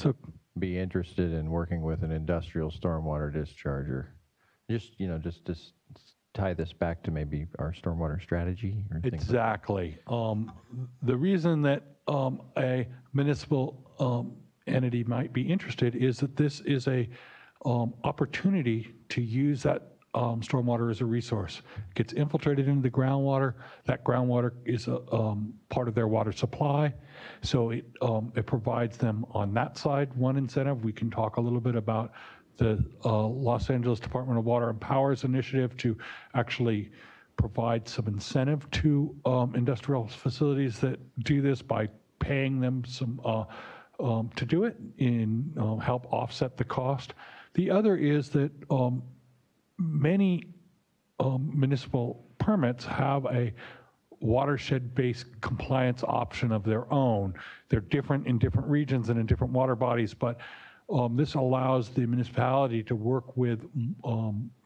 be interested in working with an industrial stormwater discharger? Just tie this back to maybe our stormwater strategy or things
Exactly. The reason that a municipal entity might be interested is that this is a opportunity to use that stormwater as a resource. It gets infiltrated into the groundwater. That groundwater is a part of their water supply. So it provides them on that side one incentive. We can talk a little bit about the Los Angeles Department of Water and Power's initiative to actually provide some incentive to industrial facilities that do this by paying them some to do it and help offset the cost. The other is that many municipal permits have a watershed-based compliance option of their own. They're different in different regions and in different water bodies, but this allows the municipality to work with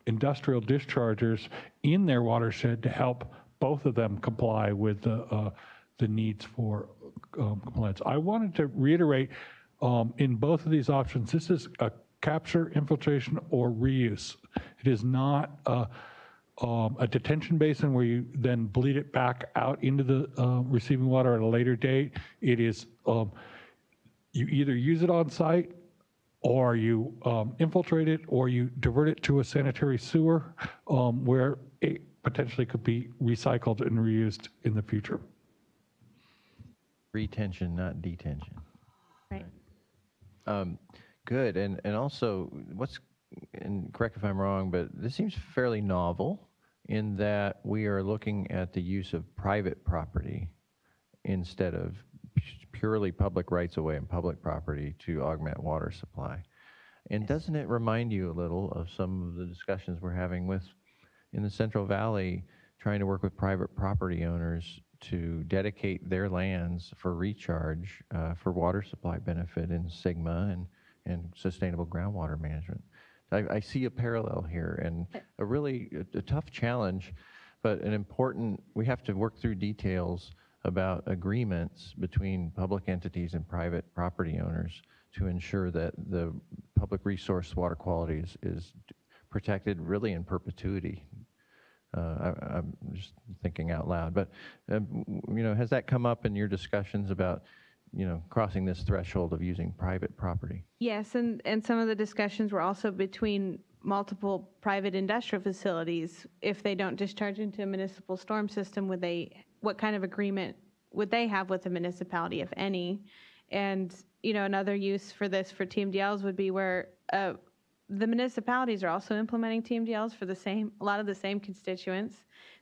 industrial dischargers in their watershed to help both of them comply with the needs for compliance. I wanted to reiterate in both of these options, this is a capture, infiltration, or reuse. It is not a detention basin where you then bleed it back out into the receiving water at a later date. It is, you either use it on site, or you infiltrate it, or you divert it to a sanitary sewer where it potentially could be recycled and reused in the future.
Retention, not detention.
Right.
Good, and also, and correct if I'm wrong, but this seems fairly novel in that we are looking at the use of private property instead of purely public rights-of-way and public property to augment water supply. And doesn't it remind you a little of some of the discussions we're having in the Central Valley, trying to work with private property owners to dedicate their lands for recharge for water supply benefit in SGMA and sustainable groundwater management. I see a parallel here and a really a tough challenge, but an important, we have to work through details about agreements between public entities and private property owners to ensure that the public resource water quality is protected really in perpetuity. I'm just thinking out loud, but you know, has that come up in your discussions about, you know, crossing this threshold of using private property?
Yes, and some of the discussions were also between multiple private industrial facilities. If they don't discharge into a municipal storm system, what kind of agreement would they have with the municipality, if any? And, you know, another use for this for TMDLs would be where the municipalities are also implementing TMDLs for a lot of the same constituents.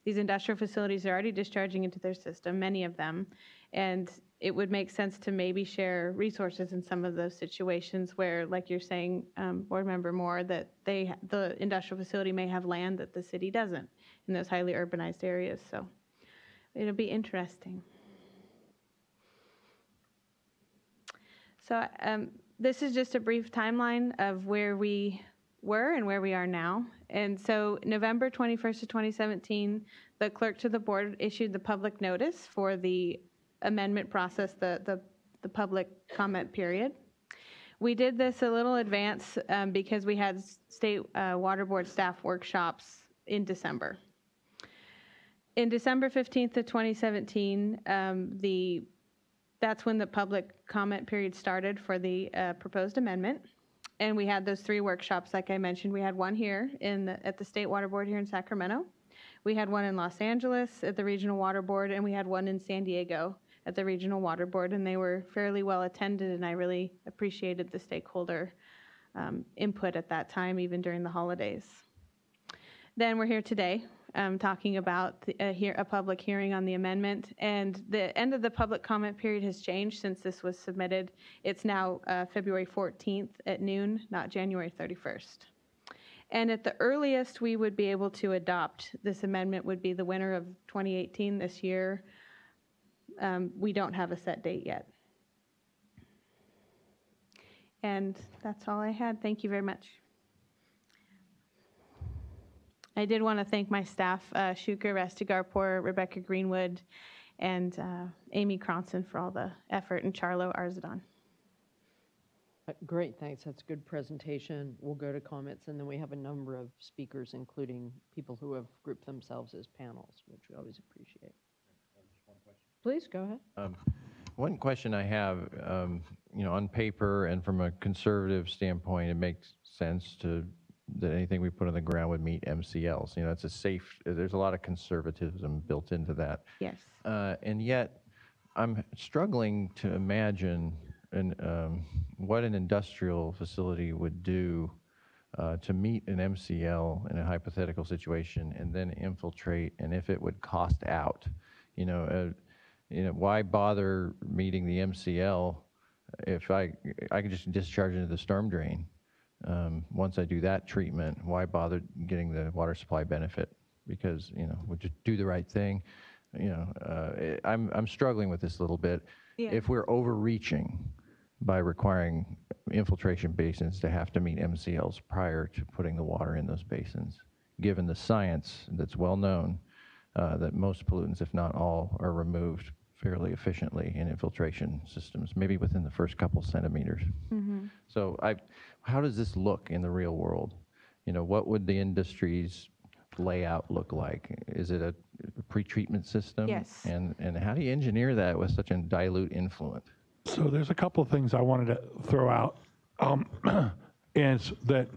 These industrial facilities are already discharging into their system, many of them, and it would make sense to maybe share resources in some of those situations where, like you're saying, Board Member Moore, that the industrial facility may have land that the city doesn't in those highly urbanized areas. So it'll be interesting. So this is just a brief timeline of where we were and where we are now. And so November 21st of 2017, the clerk to the board issued the public notice for the amendment process, the public comment period. We did this a little advance because we had state water board staff workshops in December. In December 15th of 2017, that's when the public comment period started for the proposed amendment. And we had those 3 workshops, like I mentioned. We had one here at the State Water Board here in Sacramento. We had one in Los Angeles at the Regional Water Board, and we had one in San Diego at the Regional Water Board, and they were fairly well attended, and I really appreciated the stakeholder input at that time, even during the holidays. Then we're here today talking about a public hearing on the amendment, and the end of the public comment period has changed since this was submitted. It's now February 14th at noon, not January 31st. And at the earliest we would be able to adopt this amendment would be the winter of 2018 this year. We don't have a set date yet. And that's all I had. Thank you very much. I did want to thank my staff, Shuker Vestigarpour, Rebecca Greenwood, and Amy Cronson for all the effort, and Charlo Arzadon.
Great, thanks. That's a good presentation. We'll go to comments, and then we have a number of speakers, including people who have grouped themselves as panels, which we always appreciate. Please, go ahead.
One question I have, you know, on paper and from a conservative standpoint, it makes sense that anything we put on the ground would meet MCLs. You know, it's a safe, there's a lot of conservatism built into that.
Yes.
And yet, I'm struggling to imagine what an industrial facility would do to meet an MCL in a hypothetical situation and then infiltrate, and if it would cost out. You know, why bother meeting the MCL if I could just discharge into the storm drain? Once I do that treatment, why bother getting the water supply benefit? Because, you know, we'll just do the right thing. You know, I'm struggling with this a little bit.
Yeah.
If we're overreaching by requiring infiltration basins to have to meet MCLs prior to putting the water in those basins, given the science that's well known that most pollutants, if not all, are removed fairly efficiently in infiltration systems, maybe within the first couple centimeters.
Mm-hmm.
So how does this look in the real world? You know, what would the industry's layout look like? Is it a pretreatment system?
Yes.
And how do you engineer that with such a dilute influent?
So there's a couple of things I wanted to throw out. Is that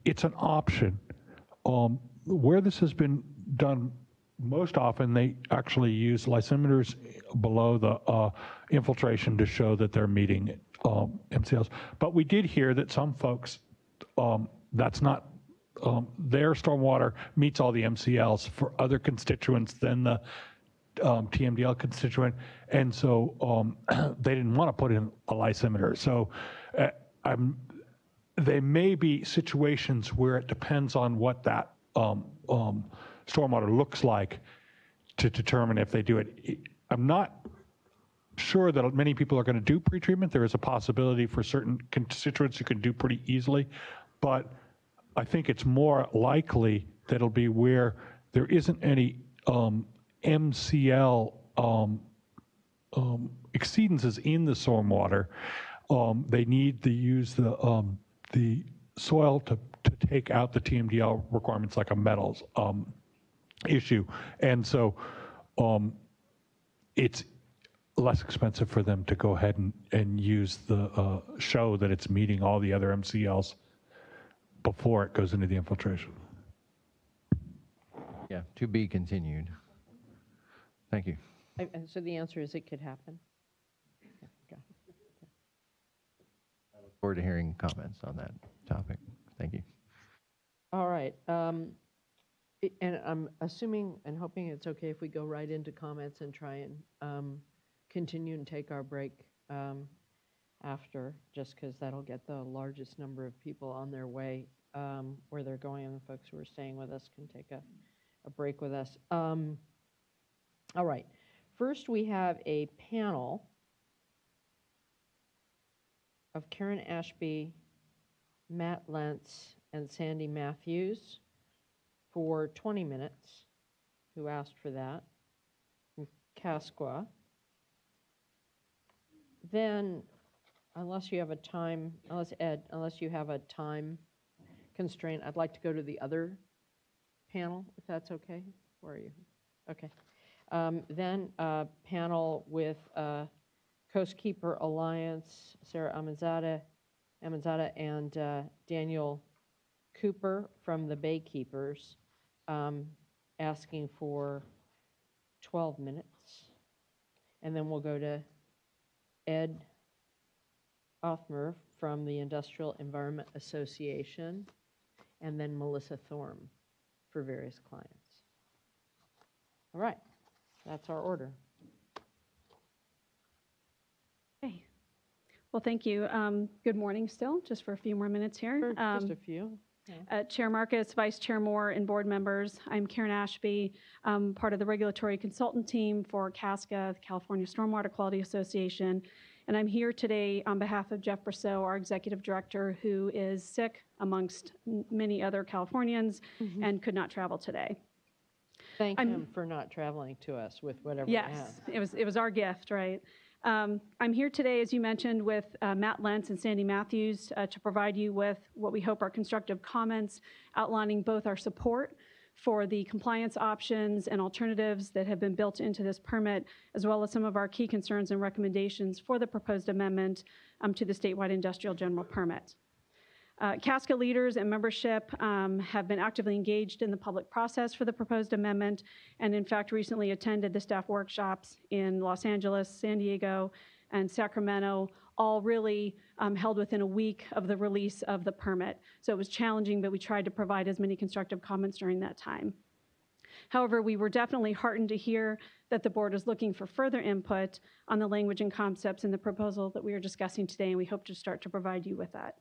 it's an option. Where this has been done most often, they actually use lysimeters below the infiltration to show that they're meeting MCLs. But we did hear that some folks, that's not, their stormwater meets all the MCLs for other constituents than the TMDL constituent, and so they didn't want to put in a lysimeter. So there may be situations where it depends on what that stormwater looks like to determine if they do it. I'm not sure that many people are going to do pretreatment. There is a possibility for certain constituents you can do pretty easily, but I think it's more likely that it'll be where there isn't any MCL exceedances in the stormwater. They need to use the soil to take out the TMDL requirements like a metals issue. And so it's less expensive for them to go ahead and use the show that it's meeting all the other MCLs before it goes into the infiltration.
Yeah, to be continued. Thank you.
And so the answer is it could happen? Okay.
I look forward to hearing comments on that topic. Thank you.
All right. And I'm assuming and hoping it's okay if we go right into comments and try and continue and take our break after, just because that'll get the largest number of people on their way where they're going, and the folks who are staying with us can take a break with us. All right. First, we have a panel of Karen Ashby, Matt Lentz, and Sandy Matthews for 20 minutes, who asked for that, from Casqua. Then, unless you have a time constraint, I'd like to go to the other panel, if that's okay. Where are you? Okay. Then a panel with Coastkeeper Alliance, Sarah Amanzada and Daniel Cooper from the Baykeepers, asking for 12 minutes. And then we'll go to Ed Othmer from the Industrial Environment Association, and then Melissa Thorm for various clients. All right, that's our order.
Okay. Well, thank you. Good morning still, just for a few more minutes here.
Just a few. Yeah.
Chair Marcus, Vice Chair Moore, and board members. I'm Karen Ashby, part of the regulatory consultant team for CASCA, the California Stormwater Quality Association. And I'm here today on behalf of Jeff Brousseau, our executive director, who is sick amongst many other Californians and could not travel today.
Thank him for not traveling to us with whatever we have.
Yes, it was our gift, right? I'm here today, as you mentioned, with Matt Lentz and Sandy Matthews to provide you with what we hope are constructive comments outlining both our support for the compliance options and alternatives that have been built into this permit, as well as some of our key concerns and recommendations for the proposed amendment to the statewide industrial general permit. CASCA leaders and membership have been actively engaged in the public process for the proposed amendment, and in fact recently attended the staff workshops in Los Angeles, San Diego, and Sacramento, all really held within a week of the release of the permit. So it was challenging, but we tried to provide as many constructive comments during that time. However, we were definitely heartened to hear that the board is looking for further input on the language and concepts in the proposal that we are discussing today, and we hope to start to provide you with that.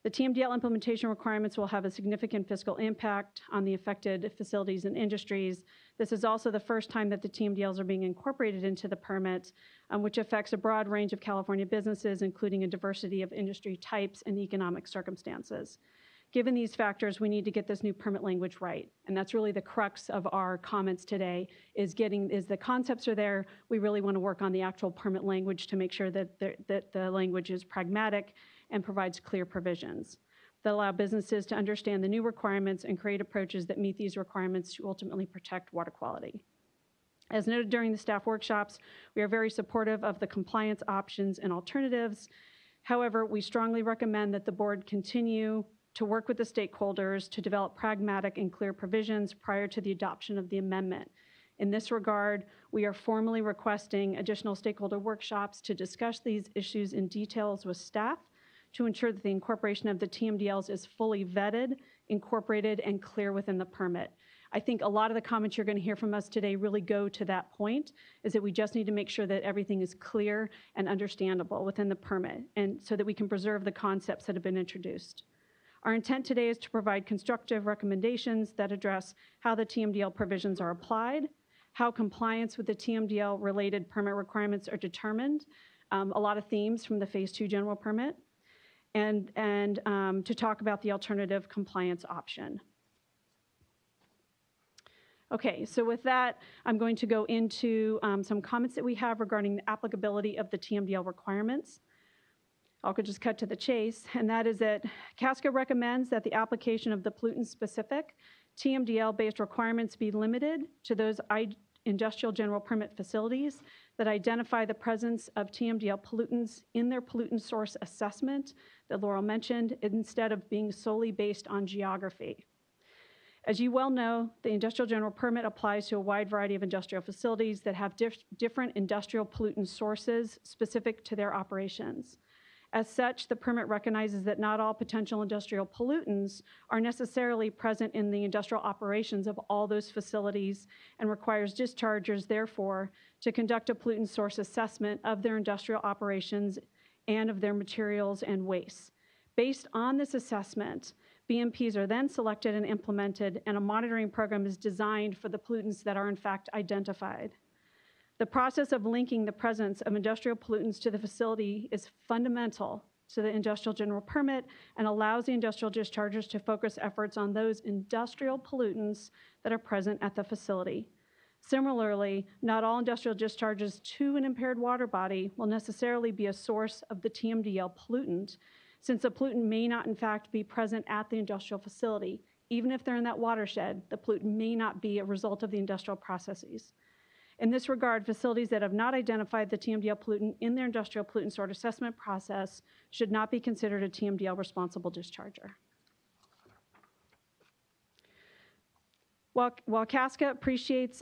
The TMDL implementation requirements will have a significant fiscal impact on the affected facilities and industries. This is also the first time that the TMDLs are being incorporated into the permit, which affects a broad range of California businesses, including a diversity of industry types and economic circumstances. Given these factors, we need to get this new permit language right. And that's really the crux of our comments today, is the concepts are there. We really want to work on the actual permit language to make sure that the language is pragmatic and provides clear provisions that allow businesses to understand the new requirements and create approaches that meet these requirements to ultimately protect water quality. As noted during the staff workshops, we are very supportive of the compliance options and alternatives. However, we strongly recommend that the board continue to work with the stakeholders to develop pragmatic and clear provisions prior to the adoption of the amendment. In this regard, we are formally requesting additional stakeholder workshops to discuss these issues in details with staff to ensure that the incorporation of the TMDLs is fully vetted, incorporated, and clear within the permit. I think a lot of the comments you're going to hear from us today really go to that point, is that we just need to make sure that everything is clear and understandable within the permit, and so that we can preserve the concepts that have been introduced. Our intent today is to provide constructive recommendations that address how the TMDL provisions are applied, how compliance with the TMDL-related permit requirements are determined, a lot of themes from the Phase 2 general permit, and to talk about the alternative compliance option. Okay, so with that, I'm going to go into some comments that we have regarding the applicability of the TMDL requirements. I could just cut to the chase, and that is that CASCA recommends that the application of the pollutant-specific TMDL-based requirements be limited to those industrial general permit facilities that identify the presence of TMDL pollutants in their pollutant source assessment that Laurel mentioned, instead of being solely based on geography. As you well know, the industrial general permit applies to a wide variety of industrial facilities that have different industrial pollutant sources specific to their operations. As such, the permit recognizes that not all potential industrial pollutants are necessarily present in the industrial operations of all those facilities and requires dischargers, therefore, to conduct a pollutant source assessment of their industrial operations and of their materials and wastes. Based on this assessment, BMPs are then selected and implemented, and a monitoring program is designed for the pollutants that are in fact identified. The process of linking the presence of industrial pollutants to the facility is fundamental to the industrial general permit and allows the industrial dischargers to focus efforts on those industrial pollutants that are present at the facility. Similarly, not all industrial discharges to an impaired water body will necessarily be a source of the TMDL pollutant, since the pollutant may not in fact be present at the industrial facility. Even if they're in that watershed, the pollutant may not be a result of the industrial processes. In this regard, facilities that have not identified the TMDL pollutant in their industrial pollutant source assessment process should not be considered a TMDL responsible discharger. While CASCA appreciates,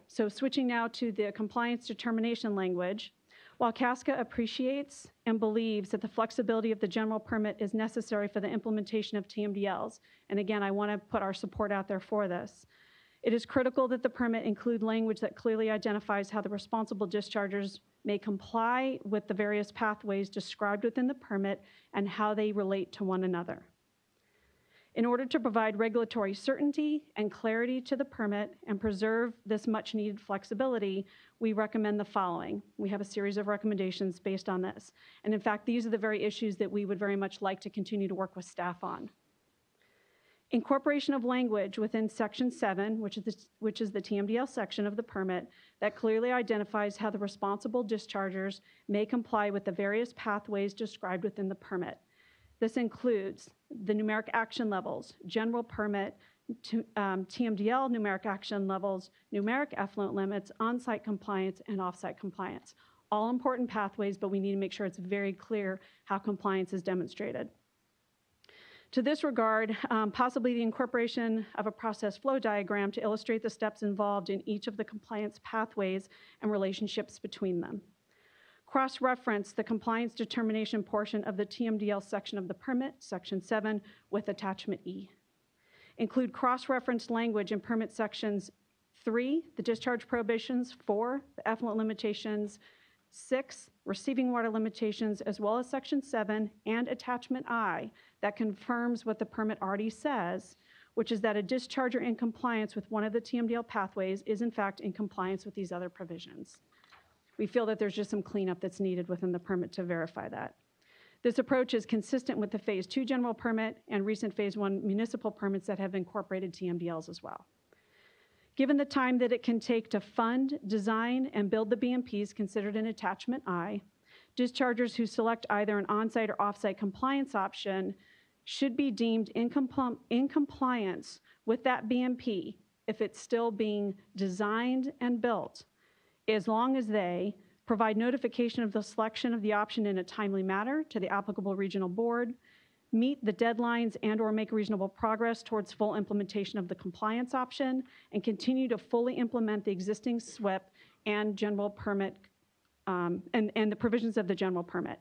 so switching now to the compliance determination language, while CASCA appreciates and believes that the flexibility of the general permit is necessary for the implementation of TMDLs, and again, I want to put our support out there for this, it is critical that the permit include language that clearly identifies how the responsible dischargers may comply with the various pathways described within the permit and how they relate to one another. In order to provide regulatory certainty and clarity to the permit and preserve this much needed flexibility, we recommend the following. We have a series of recommendations based on this. And in fact, these are the very issues that we would very much like to continue to work with staff on. Incorporation of language within Section 7, which is the TMDL section of the permit, that clearly identifies how the responsible dischargers may comply with the various pathways described within the permit. This includes the numeric action levels, general permit, TMDL numeric action levels, numeric effluent limits, on-site compliance, and off-site compliance. All important pathways, but we need to make sure it's very clear how compliance is demonstrated. To this regard, possibly the incorporation of a process flow diagram to illustrate the steps involved in each of the compliance pathways and relationships between them. Cross-reference the compliance determination portion of the TMDL section of the permit, Section 7, with Attachment E. Include cross-reference language in permit sections 3, the discharge prohibitions, 4, the effluent limitations, 6, receiving water limitations, as well as Section 7 and Attachment I that confirms what the permit already says, which is that a discharger in compliance with one of the TMDL pathways is in fact in compliance with these other provisions. We feel that there's just some cleanup that's needed within the permit to verify that. This approach is consistent with the Phase 2 general permit and recent Phase 1 municipal permits that have incorporated TMDLs as well. Given the time that it can take to fund, design, and build the BMPs considered in Attachment I, dischargers who select either an on-site or off-site compliance option should be deemed in compliance with that BMP if it's still being designed and built, as long as they provide notification of the selection of the option in a timely manner to the applicable regional board, meet the deadlines and/or make reasonable progress towards full implementation of the compliance option, and continue to fully implement the existing SWIP and general permit and the provisions of the general permit.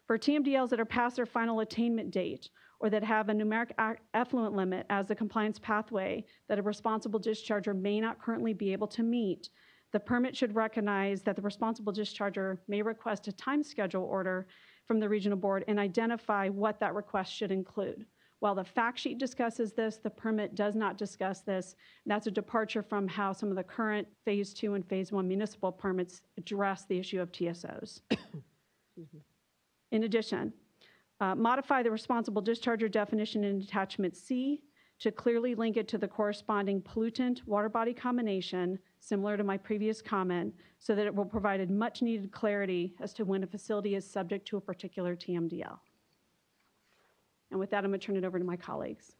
For TMDLs that are past their final attainment date or that have a numeric effluent limit as the compliance pathway that a responsible discharger may not currently be able to meet, the permit should recognize that the responsible discharger may request a time schedule order from the regional board and identify what that request should include. While the fact sheet discusses this, the permit does not discuss this. And that's a departure from how some of the current Phase 2 and Phase 1 municipal permits address the issue of TSOs. In addition, modify the responsible discharger definition in attachment C to clearly link it to the corresponding pollutant water body combination, similar to my previous comment, so that it will provide much needed clarity as to when a facility is subject to a particular TMDL. And with that, I'm going to turn it over to my colleagues.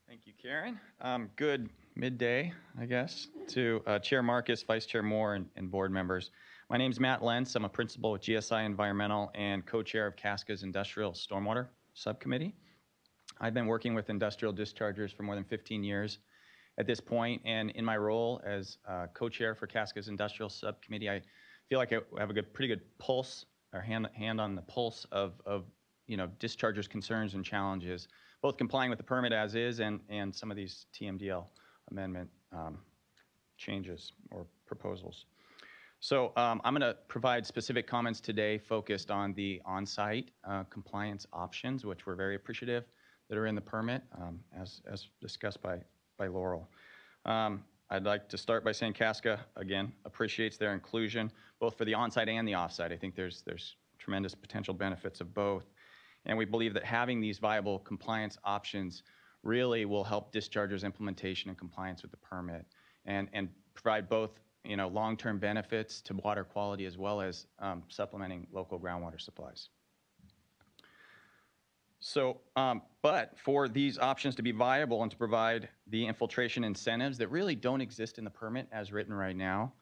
Thank you, Karen. Good midday, I guess, to Chair Marcus, Vice Chair Moore, and board members. My name is Matt Lentz. I'm a principal with GSI Environmental and co-chair of CASCA's Industrial Stormwater Subcommittee. I've been working with industrial dischargers for more than 15 years at this point, and in my role as co-chair for CASCA's Industrial Subcommittee, I feel like I have a pretty good pulse, or hand on the pulse of dischargers' concerns and challenges, both complying with the permit as is and some of these TMDL amendment changes or proposals. So I'm going to provide specific comments today focused on the on-site compliance options, which we're very appreciative that are in the permit, as discussed by Laurel. I'd like to start by saying CASCA, again, appreciates their inclusion, both for the on-site and the off-site. I think there's tremendous potential benefits of both. And we believe that having these viable compliance options really will help dischargers' implementation and compliance with the permit and provide both long-term benefits to water quality as well as supplementing local groundwater supplies. So, but for these options to be viable and to provide the infiltration incentives that really don't exist in the permit as written right now,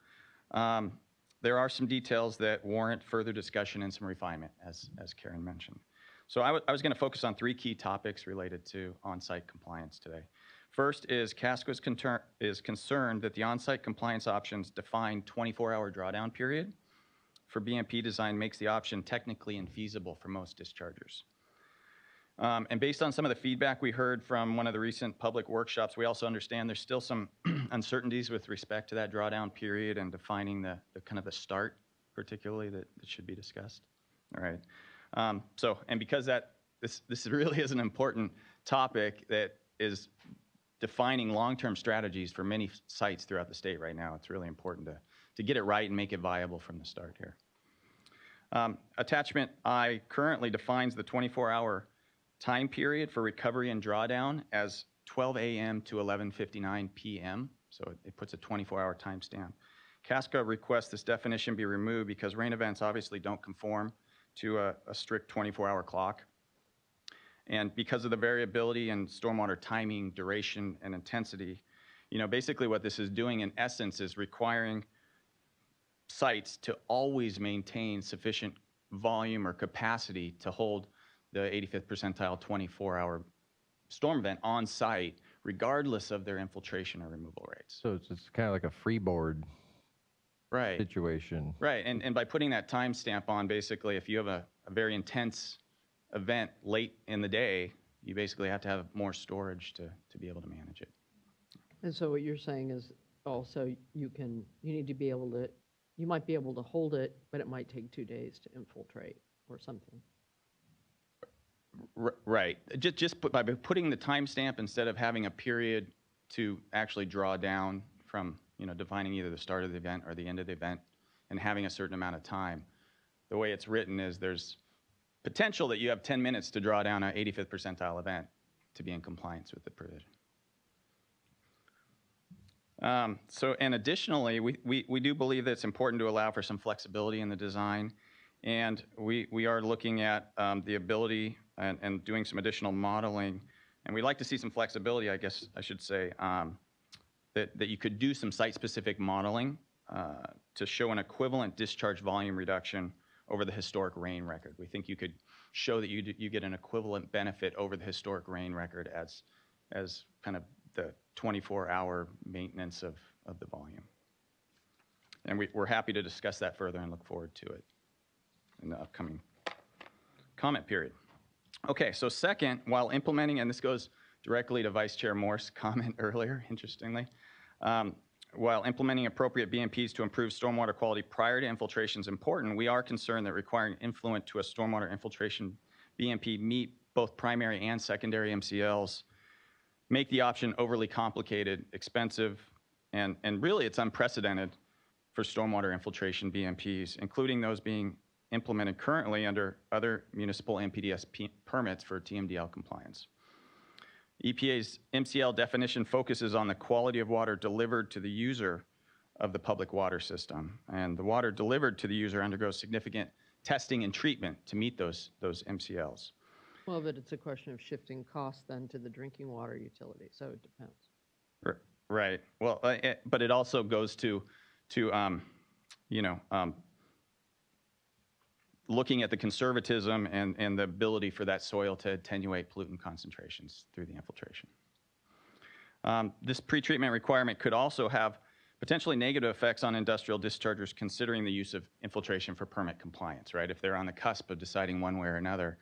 there are some details that warrant further discussion and some refinement, as Karen mentioned. So I was going to focus on 3 key topics related to on-site compliance today. First is CASCA is concerned that the on-site compliance options define 24-hour drawdown period for BMP design makes the option technically infeasible for most dischargers. And based on some of the feedback we heard from one of the recent public workshops, we also understand there's still some uncertainties with respect to that drawdown period and defining the kind of the start, particularly, that should be discussed. All right. And because this really is an important topic that is defining long-term strategies for many sites throughout the state right now, it's really important to get it right and make it viable from the start here. Attachment I currently defines the 24-hour time period for recovery and drawdown as 12 a.m. to 11:59 p.m., so it puts a 24-hour timestamp. CASCA requests this definition be removed because rain events obviously don't conform to a strict 24-hour clock. And because of the variability in stormwater timing, duration, and intensity, basically what this is doing in essence is requiring sites to always maintain sufficient volume or capacity to hold the 85th percentile 24-hour storm event on site, regardless of their infiltration or removal rates.
So it's kind of like a freeboard
right
situation.
Right, and by putting that timestamp on, basically, if you have a very intense event late in the day, you basically have to have more storage to be able to manage it.
And so what you're saying is also you need to be able to, you might be able to hold it, but it might take 2 days to infiltrate or something.
Right. Just by putting the timestamp instead of having a period to actually draw down from, defining either the start of the event or the end of the event and having a certain amount of time. The way it's written is there's potential that you have 10 minutes to draw down an 85th percentile event to be in compliance with the provision. And additionally, we do believe that it's important to allow for some flexibility in the design. And we are looking at the ability and doing some additional modeling. And we'd like to see some flexibility, I guess I should say, that you could do some site-specific modeling to show an equivalent discharge volume reduction over the historic rain record. We think you could show that you get an equivalent benefit over the historic rain record as kind of the 24-hour maintenance of the volume. And we're happy to discuss that further and look forward to it in the upcoming comment period. Okay, so second, while implementing, and this goes directly to Vice Chair Moore's comment earlier, interestingly, while implementing appropriate BMPs to improve stormwater quality prior to infiltration is important, we are concerned that requiring influent to a stormwater infiltration BMP meet both primary and secondary MCLs make the option overly complicated, expensive, and really it's unprecedented for stormwater infiltration BMPs, including those being implemented currently under other municipal MPDS permits for TMDL compliance. EPA's MCL definition focuses on the quality of water delivered to the user of the public water system. And the water delivered to the user undergoes significant testing and treatment to meet those MCLs.
Well, but it's a question of shifting costs then to the drinking water utility, so it depends.
Right. Well, but it also goes to looking at the conservatism and the ability for that soil to attenuate pollutant concentrations through the infiltration. This pretreatment requirement could also have potentially negative effects on industrial dischargers considering the use of infiltration for permit compliance, right? If they're on the cusp of deciding one way or another.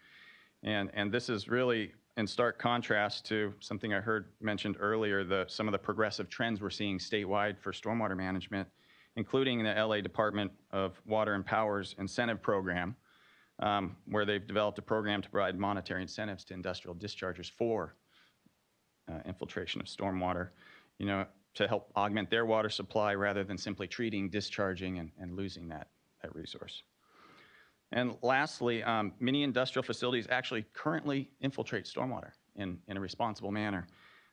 And this is really in stark contrast to something I heard mentioned earlier, some of the progressive trends we're seeing statewide for stormwater management, including the LA Department of Water and Power's incentive program, where they've developed a program to provide monetary incentives to industrial dischargers for infiltration of stormwater, to help augment their water supply rather than simply treating, discharging, and losing that resource. And lastly, many industrial facilities actually currently infiltrate stormwater in a responsible manner.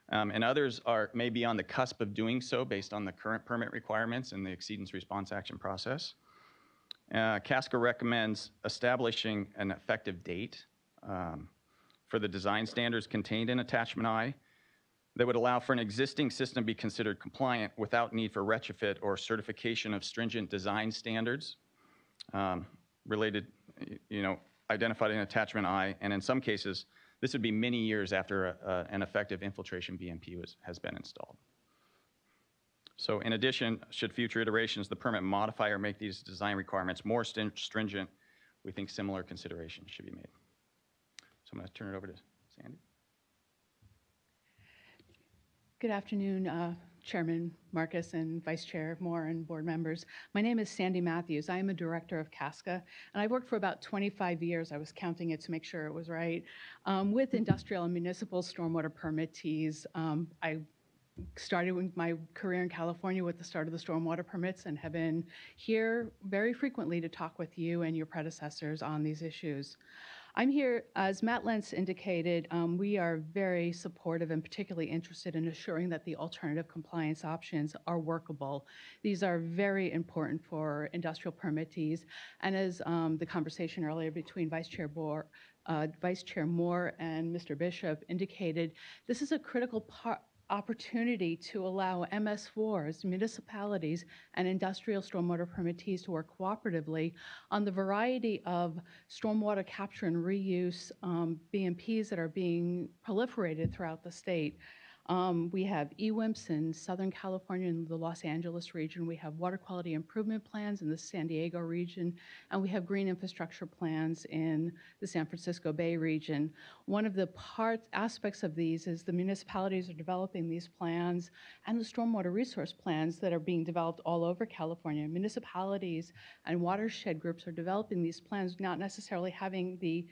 And others may be on the cusp of doing so based on the current permit requirements and the exceedance response action process. CASCA recommends establishing an effective date for the design standards contained in Attachment I that would allow for an existing system to be considered compliant without need for retrofit or certification of stringent design standards related, identified in Attachment I, and in some cases, this would be many years after an effective infiltration BMP has been installed. So in addition, should future iterations of the permit modify or make these design requirements more stringent, we think similar considerations should be made. So I'm going to turn it over to Sandy.
Good afternoon, Chairman Marcus and Vice Chair Moore and board members. My name is Sandy Matthews. I am a director of CASCA, and I've worked for about 25 years. I was counting it to make sure it was right, with industrial and municipal stormwater permittees. I started my career in California with the start of the stormwater permits and have been here very frequently to talk with you and your predecessors on these issues. I'm here, as Matt Lentz indicated, we are very supportive and particularly interested in assuring that the alternative compliance options are workable. These are very important for industrial permittees. And as the conversation earlier between Vice Chair Moore and Mr. Bishop indicated, this is a critical opportunity to allow MS4s, municipalities, and industrial stormwater permittees to work cooperatively on the variety of stormwater capture and reuse BMPs that are being proliferated throughout the state. We have EWIMPs in Southern California and the Los Angeles region. We have water quality improvement plans in the San Diego region, and we have green infrastructure plans in the San Francisco Bay region. One of the aspects of these is the municipalities are developing these plans and the stormwater resource plans that are being developed all over California. Municipalities and watershed groups are developing these plans, not necessarily having to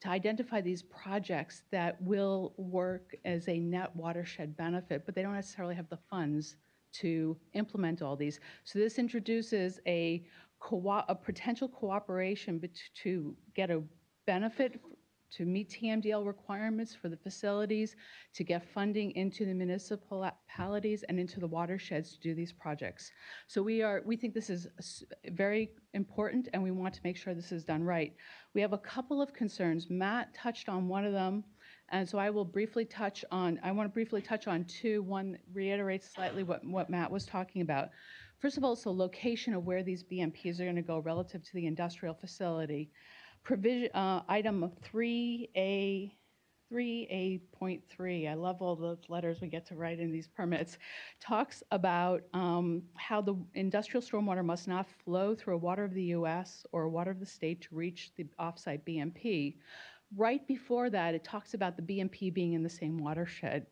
identify these projects that will work as a net watershed benefit, but they don't necessarily have the funds to implement all these. So this introduces a potential cooperation to get a benefit to meet TMDL requirements for the facilities, to get funding into the municipalities and into the watersheds to do these projects. So we think this is very important, and we want to make sure this is done right. We have a couple of concerns. Matt touched on one of them, and so I want to briefly touch on two. One reiterates slightly what Matt was talking about. First of all, it's the location of where these BMPs are going to go relative to the industrial facility. Item 3A.3, I love all the letters we get to write in these permits, talks about how the industrial stormwater must not flow through a water of the U.S. or a water of the state to reach the offsite BMP. Right before that, it talks about the BMP being in the same watershed.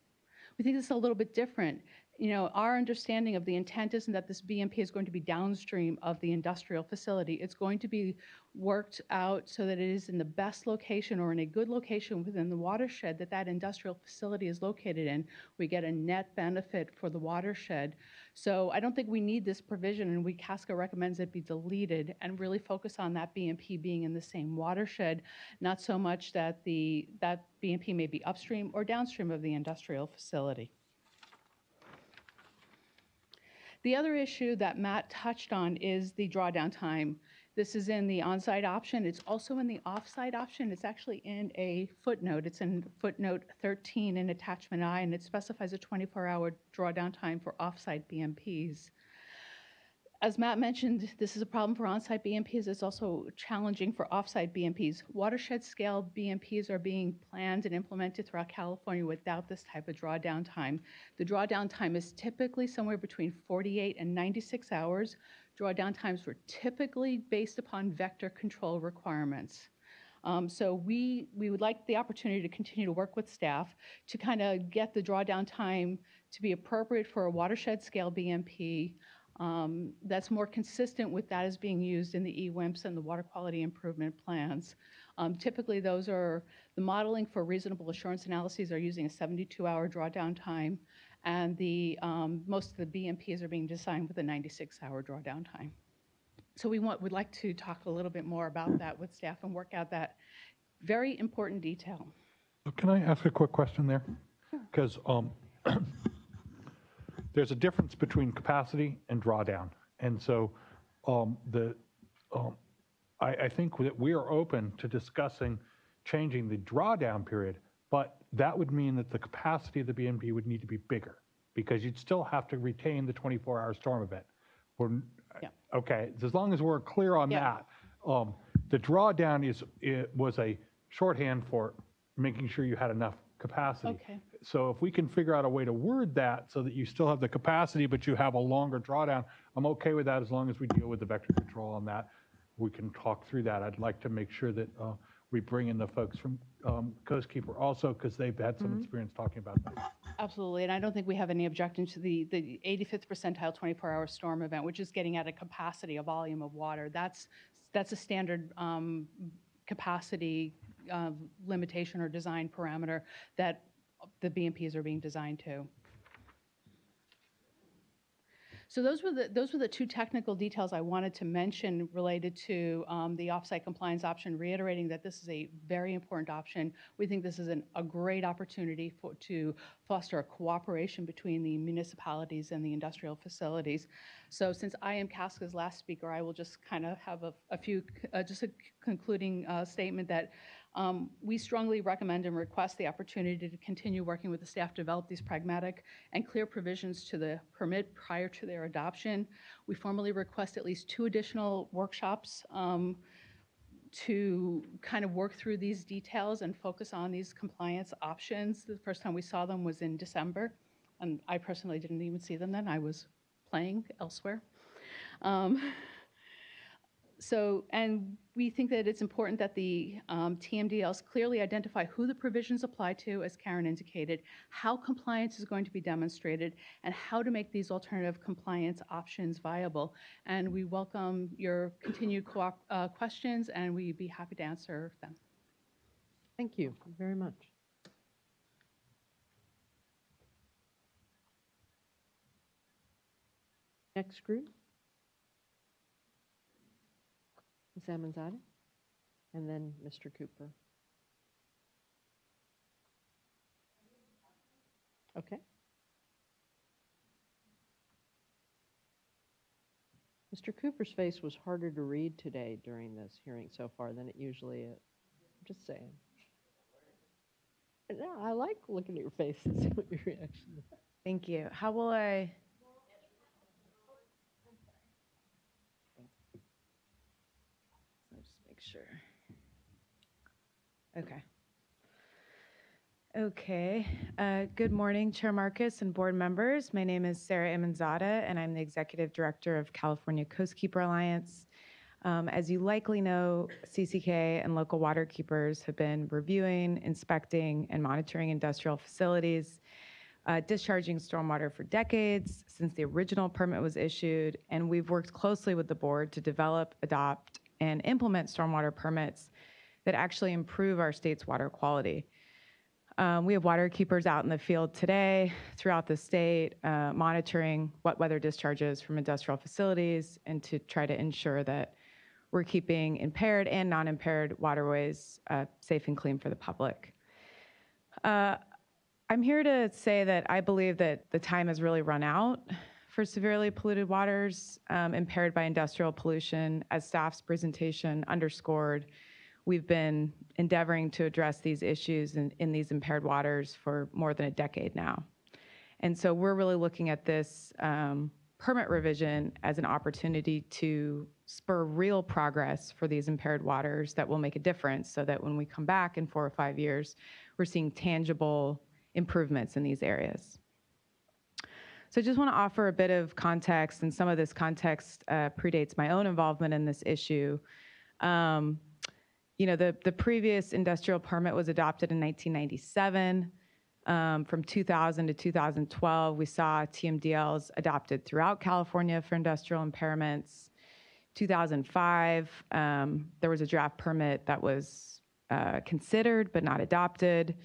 We think this is a little bit different. our understanding of the intent isn't that this BMP is going to be downstream of the industrial facility. It's going to be worked out so that it is in the best location or in a good location within the watershed that that industrial facility is located in. We get a net benefit for the watershed. So I don't think we need this provision, and CASCA recommends it be deleted and really focus on that BMP being in the same watershed, not so much that that BMP may be upstream or downstream of the industrial facility. The other issue that Matt touched on is the drawdown time. This is in the on-site option. It's also in the off-site option. It's actually in a footnote. It's in footnote 13 in attachment I, and it specifies a 24-hour drawdown time for off-site BMPs. As Matt mentioned, this is a problem for on-site BMPs. It's also challenging for off-site BMPs. Watershed-scale BMPs are being planned and implemented throughout California without this type of drawdown time. The drawdown time is typically somewhere between 48 and 96 hours. Drawdown times were typically based upon vector control requirements. So we would like the opportunity to continue to work with staff to kind of get the drawdown time to be appropriate for a watershed-scale BMP. That's more consistent with that as being used in the EWIMPs and the water quality improvement plans. Typically, those are the modeling for reasonable assurance analyses are using a 72-hour drawdown time, and most of the BMPs are being designed with a 96-hour drawdown time. So we'd like to talk a little bit more about that with staff and work out that very important detail.
So can I ask a quick question there? Because there's a difference between capacity and drawdown. And so I think that we are open to discussing changing the drawdown period, but that would mean that the capacity of the BMP would need to be bigger because you'd still have to retain the 24-hour storm event. Okay, as long as we're clear on that. The drawdown was a shorthand for making sure you had enough capacity.
Okay.
So if we can figure out a way to word that so that you still have the capacity, but you have a longer drawdown, I'm okay with that as long as we deal with the vector control on that. We can talk through that. I'd like to make sure that we bring in the folks from Coast Keeper also because they've had some experience talking about that.
Absolutely, and I don't think we have any objection to the 85th percentile 24-hour storm event, which is getting at a capacity, a volume of water. That's a standard capacity limitation or design parameter that the BMPs are being designed to. So those were the two technical details I wanted to mention related to the offsite compliance option, reiterating that this is a very important option. We think this is a great opportunity to foster a cooperation between the municipalities and the industrial facilities. So since I am CASCA's last speaker, I will just kind of have just a concluding statement that we strongly recommend and request the opportunity to continue working with the staff to develop these pragmatic and clear provisions to the permit prior to their adoption. We formally request at least 2 additional workshops to kind of work through these details and focus on these compliance options. The first time we saw them was in December, and I personally didn't even see them then. I was playing elsewhere. And we think that it's important that the TMDLs clearly identify who the provisions apply to, as Karen indicated, how compliance is going to be demonstrated, and how to make these alternative compliance options viable. And we welcome your continued questions, and we'd be happy to answer them.
Thank you very much. Next group. Ms. Amanzadeh, and then Mr. Cooper. Okay. Mr. Cooper's face was harder to read today during this hearing so far than it usually is. I'm just saying. No, I like looking at your face and see what your reaction is.
Thank you. How will I? Sure. Okay. Good morning, Chair Marcus and board members. My name is Sarah Amanzadeh, and I'm the Executive Director of California Coast Keeper Alliance. As you likely know, CCK and local water keepers have been reviewing, inspecting, and monitoring industrial facilities discharging stormwater for decades since the original permit was issued, and we've worked closely with the board to develop, adopt, and implement stormwater permits that actually improve our state's water quality. We have water keepers out in the field today throughout the state, monitoring wet weather discharges from industrial facilities and to try to ensure that we're keeping impaired and non-impaired waterways safe and clean for the public. I'm here to say that I believe that the time has really run out for severely polluted waters impaired by industrial pollution. As staff's presentation underscored, we've been endeavoring to address these issues in these impaired waters for more than a decade now. And so we're really looking at this permit revision as an opportunity to spur real progress for these impaired waters that will make a difference, so that when we come back in 4 or 5 years, we're seeing tangible improvements in these areas. So I just want to offer a bit of context, and some of this context predates my own involvement in this issue. You know, the previous industrial permit was adopted in 1997. From 2000 to 2012, we saw TMDLs adopted throughout California for industrial impairments. 2005, there was a draft permit that was considered but not adopted.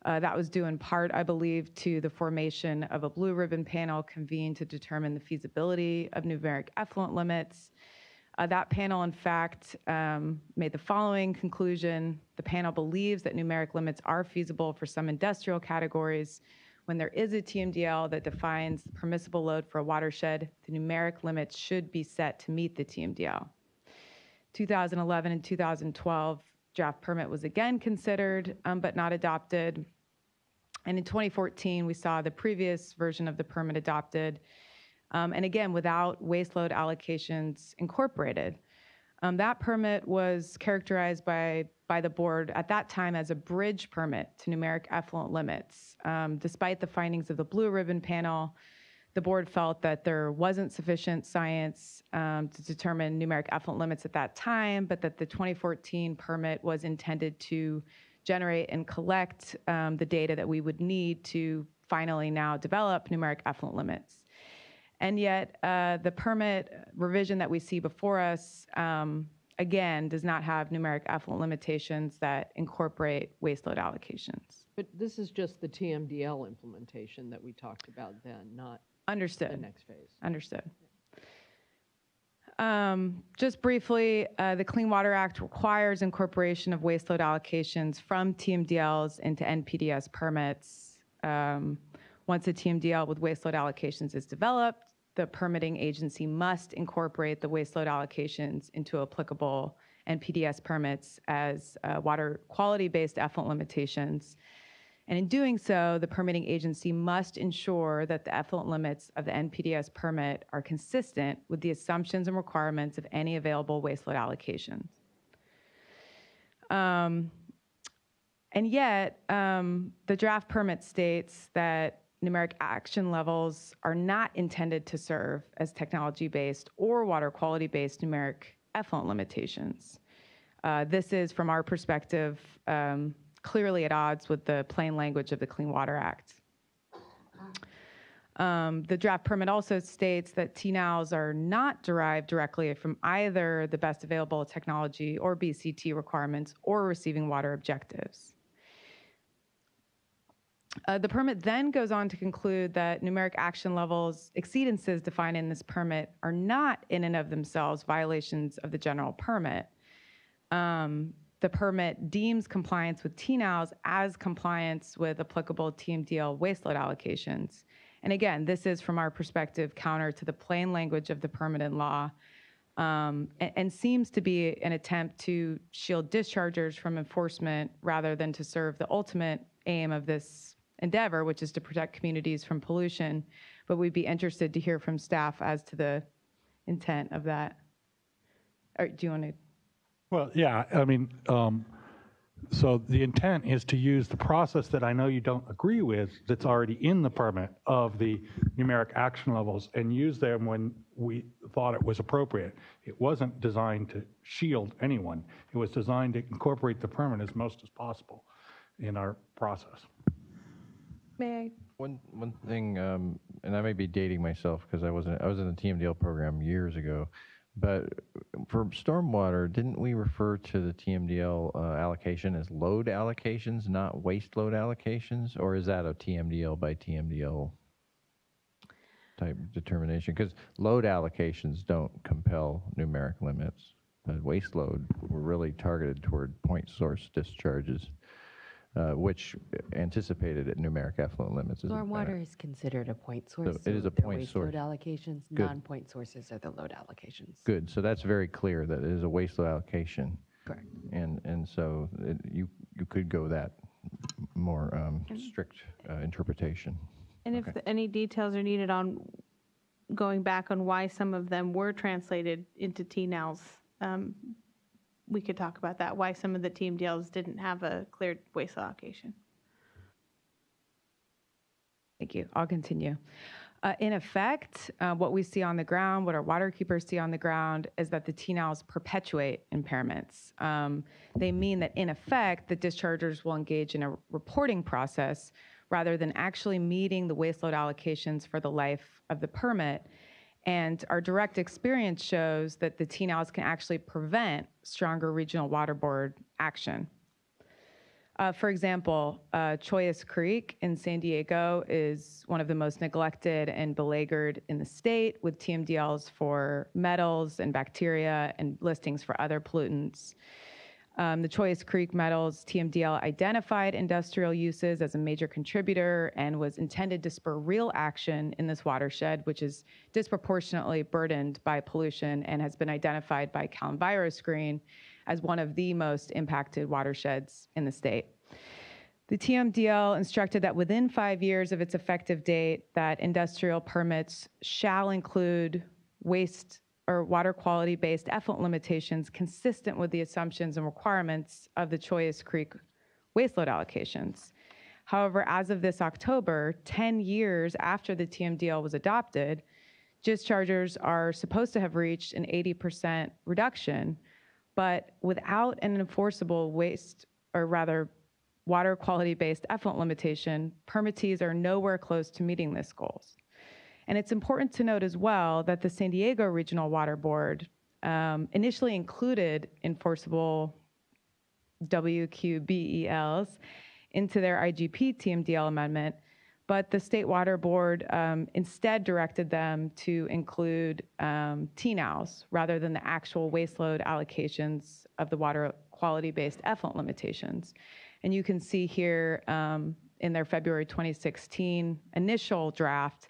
That was due in part, I believe, to the formation of a blue ribbon panel convened to determine the feasibility of numeric effluent limits. That panel, in fact, made the following conclusion. The panel believes that numeric limits are feasible for some industrial categories. When there is a TMDL that defines the permissible load for a watershed, the numeric limits should be set to meet the TMDL. 2011 and 2012, draft permit was again considered, but not adopted. And in 2014, we saw the previous version of the permit adopted, and again, without waste load allocations incorporated. That permit was characterized by the board at that time as a bridge permit to numeric effluent limits. Despite the findings of the blue ribbon panel, the board felt that there wasn't sufficient science to determine numeric effluent limits at that time, but that the 2014 permit was intended to generate and collect the data that we would need to finally now develop numeric effluent limits. And yet, the permit revision that we see before us, again, does not have numeric effluent limitations that incorporate waste load allocations.
But this is just the TMDL implementation that we talked about then, not
Understood.
the next phase.
Understood. Just briefly, the Clean Water Act requires incorporation of waste load allocations from TMDLs into NPDES permits. Once a TMDL with waste load allocations is developed, the permitting agency must incorporate the waste load allocations into applicable NPDES permits as water quality-based effluent limitations. And in doing so, the permitting agency must ensure that the effluent limits of the NPDES permit are consistent with the assumptions and requirements of any available waste load allocations. And yet, the draft permit states that numeric action levels are not intended to serve as technology-based or water quality-based numeric effluent limitations. This is, from our perspective, clearly at odds with the plain language of the Clean Water Act. The draft permit also states that TNOWs are not derived directly from either the best available technology or BCT requirements or receiving water objectives. The permit then goes on to conclude that numeric action levels exceedances defined in this permit are not in and of themselves violations of the general permit. The permit deems compliance with TNOWs as compliance with applicable TMDL waste load allocations. And again, this is, from our perspective, counter to the plain language of the permit and law, and seems to be an attempt to shield dischargers from enforcement rather than to serve the ultimate aim of this endeavor, which is to protect communities from pollution. But we'd be interested to hear from staff as to the intent of that. Or do you want to?
Well, yeah, I mean, so the intent is to use the process that I know you don't agree with that's already in the permit of the numeric action levels and use them when we thought it was appropriate. It wasn't designed to shield anyone. It was designed to incorporate the permit as most as possible in our process.
May I?
One thing, and I may be dating myself because I was in the TMDL program years ago, but for stormwater, didn't we refer to the TMDL allocation as load allocations, not waste load allocations, or is that a TMDL by TMDL type determination? Because load allocations don't compel numeric limits, but waste load were really targeted toward point source discharges, which anticipated at numeric effluent limits.
Stormwater is considered a point source.
So it is a
they're
point
waste
source.
load allocations.
Good.
Non-point sources are the load allocations.
Good. So that's very clear that it is a waste load allocation.
Correct.
And so you could go that more strict interpretation.
And if any details are needed on going back on why some of them were translated into TNALs, we could talk about that, why some of the TMDLs didn't have a clear waste allocation.
Thank you. I'll continue. In effect, what we see on the ground, what our water keepers see on the ground, is that the TNALs perpetuate impairments. They mean that, in effect, the dischargers will engage in a reporting process rather than actually meeting the waste load allocations for the life of the permit. And our direct experience shows that the TNALs can actually prevent stronger regional water board action. For example, Chollas Creek in San Diego is one of the most neglected and beleaguered in the state, with TMDLs for metals and bacteria and listings for other pollutants. The Chollas Creek metals TMDL identified industrial uses as a major contributor and was intended to spur real action in this watershed, which is disproportionately burdened by pollution and has been identified by CalEnviroscreen as one of the most impacted watersheds in the state. The TMDL instructed that within 5 years of its effective date, that industrial permits shall include waste or water quality-based effluent limitations consistent with the assumptions and requirements of the Chollas Creek waste load allocations. However, as of this October, 10 years after the TMDL was adopted, dischargers are supposed to have reached an 80% reduction, but without an enforceable waste, or rather water quality-based effluent limitation, permittees are nowhere close to meeting these goals. And it's important to note as well that the San Diego Regional Water Board initially included enforceable WQBELs into their IGP TMDL amendment, but the State Water Board instead directed them to include TNALs rather than the actual waste load allocations of the water quality-based effluent limitations. And you can see here in their February 2016 initial draft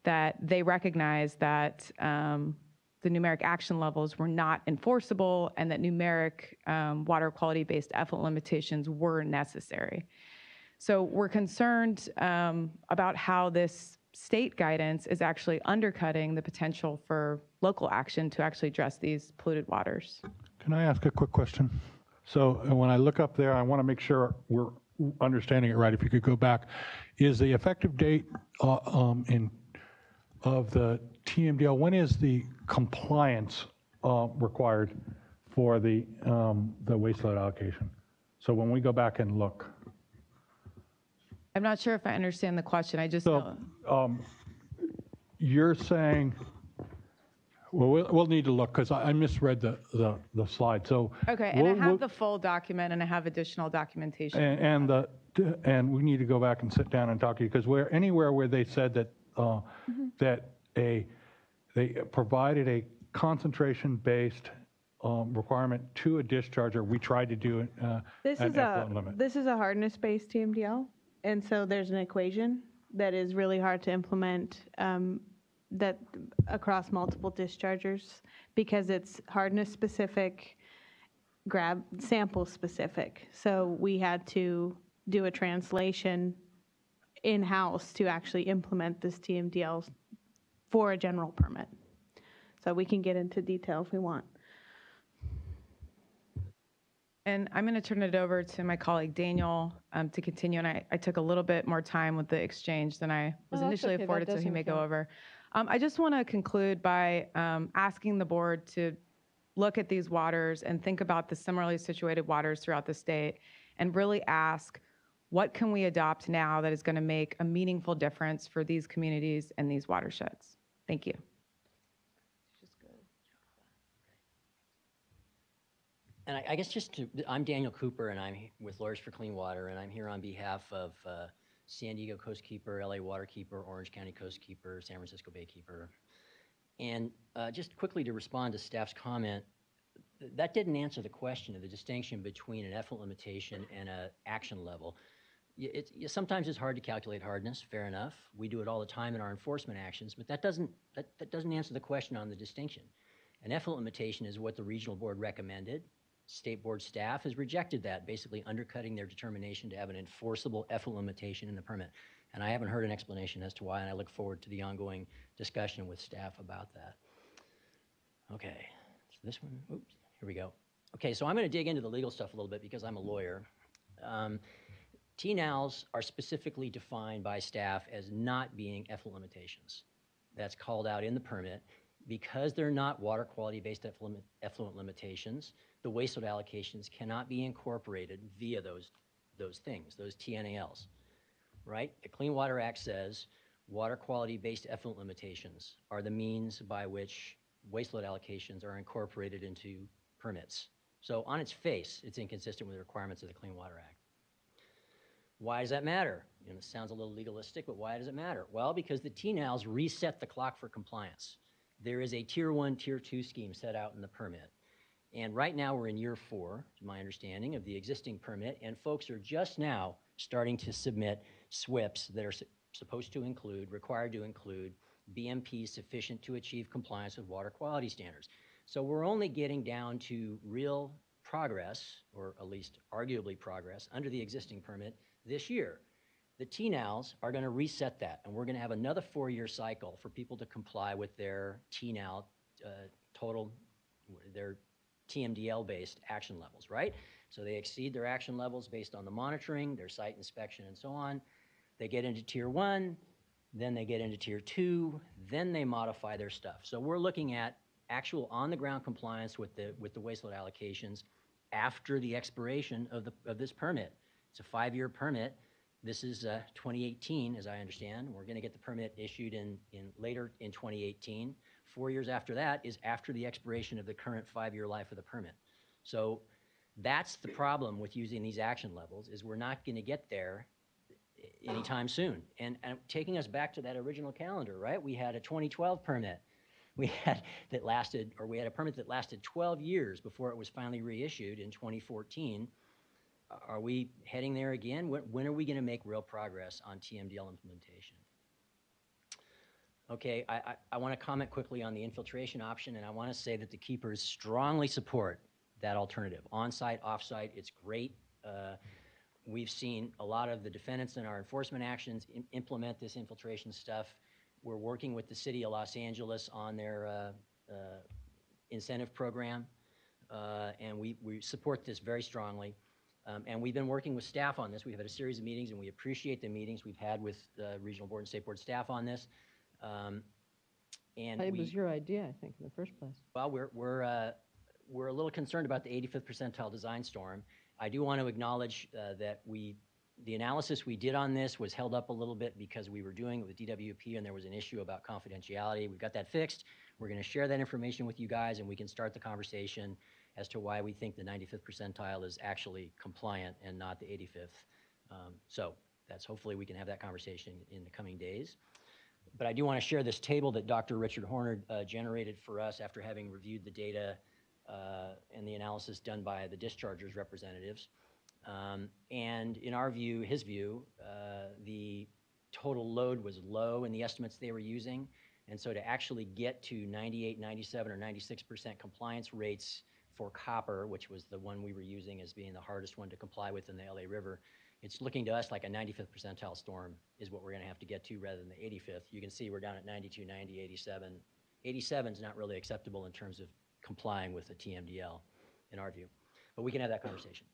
that they recognized that the numeric action levels were not enforceable and that numeric water quality-based effluent limitations were necessary. So we're concerned about how this state guidance is actually undercutting the potential for local action to actually address these polluted waters.
Can I ask a quick question? So when I look up there, I want to make sure we're understanding it right. If you could go back, is the effective date of the TMDL, when is the compliance required for the waste load allocation? So when we go back and look.
I'm not sure if I understand the question. I just
So you're saying, well, we'll need to look because I misread the slide. So
okay, and I have the full document and I have additional documentation.
And we need to go back and sit down and talk to you because anywhere where they said that that they provided a concentration-based requirement to a discharger, we tried to do it
This is a hardness-based TMDL, and so there's an equation that is really hard to implement that across multiple dischargers because it's hardness-specific, sample-specific. So we had to do a translation in-house to actually implement this TMDL for a general permit. So we can get into detail if we want.
And I'm going to turn it over to my colleague Daniel to continue. And I took a little bit more time with the exchange than I was initially afforded, so he may go over. I just want to conclude by asking the board to look at these waters and think about the similarly situated waters throughout the state and really ask, What can we adopt now that is going to make a meaningful difference for these communities and these watersheds? Thank you.
And I guess I'm Daniel Cooper, and I'm with Lawyers for Clean Water, and I'm here on behalf of San Diego Coastkeeper, LA Waterkeeper, Orange County Coastkeeper, San Francisco Baykeeper. And just quickly to respond to staff's comment, that didn't answer the question of the distinction between an effluent limitation and an action level. Sometimes it's hard to calculate hardness, fair enough. We do it all the time in our enforcement actions, but that doesn't answer the question on the distinction. An effluent limitation is what the regional board recommended. State board staff has rejected that, basically undercutting their determination to have an enforceable effluent limitation in the permit. And I haven't heard an explanation as to why, and I look forward to the ongoing discussion with staff about that. Okay, so this one, oops, here we go. Okay, so I'm going to dig into the legal stuff a little bit because I'm a lawyer. TNALs are specifically defined by staff as not being effluent limitations. That's called out in the permit. Because they're not water quality-based effluent limitations, the wastewater allocations cannot be incorporated via those things, those TNALs, right? The Clean Water Act says water quality-based effluent limitations are the means by which wastewater allocations are incorporated into permits. So on its face, it's inconsistent with the requirements of the Clean Water Act. Why does that matter? You know, it sounds a little legalistic, but why does it matter? Well, because the TNALs reset the clock for compliance. There is a Tier 1, Tier 2 scheme set out in the permit. And right now we're in year 4, to my understanding, of the existing permit, and folks are just now starting to submit SWIPs that are supposed to include, required to include, BMPs sufficient to achieve compliance with water quality standards. So we're only getting down to real progress, or at least arguably progress, under the existing permit this year. The TNALs are going to reset that, and we're going to have another 4-year cycle for people to comply with their TNAL their TMDL-based action levels, right? So they exceed their action levels based on the monitoring, their site inspection, and so on. They get into Tier 1, then they get into Tier 2, then they modify their stuff. So we're looking at actual on-the-ground compliance with the wastewater allocations after the expiration of this permit. It's a 5-year permit. This is 2018, as I understand. We're going to get the permit issued later in 2018. 4 years after that is after the expiration of the current 5-year life of the permit. So that's the problem with using these action levels, is we're not going to get there anytime soon. And taking us back to that original calendar, right? We had a 2012 permit. We had a permit that lasted 12 years before it was finally reissued in 2014. Are we heading there again? When are we going to make real progress on TMDL implementation? Okay, I want to comment quickly on the infiltration option, and I want to say that the keepers strongly support that alternative. On-site, off-site, it's great. We've seen a lot of the defendants in our enforcement actions implement this infiltration stuff. We're working with the city of Los Angeles on their incentive program, and we support this very strongly. And we've been working with staff on this. We've had a series of meetings, and we appreciate the meetings we've had with the regional board and state board staff on this.
It was your idea, I think, in the first place.
Well, we're a little concerned about the 85th percentile design storm. I do want to acknowledge that the analysis we did on this was held up a little bit because we were doing it with DWP, and there was an issue about confidentiality. We've got that fixed. We're going to share that information with you guys, and we can start the conversation as to why we think the 95th percentile is actually compliant and not the 85th. So that's, hopefully we can have that conversation in the coming days. But I do want to share this table that Dr. Richard Horner generated for us after having reviewed the data and the analysis done by the dischargers representatives. And in our view, his view, the total load was low in the estimates they were using. And so to actually get to 98, 97, or 96% compliance rates for copper, which was the one we were using as being the hardest one to comply with in the LA River, it's looking to us like a 95th percentile storm is what we're going to have to get to rather than the 85th. You can see we're down at 92, 90, 87. 87 is not really acceptable in terms of complying with the TMDL in our view. But we can have that conversation.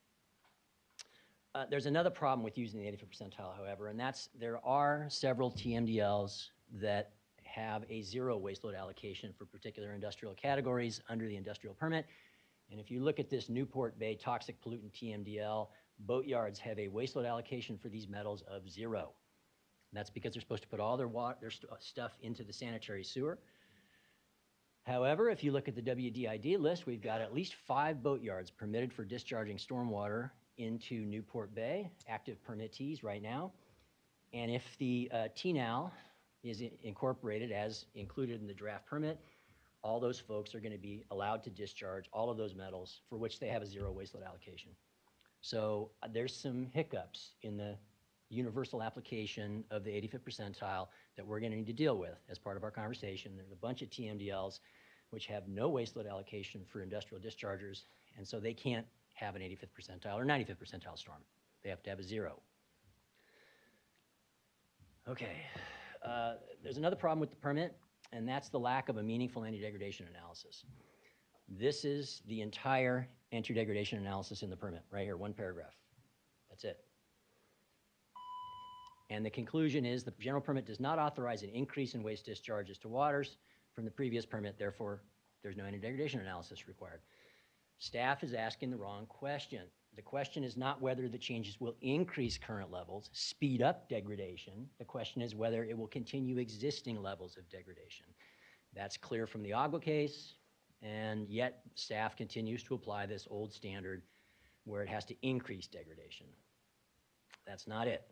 There's another problem with using the 85th percentile, however, and that's there are several TMDLs that have a zero waste load allocation for particular industrial categories under the industrial permit. And if you look at this Newport Bay toxic pollutant TMDL, boatyards have a waste load allocation for these metals of 0. And that's because they're supposed to put all their stuff into the sanitary sewer. However, if you look at the WDID list, we've got at least 5 boatyards permitted for discharging stormwater into Newport Bay, active permittees right now. And if the TNAL is incorporated as included in the draft permit, all those folks are going to be allowed to discharge all of those metals for which they have a 0 waste load allocation. So there's some hiccups in the universal application of the 85th percentile that we're going to need to deal with as part of our conversation. There's a bunch of TMDLs which have no waste load allocation for industrial dischargers, and so they can't have an 85th percentile or 95th percentile storm. They have to have a 0. Okay, there's another problem with the permit, and that's the lack of a meaningful anti-degradation analysis. This is the entire anti-degradation analysis in the permit, right here, 1 paragraph. That's it. And the conclusion is the general permit does not authorize an increase in waste discharges to waters from the previous permit, therefore there's no anti-degradation analysis required. Staff is asking the wrong question. The question is not whether the changes will increase current levels, speed up degradation. The question is whether it will continue existing levels of degradation. That's clear from the Agua case, and yet staff continues to apply this old standard where it has to increase degradation. That's not it.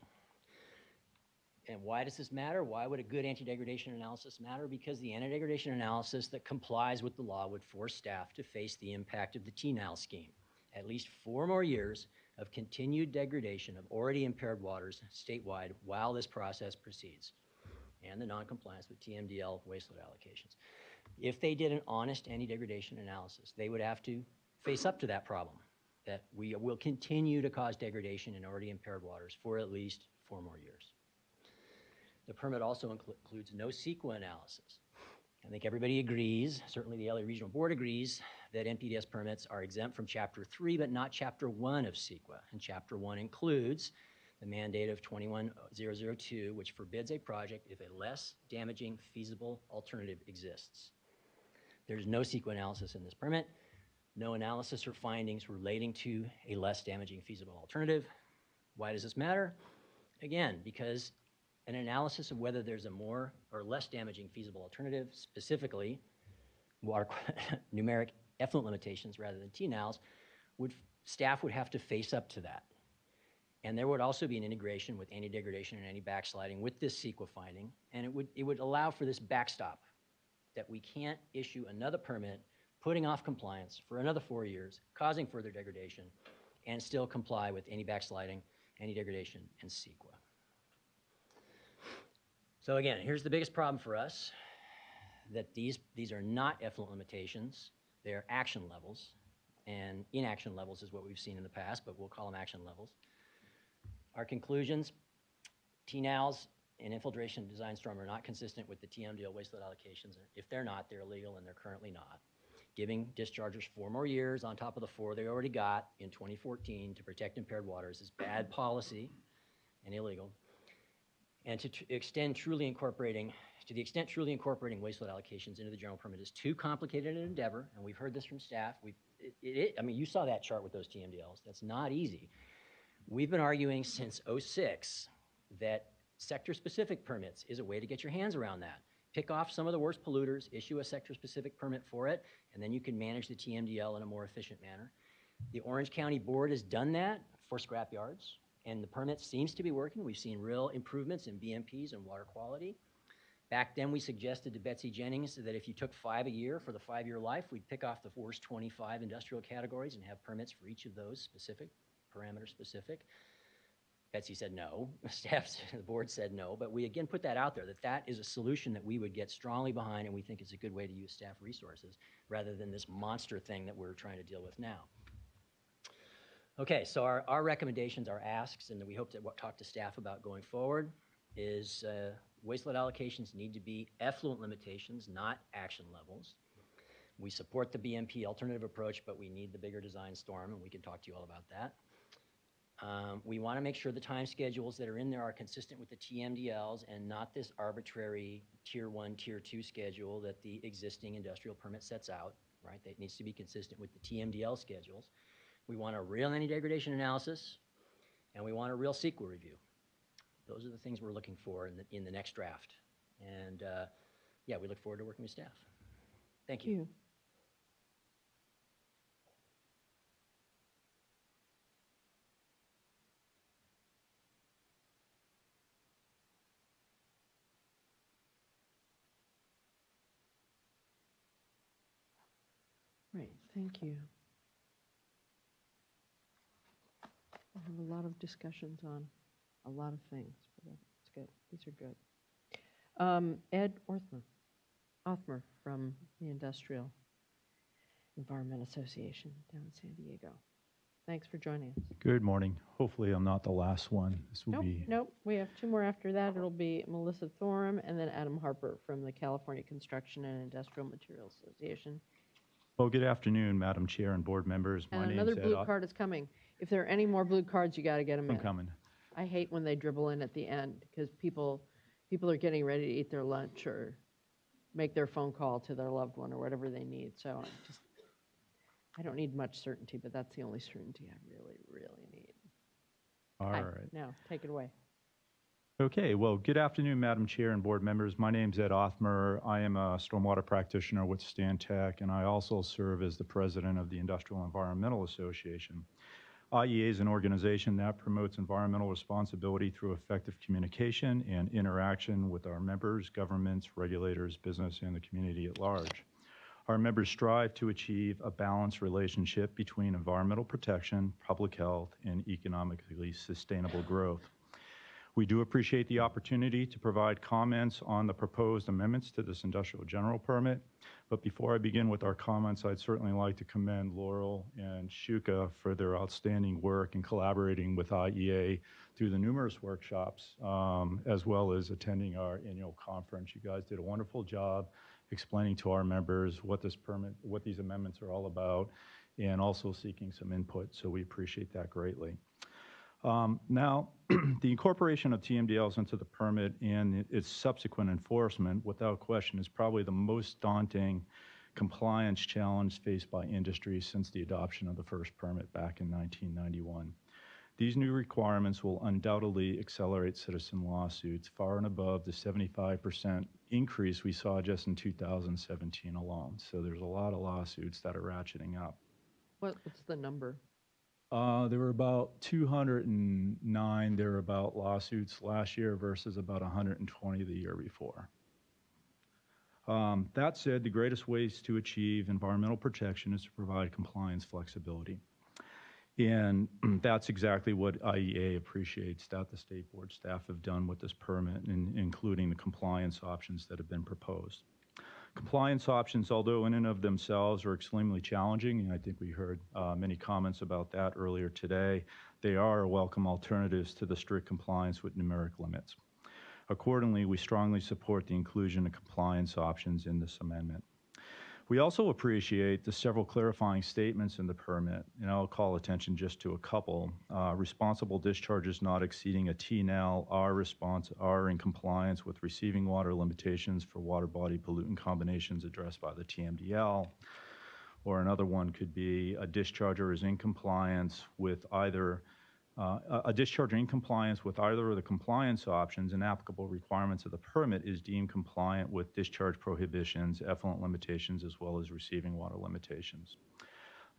And why does this matter? Why would a good anti-degradation analysis matter? Because the anti-degradation analysis that complies with the law would force staff to face the impact of the TNAL scheme. At least 4 more years of continued degradation of already impaired waters statewide while this process proceeds, and the non-compliance with TMDL waste load allocations. If they did an honest anti-degradation analysis, they would have to face up to that problem, that we will continue to cause degradation in already impaired waters for at least 4 more years. The permit also includes no CEQA analysis. I think everybody agrees, certainly the LA Regional Board agrees, that NPDES permits are exempt from Chapter 3, but not Chapter 1 of CEQA. And Chapter 1 includes the mandate of 21002, which forbids a project if a less damaging feasible alternative exists. There's no CEQA analysis in this permit, no analysis or findings relating to a less damaging feasible alternative. Why does this matter? Again, because an analysis of whether there's a more or less damaging feasible alternative, specifically water numeric effluent limitations rather than TNALs, staff would have to face up to that. And there would also be an integration with anti-degradation and anti-backsliding with this CEQA finding, and it would allow for this backstop that we can't issue another permit, putting off compliance for another 4 years, causing further degradation, and still comply with anti-backsliding, anti-degradation, and CEQA. So again, here's the biggest problem for us, that these are not effluent limitations, they're action levels, and inaction levels is what we've seen in the past, but we'll call them action levels. Our conclusions, TNALs and infiltration design storm are not consistent with the TMDL waste load allocations. If they're not, they're illegal, and they're currently not. Giving dischargers 4 more years on top of the 4 they already got in 2014 to protect impaired waters is bad policy and illegal. And to the extent truly incorporating waste load allocations into the general permit is too complicated an endeavor, and we've heard this from staff. I mean, you saw that chart with those TMDLs. That's not easy. We've been arguing since '06 that sector-specific permits is a way to get your hands around that. Pick off some of the worst polluters, issue a sector-specific permit for it, and then you can manage the TMDL in a more efficient manner. The Orange County Board has done that for scrapyards, and the permit seems to be working. We've seen real improvements in BMPs and water quality. Back then, we suggested to Betsy Jennings that if you took 5 a year for the 5-year life, we'd pick off the worst 25 industrial categories and have permits for each of those specific, parameter specific. Betsy said no, the board said no, but we again put that out there, that is a solution that we would get strongly behind, and we think it's a good way to use staff resources rather than this monster thing that we're trying to deal with now. Okay, so our recommendations, our asks, and that we hope to talk to staff about going forward is waste load allocations need to be effluent limitations, not action levels. We support the BMP alternative approach, but we need the bigger design storm, and we can talk to you all about that. We want to make sure the time schedules that are in there are consistent with the TMDLs and not this arbitrary Tier 1, Tier 2 schedule that the existing industrial permit sets out. right? That needs to be consistent with the TMDL schedules. We want a real anti-degradation analysis, and we want a real CEQA review. Those are the things we're looking for in the next draft. And yeah, we look forward to working with staff. Thank you.
Great, thank you. I have a lot of discussions on a lot of things, but that's good. These are good. Ed Othmer from the Industrial Environment Association down in San Diego. Thanks for joining us.
Good morning. Hopefully I'm not the last one. This will be
Nope, we have two more after that. It'll be Melissa Thorem and then Adam Harper from the California Construction and Industrial Materials Association.
Well, good afternoon, Madam Chair and board members.
And another blue card is coming. If there are any more blue cards, you got to get them in.
I'm coming.
I hate when they dribble in at the end because people are getting ready to eat their lunch or make their phone call to their loved one or whatever they need. So I don't need much certainty, but that's the only certainty I really, really need.
All
Hi.
right.
Now, take it away.
Okay, well, good afternoon, Madam Chair and board members. My name's Ed Othmer. I am a stormwater practitioner with Stantec, and I also serve as the president of the Industrial Environmental Association. IEA is an organization that promotes environmental responsibility through effective communication and interaction with our members, governments, regulators, business, and the community at large. Our members strive to achieve a balanced relationship between environmental protection, public health, and economically sustainable growth. We do appreciate the opportunity to provide comments on the proposed amendments to this industrial general permit. But before I begin with our comments, I'd certainly like to commend Laurel and Shuka for their outstanding work in collaborating with IEA through the numerous workshops, as well as attending our annual conference. You guys did a wonderful job explaining to our members what this permit, what these amendments are all about, and also seeking some input. So we appreciate that greatly. Now, the incorporation of TMDLs into the permit and its subsequent enforcement, without question, is probably the most daunting compliance challenge faced by industry since the adoption of the first permit back in 1991. These new requirements will undoubtedly accelerate citizen lawsuits far and above the 75% increase we saw just in 2017 alone. So there's a lot of lawsuits that are ratcheting up.
What's the number?
There were about 209 thereabout lawsuits last year versus about 120 the year before. That said, the greatest ways to achieve environmental protection is to provide compliance flexibility. And that's exactly what IEA appreciates that the state board staff have done with this permit, including the compliance options that have been proposed. Compliance options, although in and of themselves are extremely challenging, and I think we heard many comments about that earlier today, they are welcome alternatives to the strict compliance with numeric limits. Accordingly, we strongly support the inclusion of compliance options in this amendment. We also appreciate the several clarifying statements in the permit, and I'll call attention just to a couple. Responsible discharges not exceeding a TNL are in compliance with receiving water limitations for water body pollutant combinations addressed by the TMDL. Or another one could be a discharger is in compliance with either a discharger in compliance with either of the compliance options and applicable requirements of the permit is deemed compliant with discharge prohibitions, effluent limitations, as well as receiving water limitations.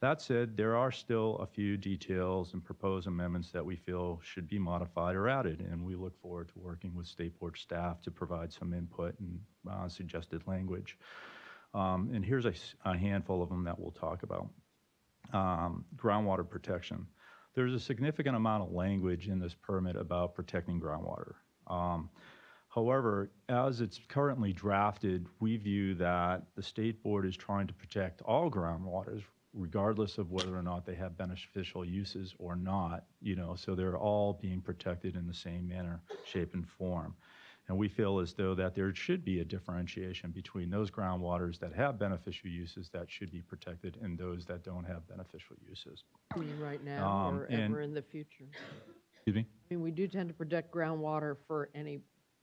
That said, there are still a few details and proposed amendments that we feel should be modified or added, and we look forward to working with State Board staff to provide some input and suggested language. And here's a handful of them that we'll talk about. Groundwater protection. There's a significant amount of language in this permit about protecting groundwater. However, as it's currently drafted, we view that the state board is trying to protect all groundwaters, regardless of whether or not they have beneficial uses or not, so they're all being protected in the same manner, shape, and form. And we feel as though that there should be a differentiation between those groundwaters that have beneficial uses that should be protected and those that don't have beneficial uses.
I mean, right now or ever in the future?
Excuse me?
I mean, we do tend to protect groundwater for any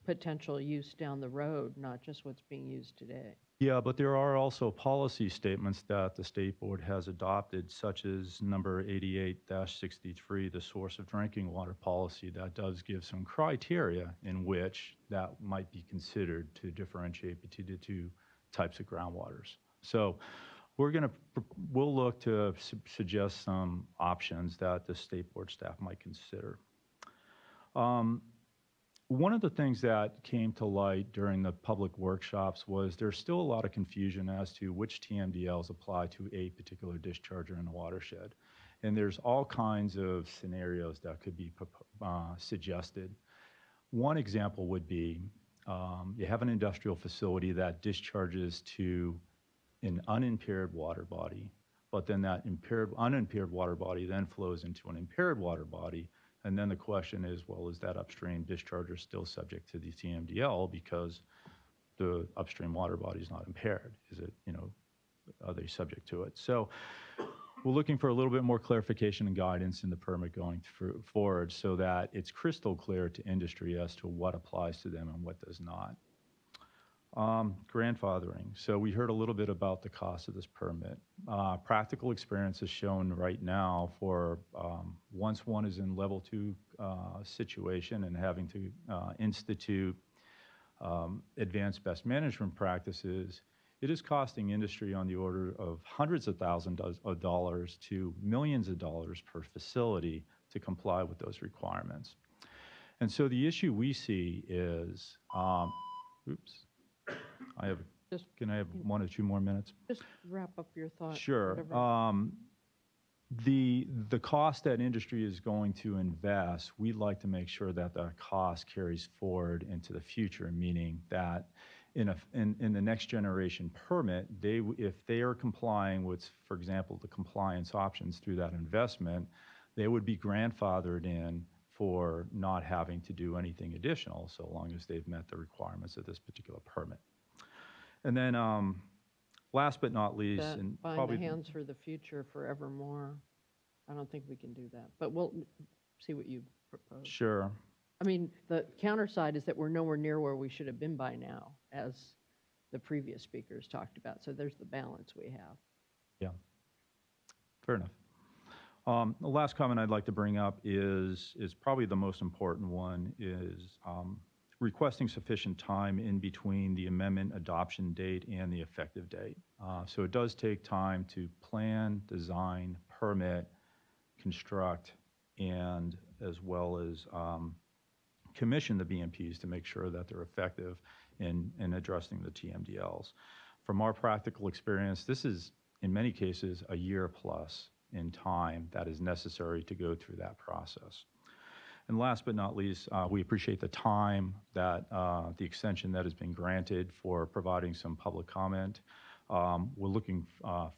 potential use down the road, not just what's being used today.
Yeah, but there are also policy statements that the State Board has adopted, such as number 88-63, the source of drinking water policy, that does give some criteria in which that might be considered to differentiate between the two types of groundwaters. So we'll look to suggest some options that the State Board staff might consider. One of the things that came to light during the public workshops was there's still a lot of confusion as to which TMDLs apply to a particular discharger in the watershed. And there's all kinds of scenarios that could be suggested. One example would be you have an industrial facility that discharges to an unimpaired water body, but then that unimpaired water body then flows into an impaired water body. And then the question is, well, is that upstream discharger still subject to the TMDL because the upstream water body is not impaired? Is it, are they subject to it? So we're looking for a little bit more clarification and guidance in the permit going forward so that it's crystal clear to industry as to what applies to them and what does not. Grandfathering. So we heard a little bit about the cost of this permit. Practical experience has shown right now for once one is in level 2 situation and having to institute advanced best management practices, it is costing industry on the order of hundreds of thousands of dollars to millions of dollars per facility to comply with those requirements. And so the issue we see is, can I have 1 or 2 more minutes?
Just wrap up your thought.
Sure. The cost that industry is going to invest, we'd like to make sure that the cost carries forward into the future, meaning that in the next generation permit, if they are complying with, for example, the compliance options through that investment, they would be grandfathered in for not having to do anything additional so long as they've met the requirements of this particular permit. And then last but not least, and
buying
probably
the hands for the future forevermore, I don't think we can do that. But we'll see what you propose.
Sure.
I mean, the counter side is that we're nowhere near where we should have been by now, as the previous speakers talked about. So there's the balance we have.
Yeah, fair enough. The last comment I'd like to bring up is probably the most important one, is requesting sufficient time in between the amendment adoption date and the effective date. So it does take time to plan, design, permit, construct, and as well as commission the BMPs to make sure that they're effective in addressing the TMDLs. From our practical experience, this is, in many cases, a year plus in time that is necessary to go through that process. And last but not least, we appreciate the time that the extension that has been granted for providing some public comment. We're looking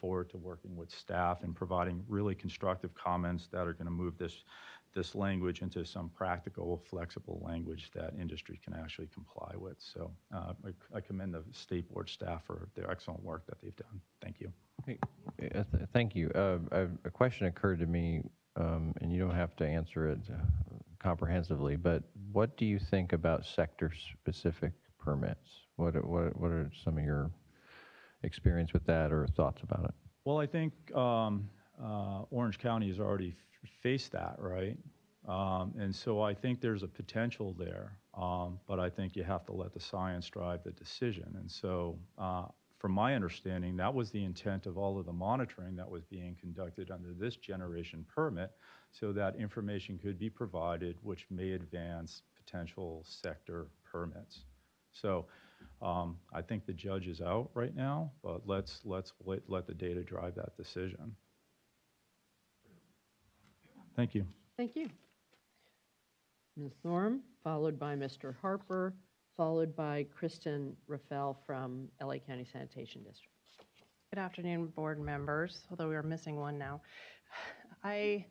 forward to working with staff and providing really constructive comments that are going to move this language into some practical, flexible language that industry can actually comply with. So I commend the State Board staff for their excellent work that they've done. Thank you.
Okay. Thank you. A question occurred to me, and you don't have to answer it comprehensively, but what do you think about sector-specific permits? What are some of your experience with that or thoughts about it?
Well, I think Orange County has already faced that, right? And so I think there's a potential there, but I think you have to let the science drive the decision. And so from my understanding, that was the intent of all of the monitoring that was being conducted under this generation permit, so that information could be provided, which may advance potential sector permits. So I think the judge is out right now, but let's let the data drive that decision. Thank you.
Thank you. Ms. Thorne, followed by Mr. Harper, followed by Kristen Raffel from LA County Sanitation District.
Good afternoon, board members, although we are missing one now. I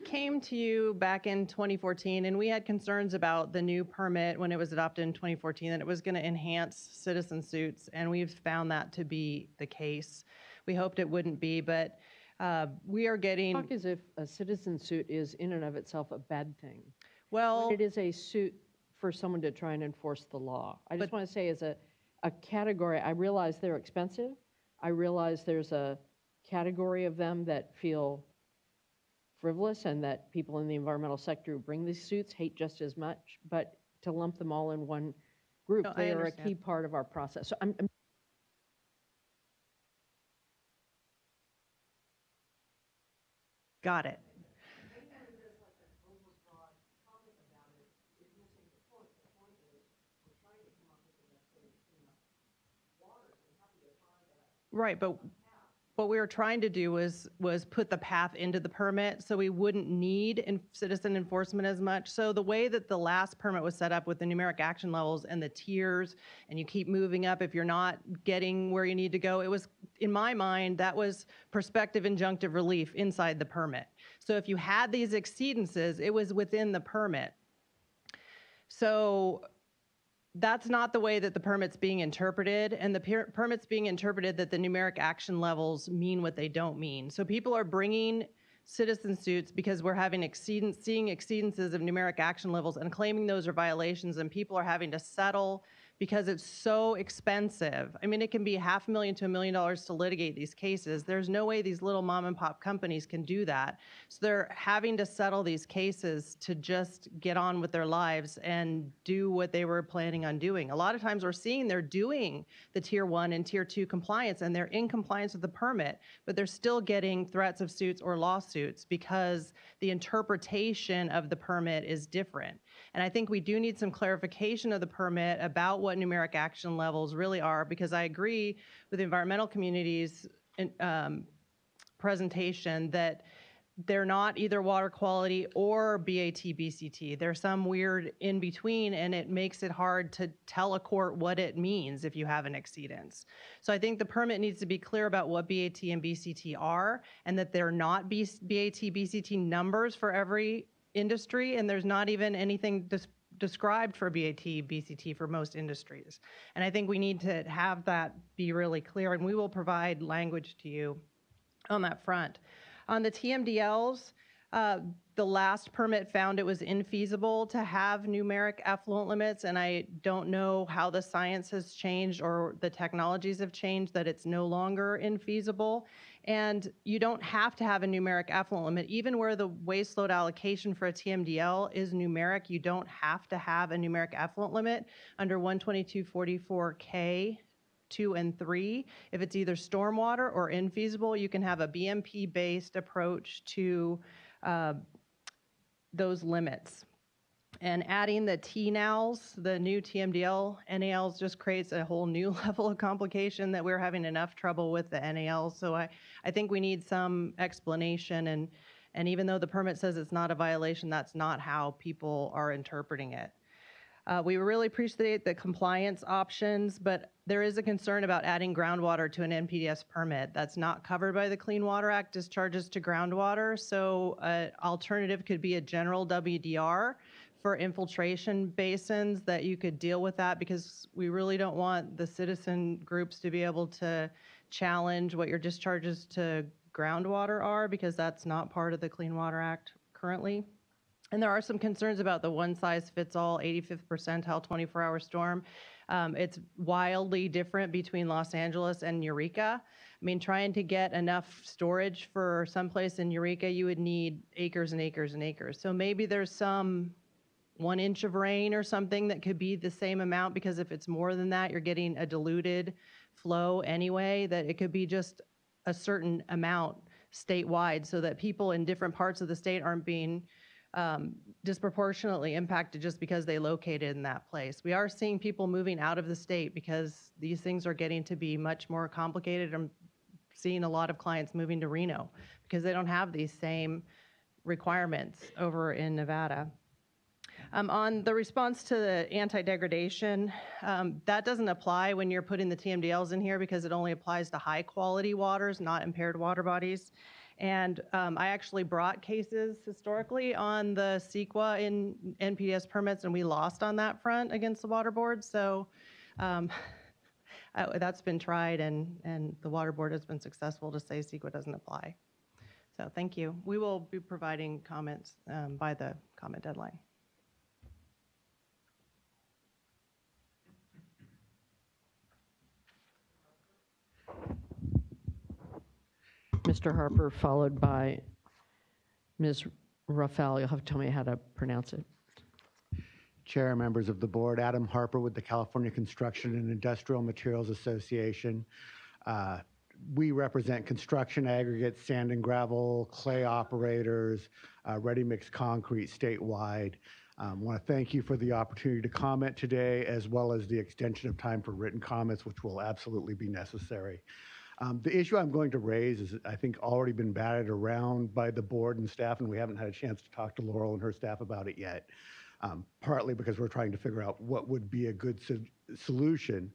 came to you back in 2014, and we had concerns about the new permit when it was adopted in 2014, that it was going to enhance citizen suits, and we've found that to be the case. We hoped it wouldn't be, but we are getting...
Talk as if a citizen suit is in and of itself a bad thing.
Well...
When it is a suit for someone to try and enforce the law. I just want to say as a category, I realize they're expensive. I realize there's a category of them that feel frivolous and that people in the environmental sector who bring these suits hate just as much, but to lump them all in one group,
No, I
they are a
understand.
key part of our process. So I'm
Got it. Right, but what we were trying to do was put the path into the permit so we wouldn't need citizen enforcement as much. So the way that the last permit was set up with the numeric action levels and the tiers, and you keep moving up if you're not getting where you need to go, it was, in my mind, that was prospective injunctive relief inside the permit. So if you had these exceedances, it was within the permit. So that's not the way that the permit's being interpreted, and the permit's being interpreted that the numeric action levels mean what they don't mean. So people are bringing citizen suits because we're having seeing exceedances of numeric action levels and claiming those are violations, and people are having to settle because it's so expensive. I mean, it can be $500,000 to $1 million to litigate these cases. There's no way these little mom and pop companies can do that. So they're having to settle these cases to just get on with their lives and do what they were planning on doing. A lot of times we're seeing they're doing the tier 1 and tier 2 compliance, and they're in compliance with the permit, but they're still getting threats of suits or lawsuits because the interpretation of the permit is different. And I think we do need some clarification of the permit about what numeric action levels really are, because I agree with the environmental community's presentation that they're not either water quality or BAT BCT. There's some weird in between, and it makes it hard to tell a court what it means if you have an exceedance. So I think the permit needs to be clear about what BAT and BCT are, and that they're not BAT BCT numbers for every industry, and there's not even anything described for BAT BCT for most industries. And I think we need to have that be really clear, and we will provide language to you on that front. On the TMDLs, the last permit found it was infeasible to have numeric effluent limits, and I don't know how the science has changed or the technologies have changed that it's no longer infeasible. And you don't have to have a numeric effluent limit. Even where the waste load allocation for a TMDL is numeric, you don't have to have a numeric effluent limit under 12244K 2 and 3. If it's either stormwater or infeasible, you can have a BMP-based approach to those limits. And adding the TNALs, the new TMDL NALs, just creates a whole new level of complication that we're having enough trouble with the NALs. So I think we need some explanation, and even though the permit says it's not a violation, that's not how people are interpreting it. We really appreciate the compliance options, but there is a concern about adding groundwater to an NPDES permit. That's not covered by the Clean Water Act, discharges to groundwater. So an alternative could be a general WDR for infiltration basins, that you could deal with that, because we really don't want the citizen groups to be able to challenge what your discharges to groundwater are, because that's not part of the Clean Water Act currently. And there are some concerns about the one-size-fits-all 85th percentile 24-hour storm. It's wildly different between Los Angeles and Eureka. I mean, trying to get enough storage for someplace in Eureka, you would need acres and acres and acres. So maybe there's some 1 inch of rain or something that could be the same amount, because if it's more than that, you're getting a diluted flow anyway, that it could be just a certain amount statewide, so that people in different parts of the state aren't being disproportionately impacted just because they located in that place. We are seeing people moving out of the state because these things are getting to be much more complicated. I'm seeing a lot of clients moving to Reno because they don't have these same requirements over in Nevada. On the response to the anti-degradation, that doesn't apply when you're putting the TMDLs in here, because it only applies to high quality waters, not impaired water bodies. And I actually brought cases historically on the CEQA in NPDES permits, and we lost on that front against the water board. So that's been tried, and the water board has been successful to say CEQA doesn't apply. So thank you. We will be providing comments by the comment deadline.
Mr. Harper, followed by Ms. Rafael. You'll have to tell me how to pronounce it.
Chair, members of the board, Adam Harper with the California Construction and Industrial Materials Association. We represent construction aggregates, sand and gravel, clay operators, ready-mix concrete statewide. I want to thank you for the opportunity to comment today, as well as the extension of time for written comments, which will absolutely be necessary. The issue I'm going to raise is, I think, already been batted around by the board and staff, and we haven't had a chance to talk to Laurel and her staff about it yet, partly because we're trying to figure out what would be a good solution.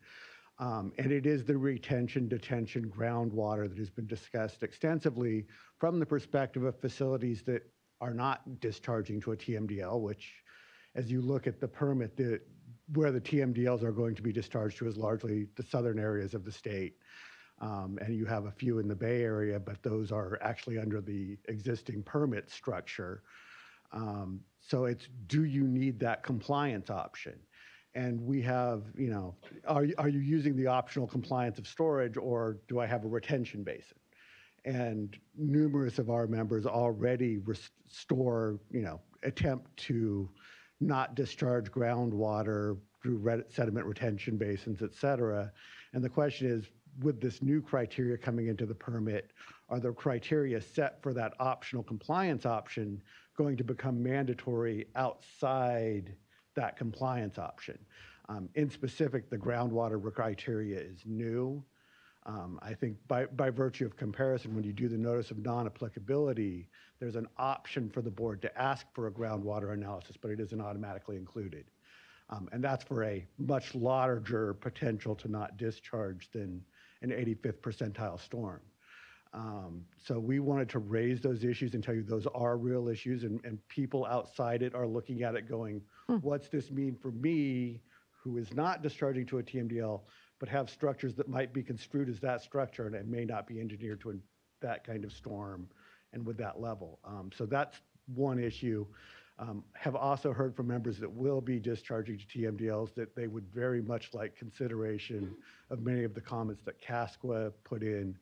And it is the retention, detention, groundwater that has been discussed extensively from the perspective of facilities that are not discharging to a TMDL, which, as you look at the permit, where the TMDLs are going to be discharged to is largely the southern areas of the state. And you have a few in the Bay Area, but those are actually under the existing permit structure. So it's, do you need that compliance option? And we have, you know, are you using the optional compliance of storage, or do I have a retention basin? And numerous of our members already store, you know, attempt to not discharge groundwater through sediment retention basins, et cetera. And the question is, with this new criteria coming into the permit, are the criteria set for that optional compliance option going to become mandatory outside that compliance option? In specific, the groundwater criteria is new. I think by virtue of comparison, when you do the notice of non-applicability, there's an option for the board to ask for a groundwater analysis, but it isn't automatically included. And that's for a much larger potential to not discharge than an 85th percentile storm. So we wanted to raise those issues and tell you those are real issues, and people outside it are looking at it going, what's this mean for me, who is not discharging to a TMDL, but have structures that might be construed as that structure, and it may not be engineered to that kind of storm and with that level. So that's one issue. Have also heard from members that will be discharging to TMDLs that they would very much like consideration of many of the comments that CASQA put in,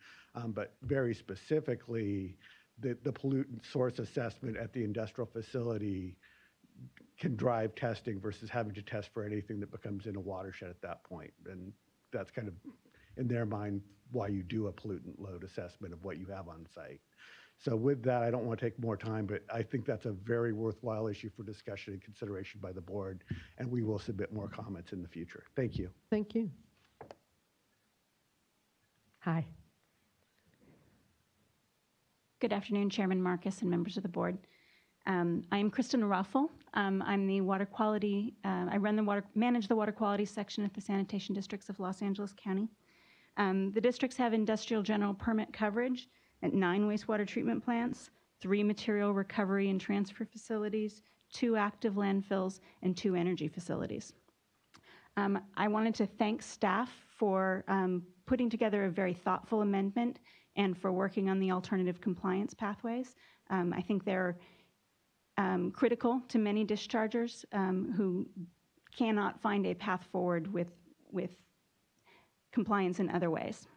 but very specifically, the pollutant source assessment at the industrial facility can drive testing versus having to test for anything that becomes in a watershed at that point. And that's kind of, in their mind, why you do a pollutant load assessment of what you have on site. So with that, I don't want to take more time, but I think that's a very worthwhile issue for discussion and consideration by the board, and we will submit more comments in the future. Thank you.
Thank you. Hi.
Good afternoon, Chairman Marcus and members of the board. I am Kristen Ruffel. I'm the water quality, I manage the water quality section at the sanitation districts of Los Angeles County. The districts have industrial general permit coverage at 9 wastewater treatment plants, 3 material recovery and transfer facilities, 2 active landfills, and 2 energy facilities. I wanted to thank staff for putting together a very thoughtful amendment and for working on the alternative compliance pathways. I think they're critical to many dischargers who cannot find a path forward with compliance in other ways.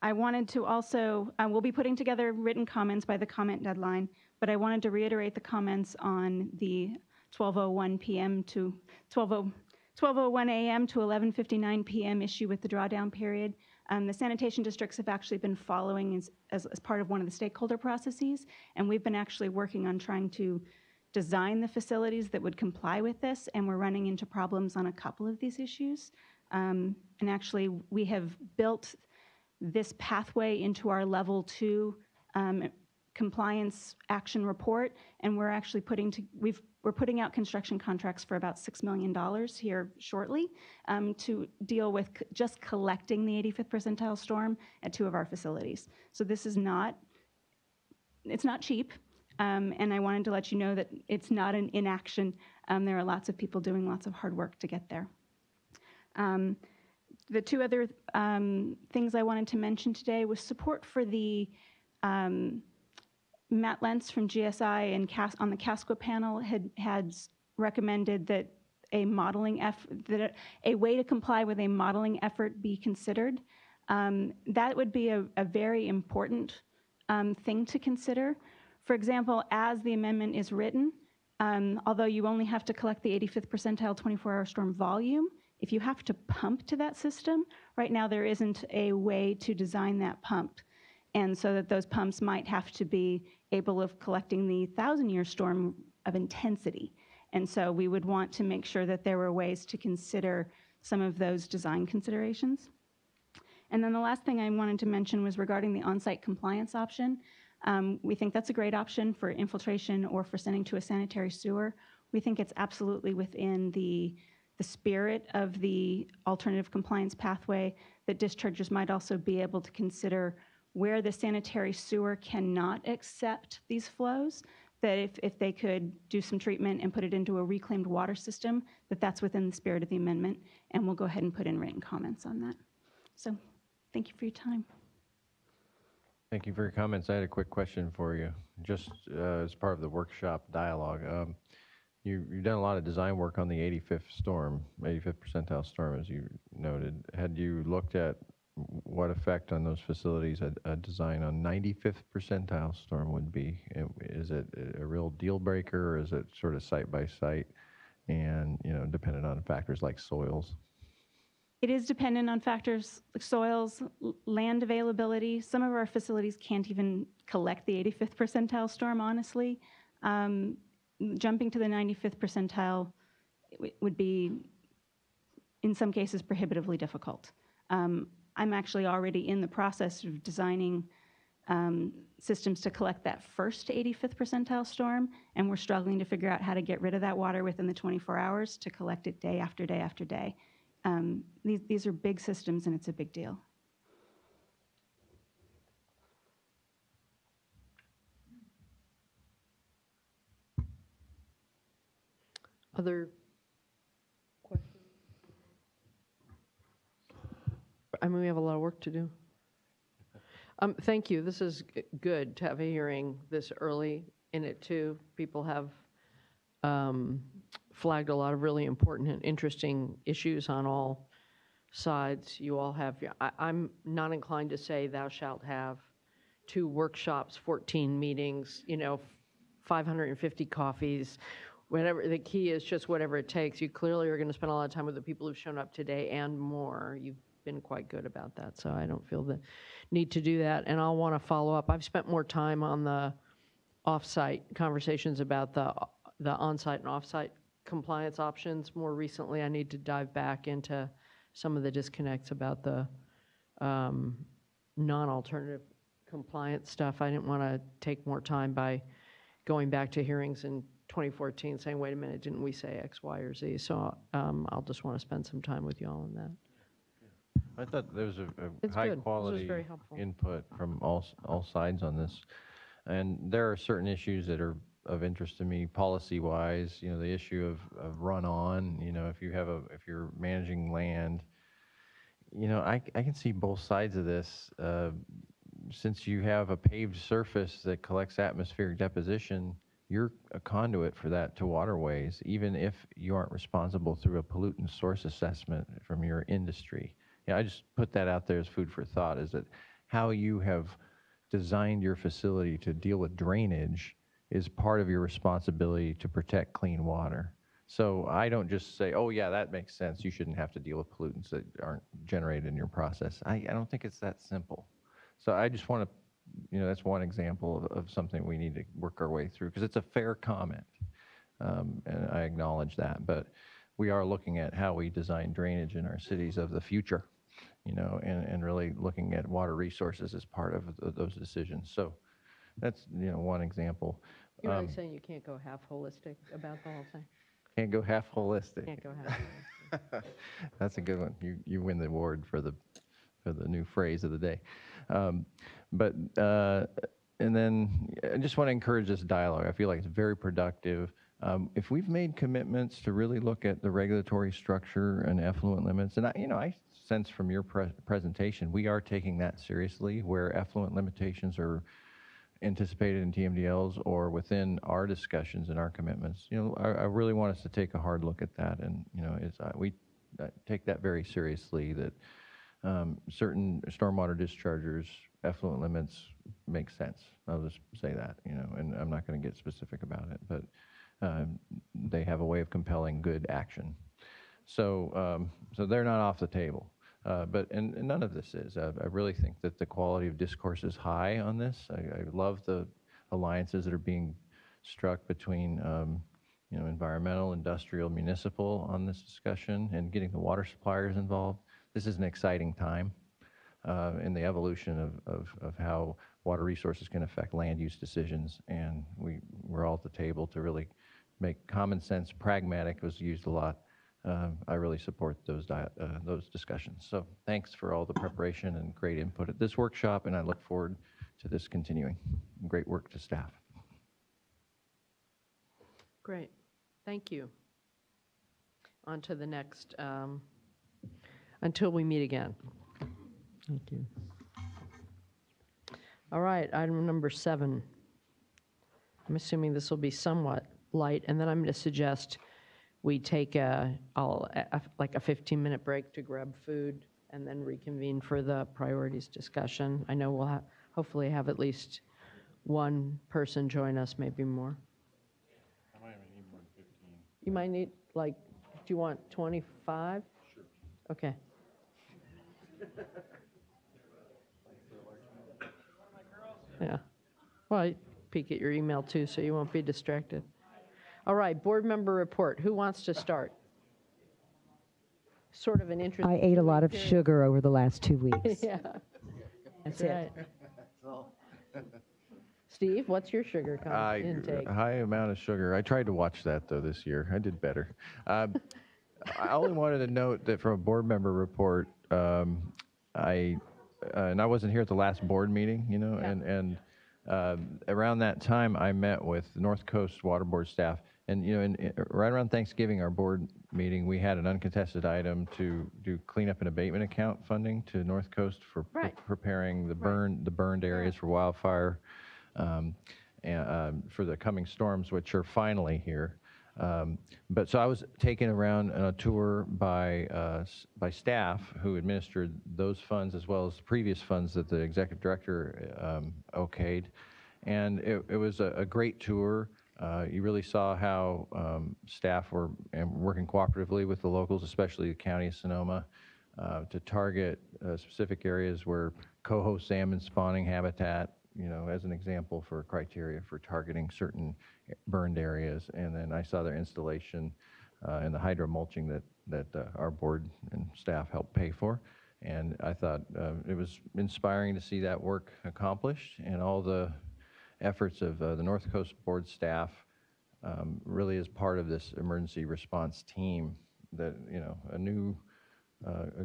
I wanted to also, we'll be putting together written comments by the comment deadline, but I wanted to reiterate the comments on the 12:01 p.m. to 12:01 a.m. to 11:59 p.m. issue with the drawdown period. The sanitation districts have actually been following as part of one of the stakeholder processes, and we've been actually working on trying to design the facilities that would comply with this, and we're running into problems on a couple of these issues. And actually, we have built this pathway into our level 2 compliance action report, and we're actually we're putting out construction contracts for about $6 million here shortly to deal with just collecting the 85th percentile storm at 2 of our facilities. So this is it's not cheap, and I wanted to let you know that it's not an inaction. There are lots of people doing lots of hard work to get there. The 2 other things I wanted to mention today was support for the Matt Lentz from GSI and on the CASQA panel had recommended that a modeling effort, that a way to comply with a modeling effort be considered. that would be a very important thing to consider. For example, as the amendment is written, although you only have to collect the 85th percentile 24-hour storm volume, if you have to pump to that system, right now there isn't a way to design that pump. And so that those pumps might have to be able of collecting the 1,000-year storm of intensity. And so we would want to make sure that there were ways to consider some of those design considerations. And then the last thing I wanted to mention was regarding the on-site compliance option. We think that's a great option for infiltration or for sending to a sanitary sewer. We think it's absolutely within the spirit of the alternative compliance pathway that dischargers might also be able to consider where the sanitary sewer cannot accept these flows, that if they could do some treatment and put it into a reclaimed water system, that's within the spirit of the amendment, and we'll go ahead and put in written comments on that. So thank you for your time.
Thank you for your comments. I had a quick question for you, just as part of the workshop dialogue. You've done a lot of design work on the 85th percentile storm, as you noted. Had you looked at what effect on those facilities a design on 95th percentile storm would be? Is it a real deal breaker, or is it sort of site by site and dependent on factors like soils?
It is dependent on factors like soils, land availability. Some of our facilities can't even collect the 85th percentile storm, honestly. Jumping to the 95th percentile would be, in some cases, prohibitively difficult. I'm actually already in the process of designing systems to collect that first 85th percentile storm, and we're struggling to figure out how to get rid of that water within the 24 hours to collect it day after day after day. These are big systems, and it's a big deal.
Other questions? I mean, we have a lot of work to do. Thank you. This is good to have a hearing this early in it, too. People have flagged a lot of really important and interesting issues on all sides. You all have, I'm not inclined to say thou shalt have 2 workshops, 14 meetings, 550 coffees, whatever. The key is just whatever it takes. You clearly are going to spend a lot of time with the people who've shown up today and more. You've been quite good about that, so I don't feel the need to do that. And I'll want to follow up. I've spent more time on the off-site conversations about the on-site and off-site compliance options. More recently, I need to dive back into some of the disconnects about the non-alternative compliance stuff. I didn't want to take more time by going back to hearings in 2014 saying, wait a minute, didn't we say X, Y, or Z? So I'll just want to spend some time with you all on that.
I thought there was a
It's
high
good. This was
quality
very helpful.
input from all sides on this. And there are certain issues that are of interest to me policy-wise, the issue of run-on, if you're managing land, I can see both sides of this. Since you have a paved surface that collects atmospheric deposition, you're a conduit for that to waterways, even if you aren't responsible through a pollutant source assessment from your industry. I just put that out there as food for thought, is that how you have designed your facility to deal with drainage is part of your responsibility to protect clean water. So I don't just say, oh yeah, that makes sense. You shouldn't have to deal with pollutants that aren't generated in your process. I don't think it's that simple. So I just want to, that's one example of something we need to work our way through, because it's a fair comment. And I acknowledge that, but we are looking at how we design drainage in our cities of the future, and really looking at water resources as part of those decisions. So that's, one example.
You're really saying you can't go half holistic about the whole thing?
Can't go half holistic.
Can't go half holistic.
That's a good one. You win the award for the new phrase of the day. And then I just want to encourage this dialogue. I feel like it's very productive. If we've made commitments to really look at the regulatory structure and effluent limits, and I sense from your presentation, we are taking that seriously, where effluent limitations are anticipated in TMDLs or within our discussions and our commitments. I really want us to take a hard look at that, and we take that very seriously. That certain stormwater dischargers, effluent limits make sense. I'll just say that, and I'm not going to get specific about it, but they have a way of compelling good action. So they're not off the table. But none of this is. I really think that the quality of discourse is high on this. I love the alliances that are being struck between environmental, industrial, municipal on this discussion, and getting the water suppliers involved. This is an exciting time in the evolution of how water resources can affect land use decisions, and we're all at the table to really make common sense. Pragmatic was used a lot. I really support those discussions. So thanks for all the preparation and great input at this workshop, and I look forward to this continuing. Great work to staff.
Great. Thank you. On to the next, until we meet again.
Thank you.
All right, item number 7. I'm assuming this will be somewhat light, and then I'm going to suggest we take like a 15-minute break to grab food and then reconvene for the priorities discussion. I know we'll hopefully have at least one person join us, maybe more.
I might need more than 15.
You might need, do you want 25? Sure. Okay. Yeah. Well, I peek at your email too, so you won't be distracted. All right, board member report. Who wants to start? Sort of an interesting.
I ate a lot of sugar over the last 2 weeks.
Yeah.
That's
right. Steve, what's your sugar intake?
High amount of sugar. I tried to watch that, though, this year. I did better. I only wanted to note that from a board member report, and I wasn't here at the last board meeting, and around that time, I met with North Coast Water Board staff. And, right around Thanksgiving, our board meeting, we had an uncontested item to do cleanup and abatement account funding to North Coast for preparing the burned areas for wildfire and for the coming storms, which are finally here. But so I was taken around on a tour by staff who administered those funds as well as the previous funds that the executive director okayed. And it was a great tour. You really saw how staff were working cooperatively with the locals, especially the County of Sonoma, to target specific areas where coho salmon spawning habitat, as an example for criteria for targeting certain burned areas. And then I saw their installation and the hydro mulching that our board and staff helped pay for. And I thought it was inspiring to see that work accomplished, and all the efforts of the North Coast Board staff really is part of this emergency response team that, a new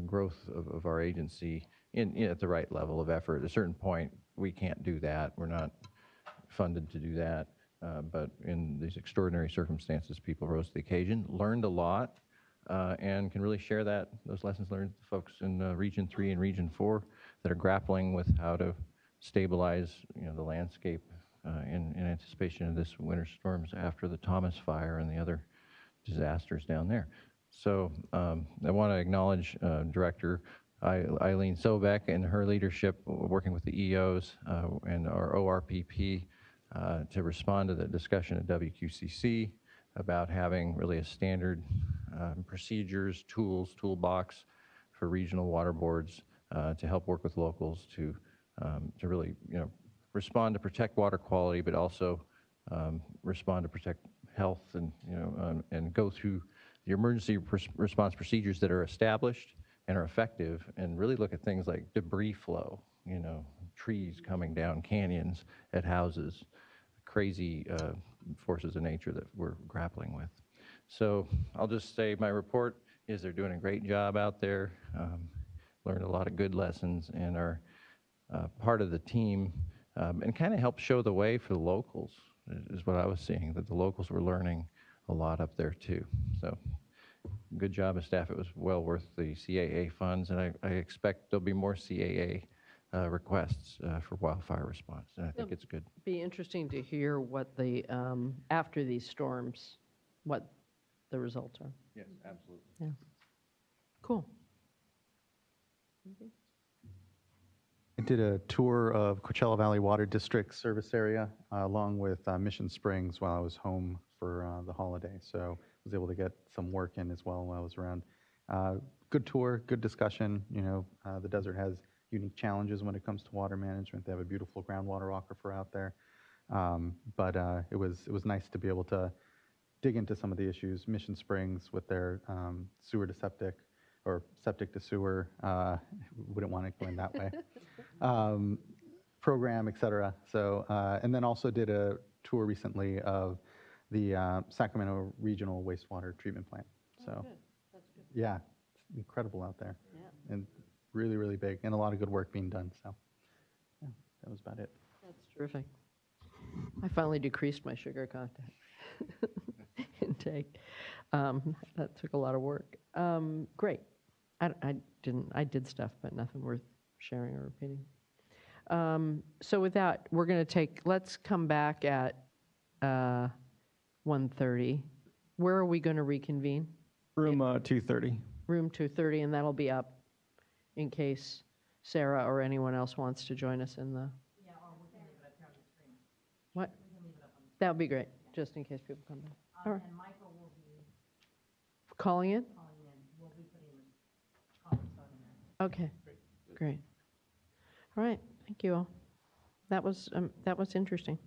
growth of our agency at the right level of effort. At a certain point, we can't do that. We're not funded to do that. But in these extraordinary circumstances, people rose to the occasion, learned a lot, and can really share those lessons learned with folks in Region 3 and Region 4 that are grappling with how to stabilize, the landscape in anticipation of this winter storms after the Thomas Fire and the other disasters down there. So I want to acknowledge Director Eileen Sobek and her leadership working with the EOs and our ORPP to respond to the discussion at WQCC about having really a standard procedures, toolbox for regional water boards to help work with locals to really, respond to protect water quality, but also respond to protect health and go through the emergency response procedures that are established and are effective, and really look at things like debris flow, trees coming down canyons at houses, crazy forces of nature that we're grappling with. So I'll just say my report is they're doing a great job out there, learned a lot of good lessons, and are part of the team, and kind of help show the way for the locals, is what I was seeing, that the locals were learning a lot up there too. So good job of staff. It was well worth the CAA funds, and I expect there'll be more CAA requests for wildfire response, and I think it's good.
It'd be interesting to hear what the, after these storms, what the results are.
Yes, absolutely.
Yeah. Cool.
I did a tour of Coachella Valley Water District service area along with Mission Springs while I was home for the holiday. So I was able to get some work in as well while I was around. Good tour, good discussion. You know, the desert has unique challenges when it comes to water management. They have a beautiful groundwater aquifer out there. But it was nice to be able to dig into some of the issues. Mission Springs with their sewer to septic or septic to sewer, wouldn't want it going that way. Program, et cetera. So, and then also did a tour recently of the Sacramento Regional Wastewater Treatment Plant. So, yeah, it's incredible out there.
Yeah.
And really, really big, and a lot of good work being done. So, yeah, that was about it.
That's terrific. I finally decreased my sugar content intake. That took a lot of work. Great. I did stuff, but nothing worth sharing or repeating. So with that, we're going to let's come back at 1:30. Where are we going to reconvene?
Room 230.
Room 230, and that'll be up in case Sarah or anyone else wants to join us in the... Yeah, or we can leave it up here on the screen. What? We can leave it up on the screen. That would be great, just in case people come back. All right.
And Michael will be
calling in?
calling in. We'll be putting the conference phone in there.
Okay, great. All right, thank you all. That was interesting.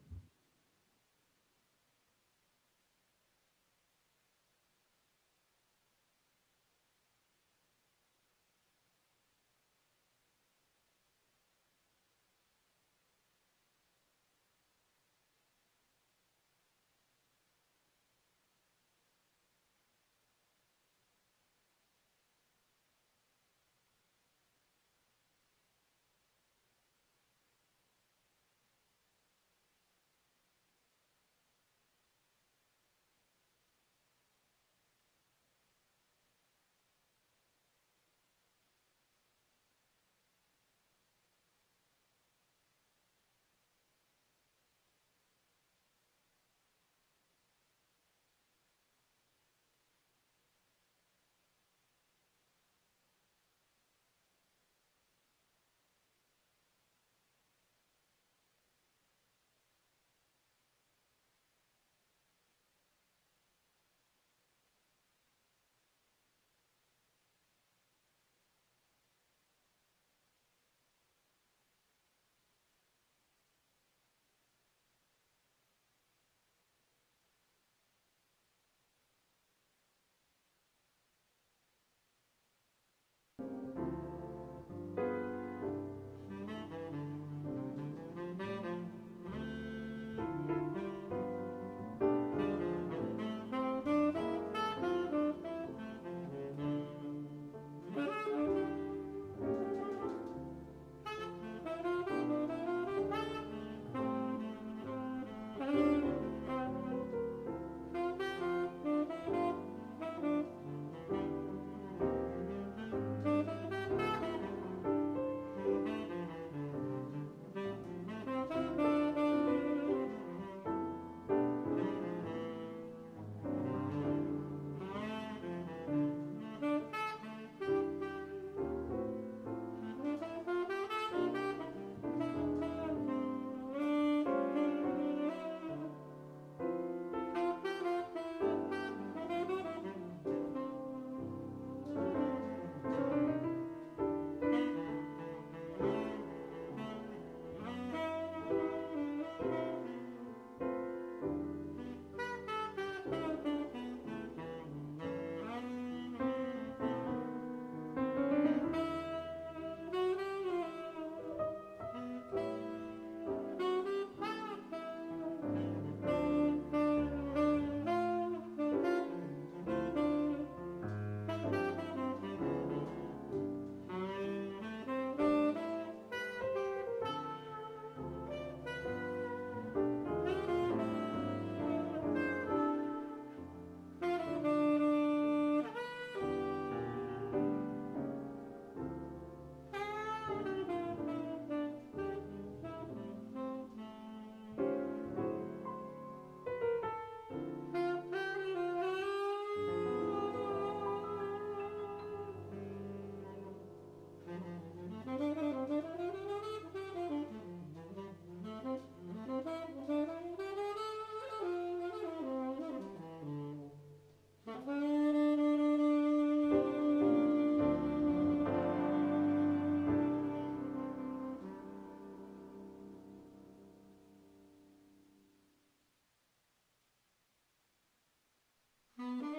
Thank you.